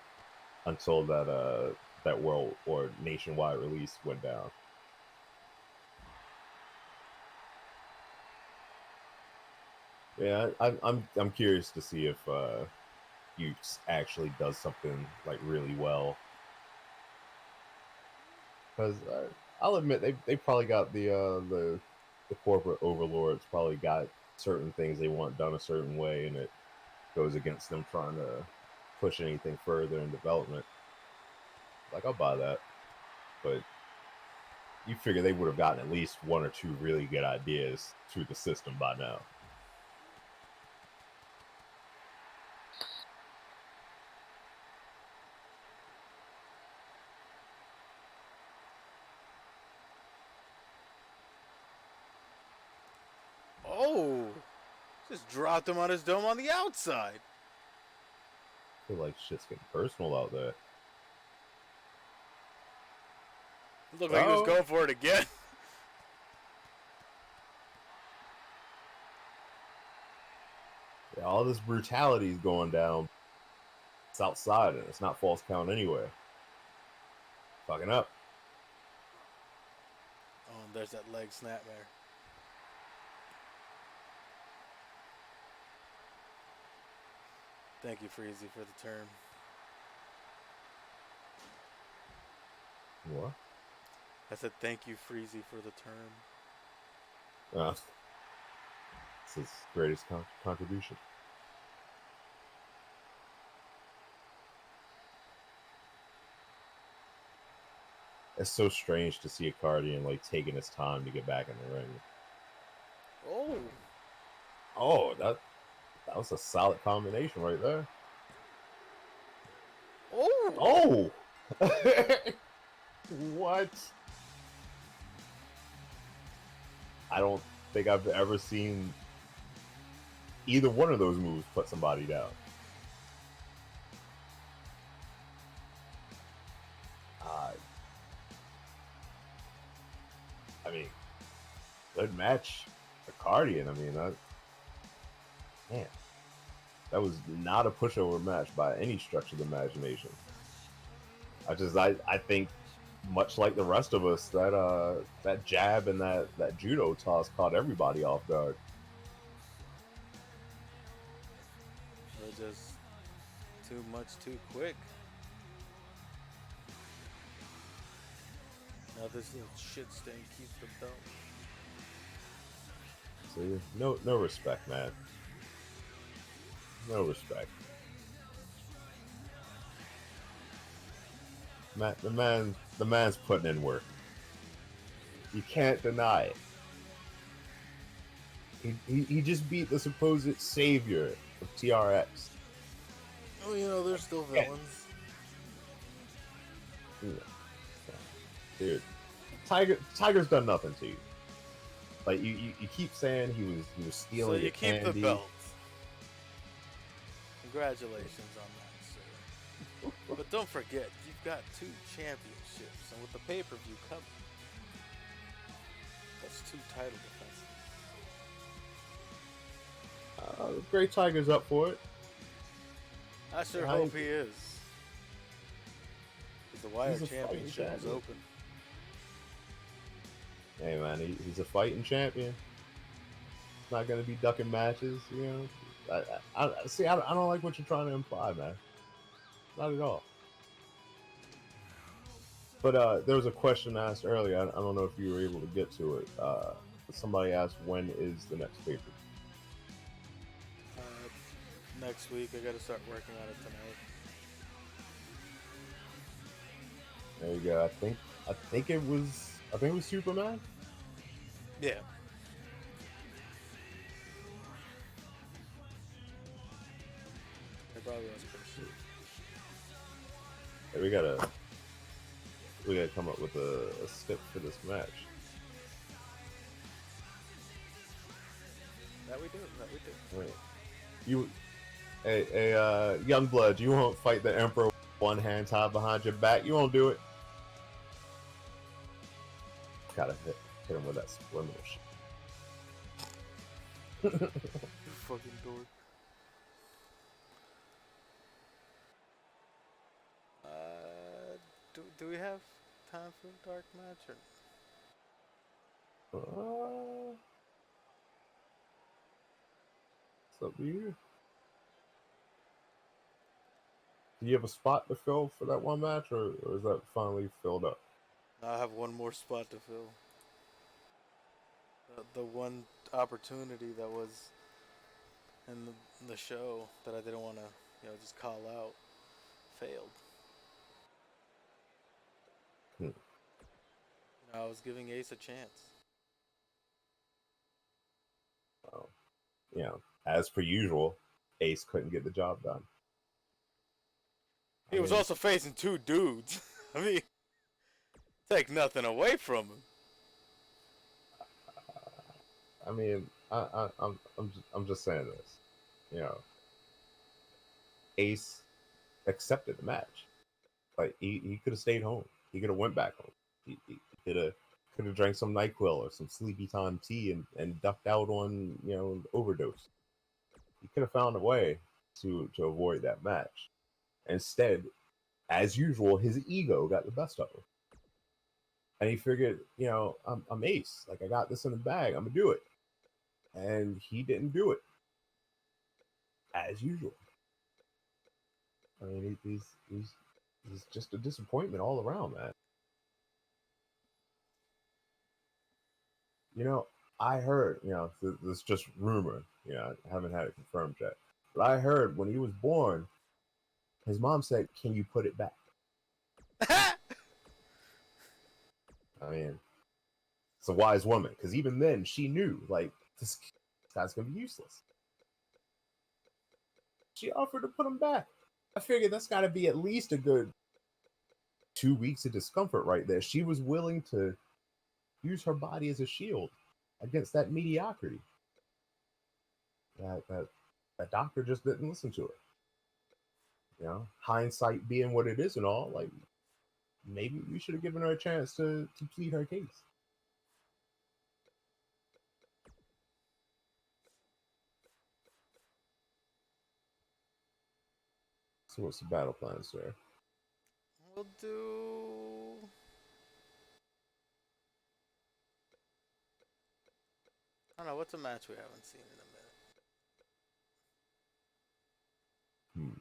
until that world or nationwide release went down. Yeah, I'm curious to see if Ukes actually does something like really well. Because I'll admit they probably got the corporate overlords probably got certain things they want done a certain way, and it goes against them trying to push anything further in development. Like, I'll buy that, but you figure they would have gotten at least one or two really good ideas through the system by now. Oh, just dropped him on his dome on the outside. I feel like shit's getting personal out there. It looked like he was going for it again. Yeah, all this brutality is going down. It's outside and it's not false count anyway. Fucking up. Oh, and there's that leg snap there. Thank you, Freezy, for the term. What? I said thank you, Freezy, for the term. It's his greatest contribution. It's so strange to see a Cardian like taking his time to get back in the ring. Oh, that was a solid combination right there. Oh! What? I don't think I've ever seen either one of those moves put somebody down. I mean, good match for Cardian. I mean, that was not a pushover match by any stretch of the imagination. I think, much like the rest of us, that jab and that judo toss caught everybody off guard. It was just too much too quick. Now this little shit stain keeps the belt. See, no respect, man. No respect. The man's putting in work. You can't deny it. He just beat the supposed savior of TRX. Oh, they're still villains. Yeah. Dude, Tiger's done nothing to you. Like you keep saying he was stealing. So you keep candy. the belt. Congratulations on that, sir. But don't forget, you've got 2 championships, and with the pay-per-view coming, that's 2 title defenses. Great Tiger's up for it. I sure hope he is. Because the Wire Championship is open. Hey man, he's a fighting champion. Not gonna be ducking matches, you know. I don't like what you're trying to imply, man. Not at all. But there was a question asked earlier. I don't know if you were able to get to it. Somebody asked, when is the next paper? Next week. I got to start working on it tonight. There you go. I think it was Superman. Yeah. probably was pretty shit. Hey, we gotta come up with a step for this match. That we do. Right. You, young blood, you won't fight the Emperor with one hand tied behind your back. You won't do it. Gotta hit him with that subliminal shit. You fucking dork. Do we have time for a dark match or? It's up to you. Do you have a spot to fill for that one match, or is that finally filled up? I have one more spot to fill. The one opportunity that was in the show that I didn't want to, just call out, failed. I was giving Ace a chance. Well, as per usual, Ace couldn't get the job done. He was also facing two dudes. I mean, take nothing away from him. I'm just saying this. Ace accepted the match. Like he could have stayed home. He could have went back home. He could have drank some NyQuil or some sleepy time tea and ducked out on overdose. He could have found a way to avoid that match. Instead, as usual, his ego got the best of him, and he figured, I'm Ace. Like I got this in the bag. I'm gonna do it, and he didn't do it as usual. I mean, he's just a disappointment all around, man. I heard, this is just rumor. I haven't had it confirmed yet, but I heard when he was born, his mom said, "Can you put it back?" I mean, it's a wise woman, because even then she knew, like, this guy's gonna be useless. She offered to put him back. I figured that's got to be at least a good 2 weeks of discomfort right there. She was willing to use her body as a shield against that mediocrity. That doctor just didn't listen to her. Hindsight being what it is and all, like maybe we should have given her a chance to plead her case. So what's the battle plan, sir? We'll do. I don't know. What's a match we haven't seen in a minute?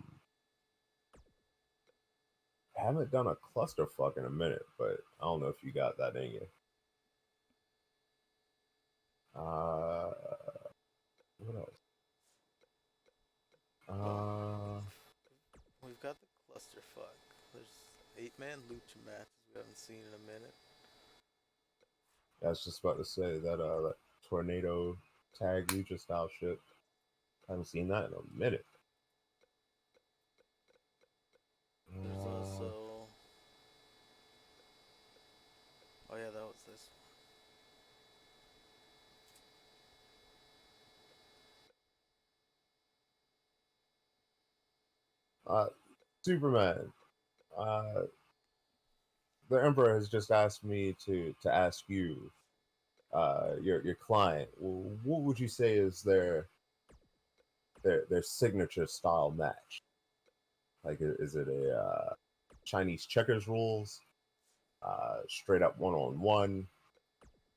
I haven't done a clusterfuck in a minute, but I don't know if you got that in you. What else? We've got the clusterfuck. There's 8-man lucha matches we haven't seen in a minute. I was just about to say that tornado tag lucha style shit. I haven't seen that in a minute. There's also. Oh yeah, that was this one. Superman. The Emperor has just asked me to ask you, your client, what would you say is their signature style match? Like, is it a Chinese checkers rules, straight up 1-on-1?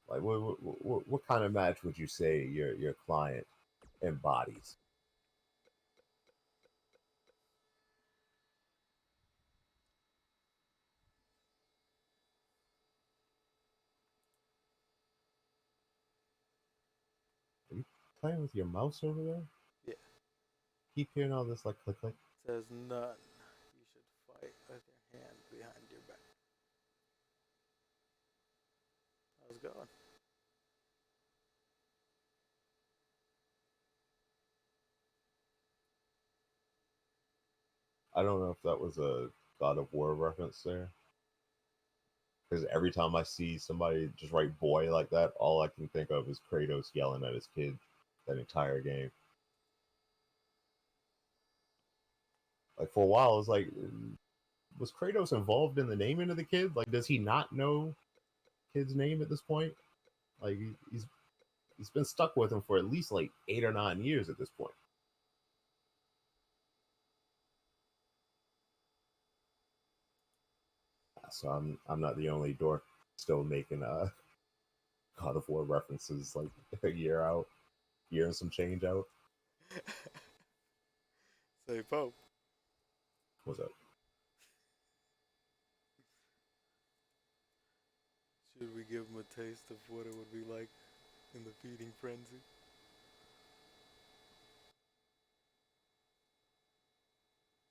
Like, what kind of match would you say your client embodies? Are you playing with your mouse over there? Yeah. Keep hearing all this like click click. Says none. You should fight with your hand behind your back. How's it going? I don't know if that was a God of War reference there. Because every time I see somebody just write boy like that, all I can think of is Kratos yelling at his kid that entire game. Like for a while, it's like, was Kratos involved in the naming of the kid? Like, does he not know kid's name at this point? Like, he's been stuck with him for at least like 8 or 9 years at this point. So I'm not the only dork still making God of War references like a year and some change out. Say Pope. What's up? Should we give him a taste of what it would be like in the feeding frenzy?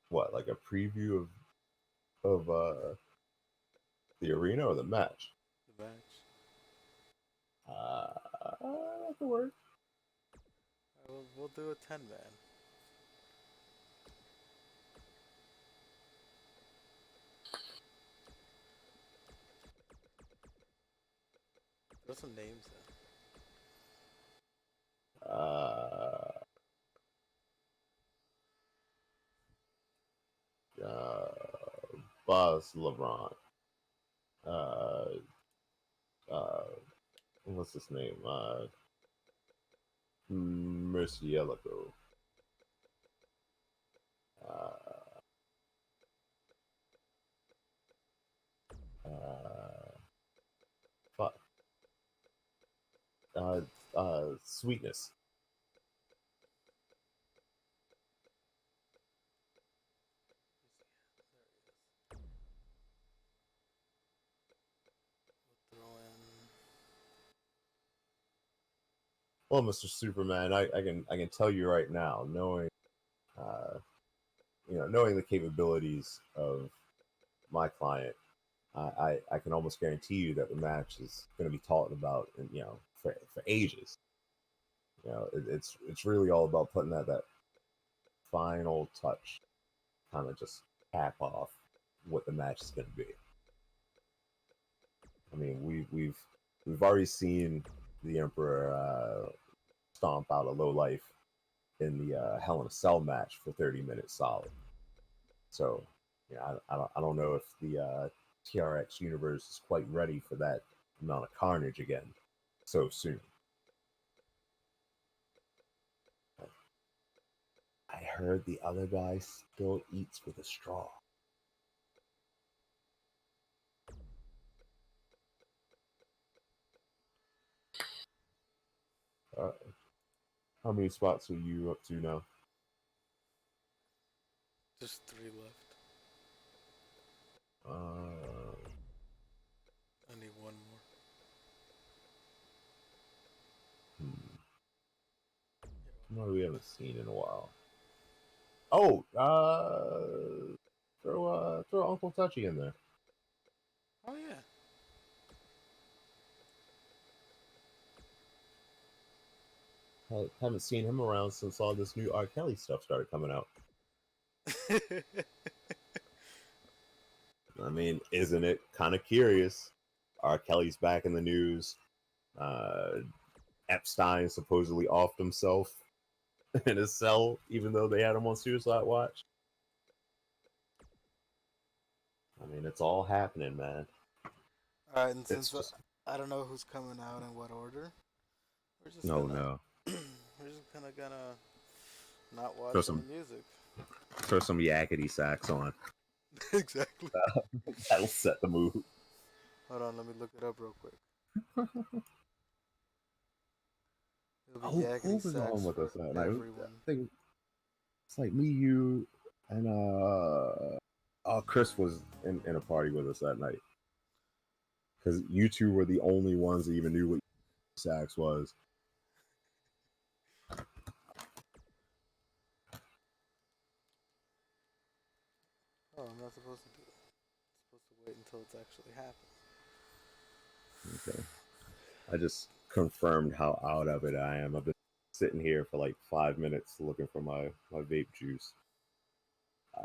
What, like a preview of the arena or the match? The match. That could work. We'll do a 10-man. There's some names there. Buzz LeBron. Uh, uh, what's his name? Murcielago. Uh, fuck. Sweetness. We'll throw in. Well, Mr. Superman, I can tell you right now, knowing uh, knowing the capabilities of my client, I can almost guarantee you that the match is going to be talked about, in, for ages. It's really all about putting that final touch, kind of just cap off what the match is going to be. I mean, we've already seen the Emperor stomp out a low life in the Hell in a Cell match for 30 minutes solid. So, I don't know if the TRX universe is quite ready for that amount of carnage again so soon. I heard the other guy still eats with a straw. How many spots are you up to now? Just 3 left. I need one more. What we haven't seen in a while. Oh, throw Uncle Touchy in there. Oh yeah. Haven't seen him around since all this new R. Kelly stuff started coming out. I mean, isn't it kind of curious? R. Kelly's back in the news. Epstein supposedly offed himself in his cell, even though they had him on suicide watch. I mean, it's all happening, man. Alright, and It's since just I don't know who's coming out in what order, we're just no, gonna no. we're just gonna not watch Throw any some music. throw some yakety sax on. Exactly. That'll set the mood. Hold on, let me look it up real quick. It'll be Who yakety was on sax with for us that night? I everyone. think it's like me, you, and Chris was in a party with us that night because you two were the only ones that even knew what sax was. Oh, I'm not supposed to do it. I'm supposed to wait until it's actually happened. Okay, I just confirmed how out of it I am. I've been sitting here for like 5 minutes looking for my vape juice.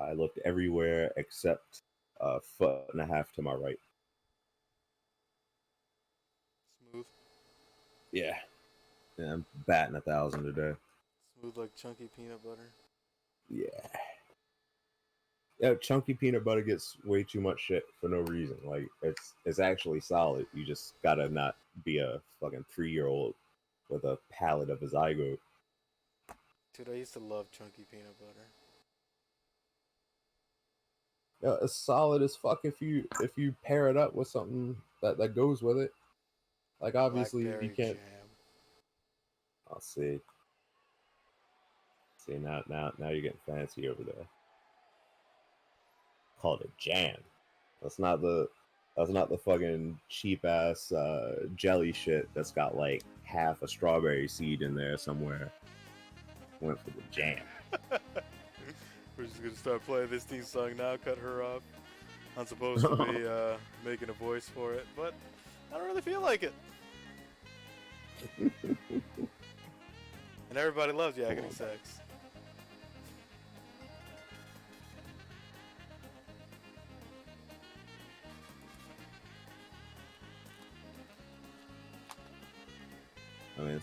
I looked everywhere except a foot and a half to my right. Smooth. Yeah. Yeah, I'm batting 1,000 today. Smooth like chunky peanut butter. Yeah. Yeah, chunky peanut butter gets way too much shit for no reason. Like it's actually solid. You just gotta not be a fucking 3-year-old with a palate of a zygote. Dude, I used to love chunky peanut butter. Yeah, it's solid as fuck if you pair it up with something that goes with it. Like obviously you Blackberry can't. jam. I'll see. See now you're getting fancy over there. Called it jam. That's not the fucking cheap ass jelly shit that's got like half a strawberry seed in there somewhere. Went for the jam. We're just gonna start playing this theme song now. Cut her off. I'm supposed to be making a voice for it, but I don't really feel like it. And everybody loves yakety sax. I mean,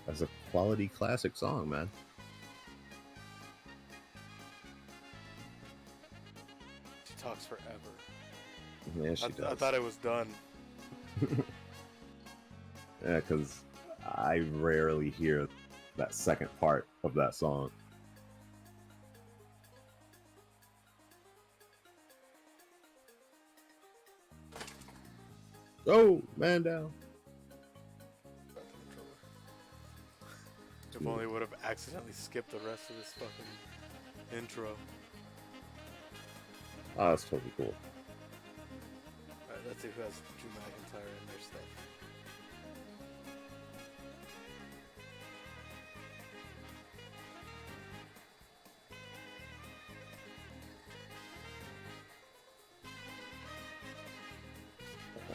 that's a quality classic song, man. She talks forever. Yeah, she does. I thought it was done. Yeah, because I rarely hear that second part of that song. Oh, man down. If only would have accidentally skipped the rest of this fucking intro. Oh, that's totally cool. Alright, let's see who has Drew McIntyre in their stuff.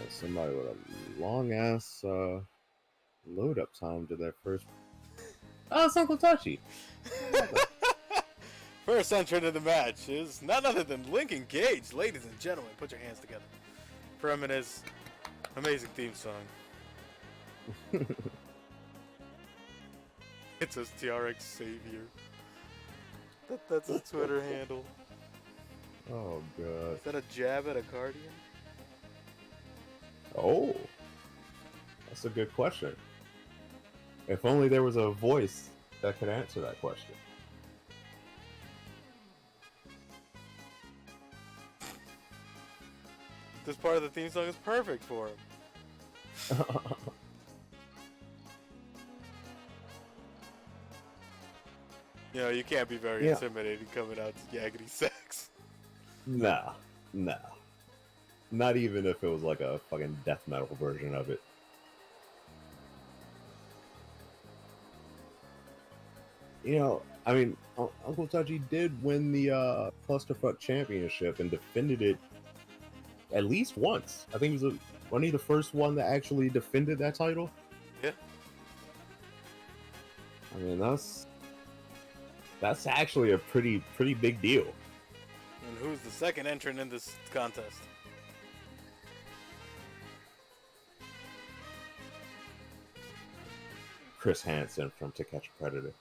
Somebody with a long ass load up time to their first. Oh, it's Uncle Touchy. First entrant of the match is none other than Lincoln Gage. Ladies and gentlemen, put your hands together for him and his amazing theme song. It says TRX Savior. That's his Twitter handle. Oh god. Is that a jab at a Guardian? Oh, that's a good question. If only there was a voice that could answer that question. This part of the theme song is perfect for him. You know, you can't be very intimidating coming out to yakety sax. Nah. Not even if it was like a fucking death metal version of it. You know, I mean, Uncle Touchy did win the Clusterfuck Championship and defended it at least once. I think he was wasn't he the first one that actually defended that title? Yeah. I mean, that's actually a pretty big deal. And who's the second entrant in this contest? Chris Hansen from To Catch a Predator.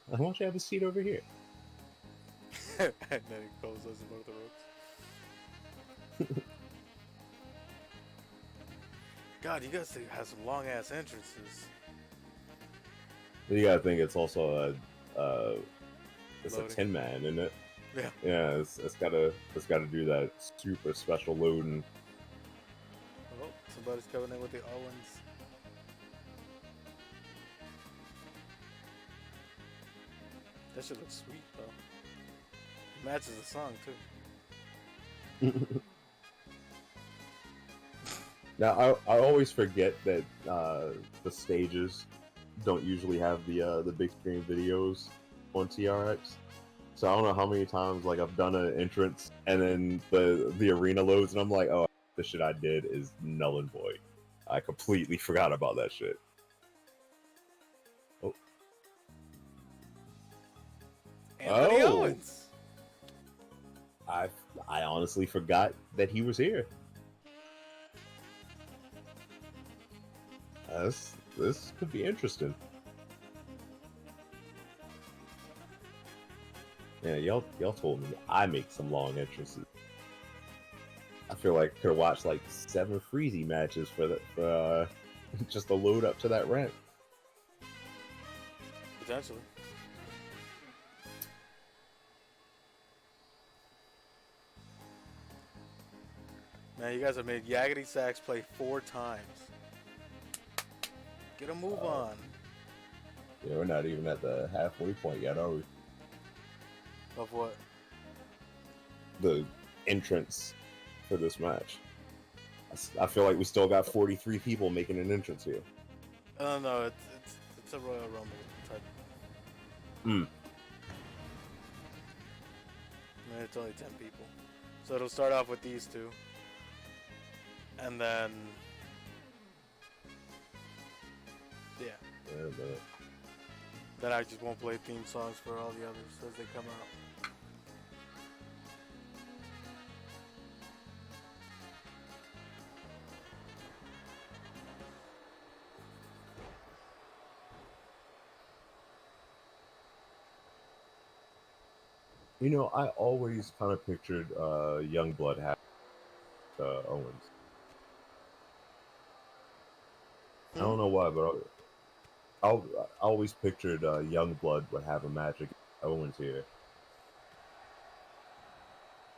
Why don't you have a seat over here? And then he goes us above the ropes. God, you guys have some long ass entrances. You gotta think it's also it's Loading. a Tin Man, isn't it? Yeah. Yeah, it's gotta do that super special loading. Oh, somebody's coming in with the Owens. That shit looks sweet though. Matches the song too. Now I always forget that the stages don't usually have the big screen videos on TRX. So I don't know how many times like I've done an entrance and then the arena loads and I'm like, oh, the shit I did is null and void. I completely forgot about that shit. Oh. Anthony Oh, Owens. I I honestly forgot that he was here. This could be interesting. Yeah, y'all told me I make some long entrances. I feel like I could have watched like 7 Freezy matches for just the load up to that ramp. Potentially. Man, you guys have made Yaggity Sax play 4 times. Get a move on. Yeah, we're not even at the halfway point yet, are we? Of what? The entrance for this match. I feel like we still got 43 people making an entrance here. No, it's a Royal Rumble type. Hmm. I mean, it's only 10 people. So it'll start off with these two. And then... Yeah. Yeah, but Then I just won't play theme songs for all the others as they come out. you know, I always kind of pictured Youngblood having Owens. I don't know why, but I always pictured Youngblood would have a match against Owens here.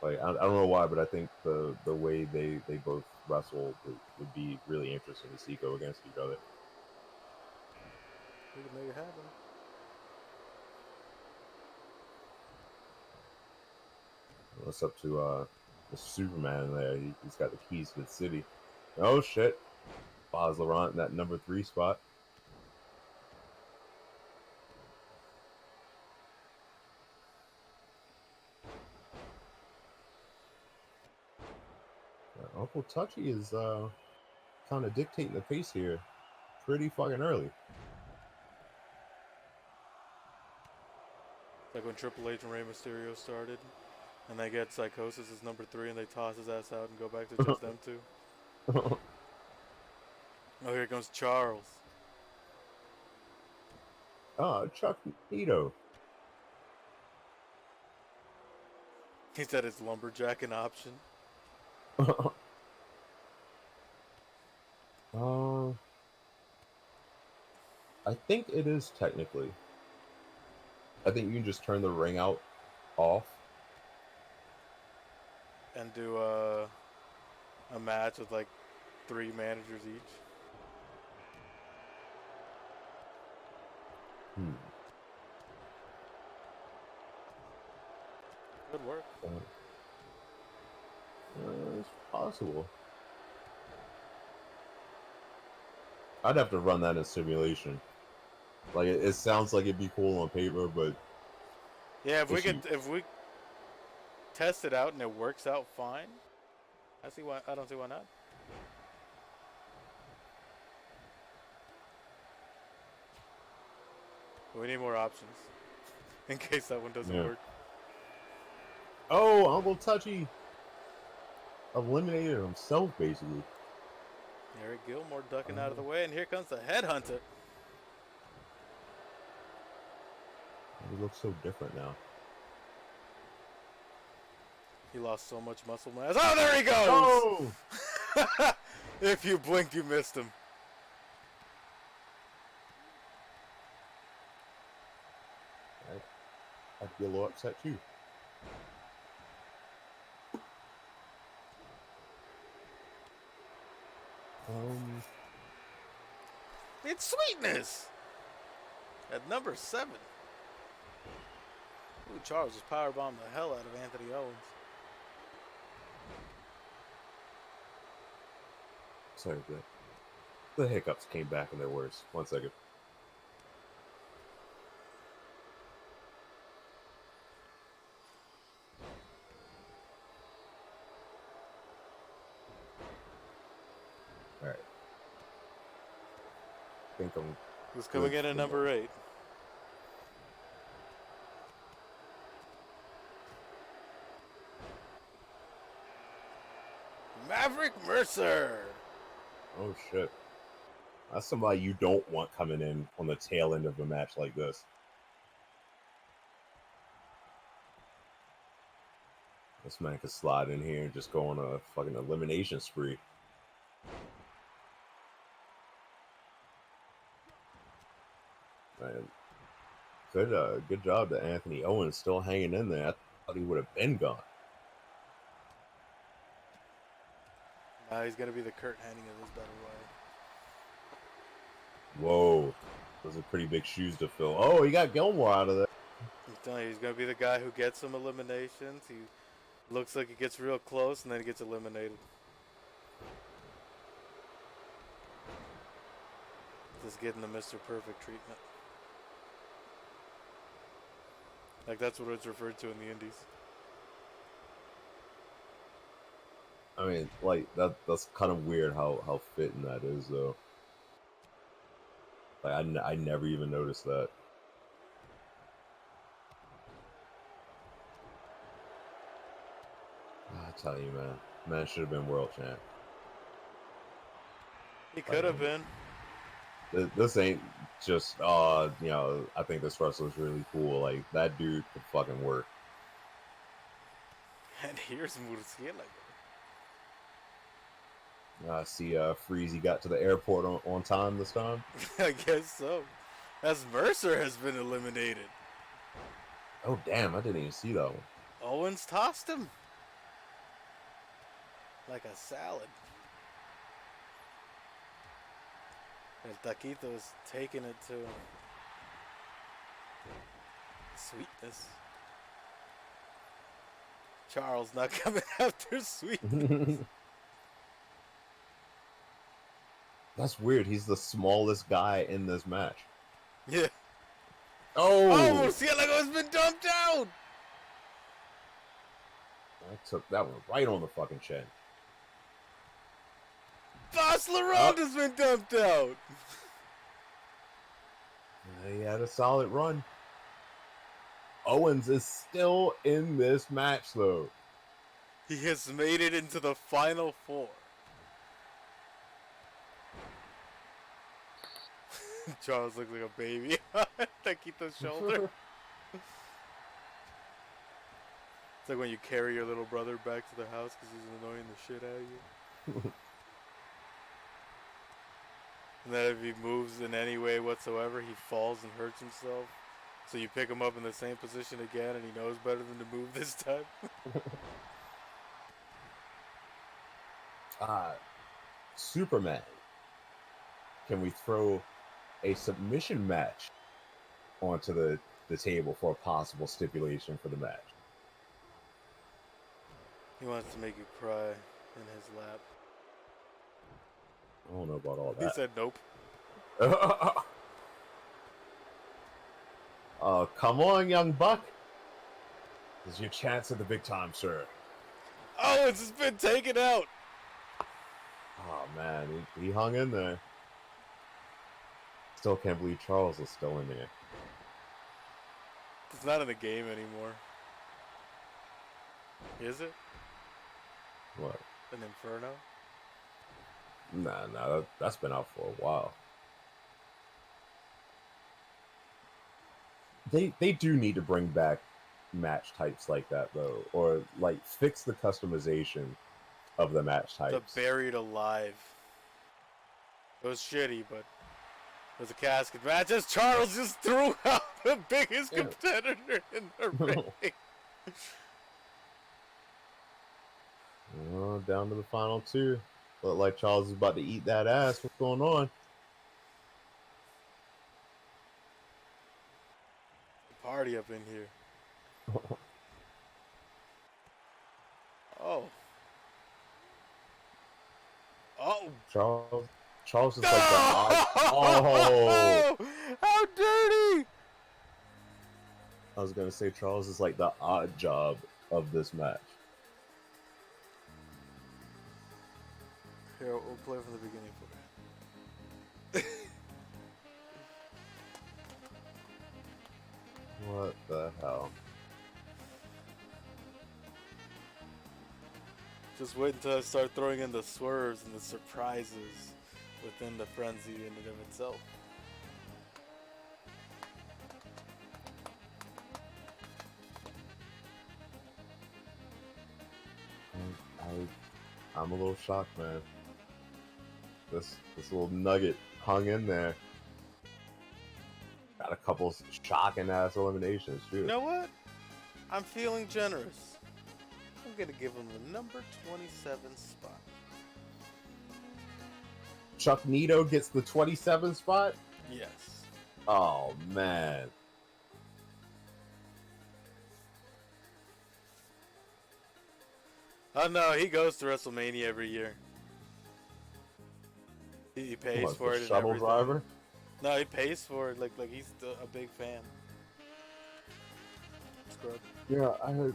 Like I don't know why, but I think the way they both wrestle would be really interesting to see go against each other. We can make it happen. What's up to the Superman there? He's got the keys to the city. Oh shit! Baz Laurent in that number 3 spot. Uncle Touchy is kind of dictating the pace here, pretty fucking early. Like when Triple H and Rey Mysterio started. And they get Psychosis as number 3 and they toss his ass out and go back to just them two. Oh, here comes Charles. Chuck Nito. He said it's lumberjack an option. I think it is technically. I think you can just turn the ring out off. And do a match with like 3 managers each. Good work. It's possible. I'd have to run that in simulation. Like it sounds like it'd be cool on paper, but Yeah, if we test it out and it works out fine, I don't see why not. We need more options in case that one doesn't work. Oh, Uncle Touchy eliminated himself basically. Eric Gilmore ducking out of the way, and here comes the headhunter. He looks so different now. He lost so much muscle mass. Oh, there he goes! Oh! If you blinked, you missed him. I'd be a little upset too. It's Sweetness at number 7. Ooh, Charles just powerbombed the hell out of Anthony Owens. Sorry, the hiccups came back and they're worse. 1 second. Alright. I think I'm Who's coming in at number 8? Maverick Mercer. Oh shit. That's somebody you don't want coming in on the tail end of a match like this. This man could slide in here and just go on a fucking elimination spree. Man, good job to Anthony Owens still hanging in there. I thought he would have been gone. Now he's gonna be the Kurt Hennig of this battle royal. Whoa, those are pretty big shoes to fill. Oh, he got Gilmore out of there. I'm telling you, he's gonna be the guy who gets some eliminations. He looks like he gets real close and then he gets eliminated. Just getting the Mr. Perfect treatment. Like that's what it's referred to in the indies. I mean, like that's kind of weird how fitting that is, though. Like I never even noticed that. I tell you, man should have been world champ. He could have been. This ain't just you know, I think this wrestler's really cool. Like that dude could fucking work. And here's Murcielago. I see Freezy got to the airport on time this time. I guess so. As Mercer has been eliminated. Oh damn, I didn't even see that one. Owens tossed him. Like a salad. El Taquito's taking it to sweetness. Charles not coming after sweetness. That's weird. He's the smallest guy in this match. Yeah. Oh! Oh, Murcielago has been dumped out! I took that one right on the fucking chin. Boss LaRonde has been dumped out! He had a solid run. Owens is still in this match, though. He has made it into the final four. Charles looks like a baby on Taquito's shoulder. It's like when you carry your little brother back to the house because he's annoying the shit out of you. And then if he moves in any way whatsoever, he falls and hurts himself. So you pick him up in the same position again, and he knows better than to move this time. Superman. Can we throw a submission match onto the table for a possible stipulation for the match? He wants to make you cry in his lap. I don't know about all He that. said nope. Come on, young buck. This is your chance at the big time, sir. Oh, it's just been taken out. Oh, man. He hung in there. Still can't believe Charles is still in there. It's not in the game anymore. Is it? What? An Inferno? Nah, that's been out for a while. They do need to bring back match types like that, though, or like fix the customization of the match The types. Buried Alive. It was shitty, but it was a casket match as Charles just threw out the biggest competitor in the ring. Down to the final two. Look like Charles is about to eat that ass. What's going on? Party up in here. Oh. Oh. Charles is like the odd. Oh! How dirty! I was gonna say Charles is like the odd job of this match. Here, we'll play from the beginning for you. What the hell? Just wait until I start throwing in the swerves and the surprises within the frenzy in and of itself. I'm a little shocked, man. This little nugget hung in there. Got a couple shocking ass eliminations too. You know what? I'm feeling generous. I'm gonna give him the number 27 spot. Chuck Nito gets the 27 spot. Yes. Oh man. Oh no, he goes to WrestleMania every year. He pays What, for the it and shuttle everything. driver? No, he pays for it. Like he's a big fan. Scrub. Yeah, I heard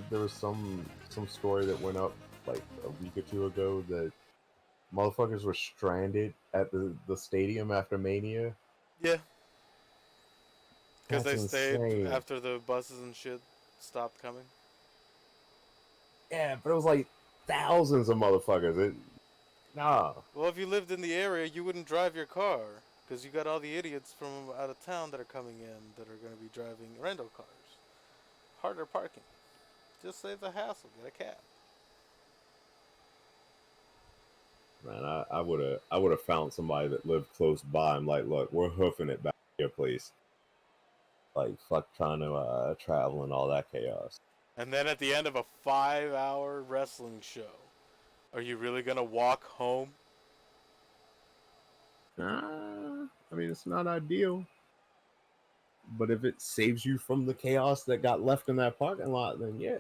there was some story that went up like a week or two ago that motherfuckers were stranded at the stadium after Mania. Yeah, because That's they stayed insane. after the buses and shit stopped coming. Yeah, but it was like thousands of motherfuckers. Nah. Well, if you lived in the area, you wouldn't drive your car because you got all the idiots from out of town that are coming in that are going to be driving rental cars. Harder parking. Just save the hassle. Get a cab. Man, I would have found somebody that lived close by. I'm like, look, we're hoofing it back to your place. Like, fuck trying to travel and all that chaos. And then at the end of a 5-hour wrestling show, are you really going to walk home? I mean, it's not ideal. But if it saves you from the chaos that got left in that parking lot, then yeah.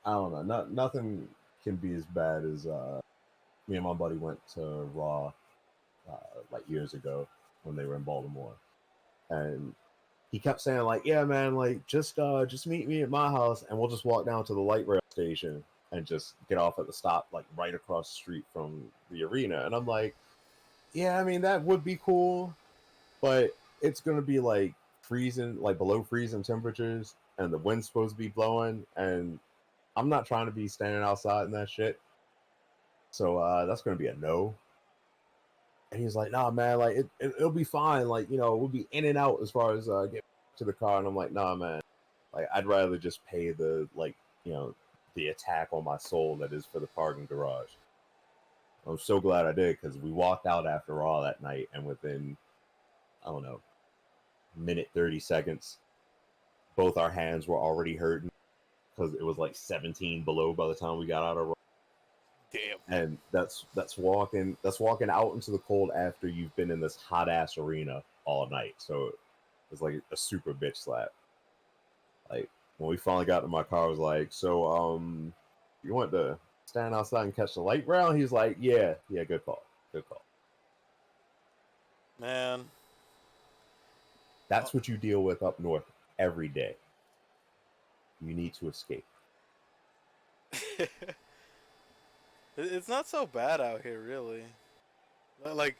I don't know. Nothing can be as bad as me and my buddy went to Raw like years ago when they were in Baltimore, and he kept saying like, "Yeah, man, like just meet me at my house, and we'll just walk down to the light rail station and just get off at the stop like right across the street from the arena." And I'm like, "Yeah, I mean that would be cool, but it's gonna be like freezing, like below freezing temperatures, and the wind's supposed to be blowing, and I'm not trying to be standing outside in that shit. So that's gonna be a no." And he's like, "Nah, man, like it'll be fine. Like we'll be in and out as far as getting to the car." And I'm like, "Nah, man. Like I'd rather just pay the the attack on my soul that is for the parking garage." I'm so glad I did because we walked out after all that night, and within I don't know minute 30 seconds, both our hands were already hurting because it was like 17 below by the time we got out of. Damn. And that's walking out into the cold after you've been in this hot ass arena all night. So it's like a super bitch slap. Like when we finally got to my car, I was like, "So you want to stand outside and catch the light rail?" He's like, "Yeah, good call, good call." Man. That's what you deal with up north every day. You need to escape. It's not so bad out here, really. Like,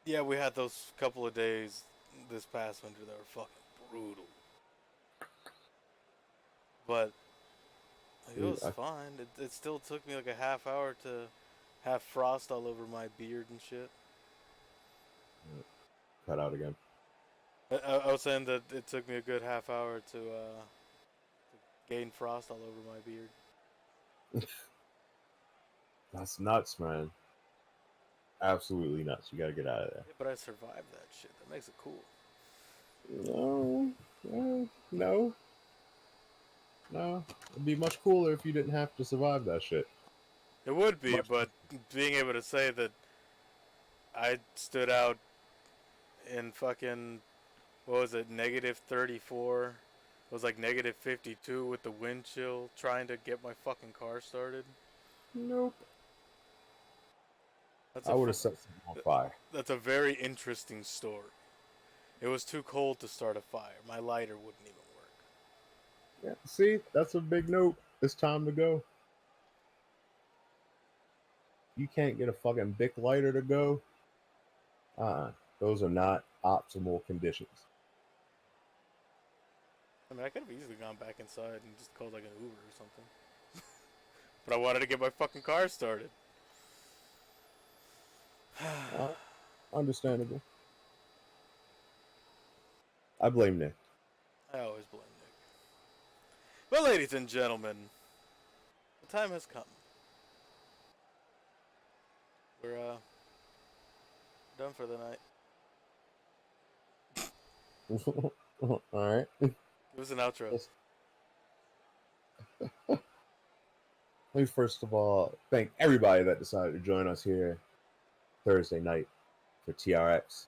yeah, we had those couple of days this past winter that were fucking brutal. But like, it Dude, was fine. It still took me like a half hour to have frost all over my beard and shit. cut out again. I was saying that it took me a good half hour to gain frost all over my beard. That's nuts, man. Absolutely nuts. You gotta get out of there. Yeah, but I survived that shit. That makes it cool. No, no, no. It'd be much cooler if you didn't have to survive that shit. It would be, Much. but being able to say that I stood out in fucking, what was it, negative 34? It was like negative 52 with the wind chill trying to get my fucking car started. Nope. That's I would have set something on fire. that's a very interesting story. It was too cold to start a fire. My lighter wouldn't even work. Yeah, see, that's a big note. It's time to go. You can't get a fucking Bic lighter to go. Uh-uh. Those are not optimal conditions. I mean, I could have easily gone back inside and just called like an Uber or something. But I wanted to get my fucking car started. Uh, Understandable. I blame Nick. I always blame Nick. Well, ladies and gentlemen, the time has come. We're done for the night. All right. Give us an outro. Yes. Let me first of all thank everybody that decided to join us here Thursday night for TRX,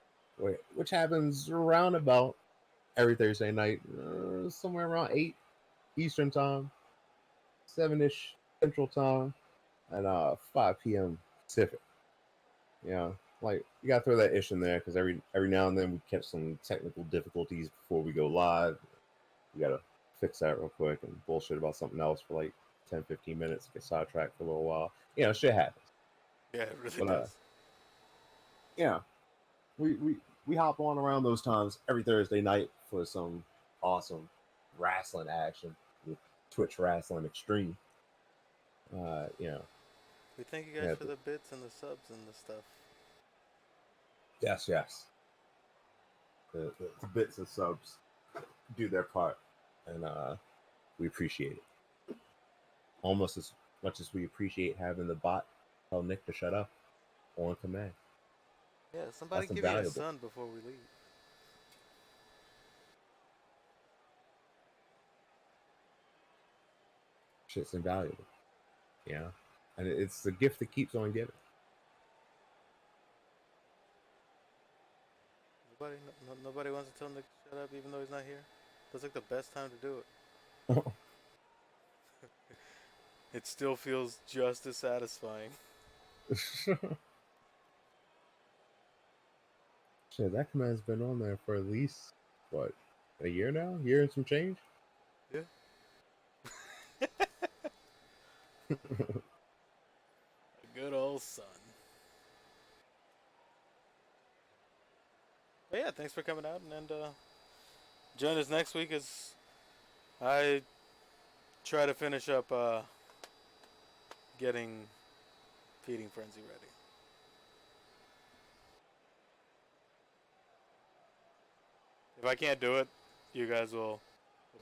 which happens around about every Thursday night, somewhere around 8 Eastern Time, 7-ish Central Time, and 5 p.m. Pacific. Yeah, like you gotta throw that ish in there because every now and then we catch some technical difficulties before we go live. We gotta fix that real quick and bullshit about something else for like 10, 15 minutes, get sidetracked for a little while. Shit happens. Yeah, it really But does. yeah, we hop on around those times every Thursday night for some awesome wrestling action with Twitch Wrestling Extreme. You know, We thank you we guys have for the bits and the subs and the stuff. yes, the bits and subs do their part, and we appreciate it almost as much as we appreciate having the bot tell Nick to shut up on command. Yeah, somebody That's give me a invaluable. sun before we leave. Shit's invaluable. Yeah, and it's the gift that keeps on giving. Nobody wants to tell Nick to shut up even though he's not here. That's like the best time to do it. It still feels just as satisfying. Shit, that command's been on there for at least what, a year now? Year and some change? Yeah. A good old sun. But yeah, thanks for coming out and join us next week as I try to finish up getting Feeding Frenzy ready. If I can't do it, you guys will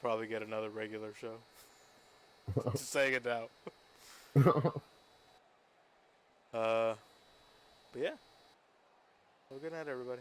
probably get another regular show. Just saying it now. But yeah. Have a good night, everybody.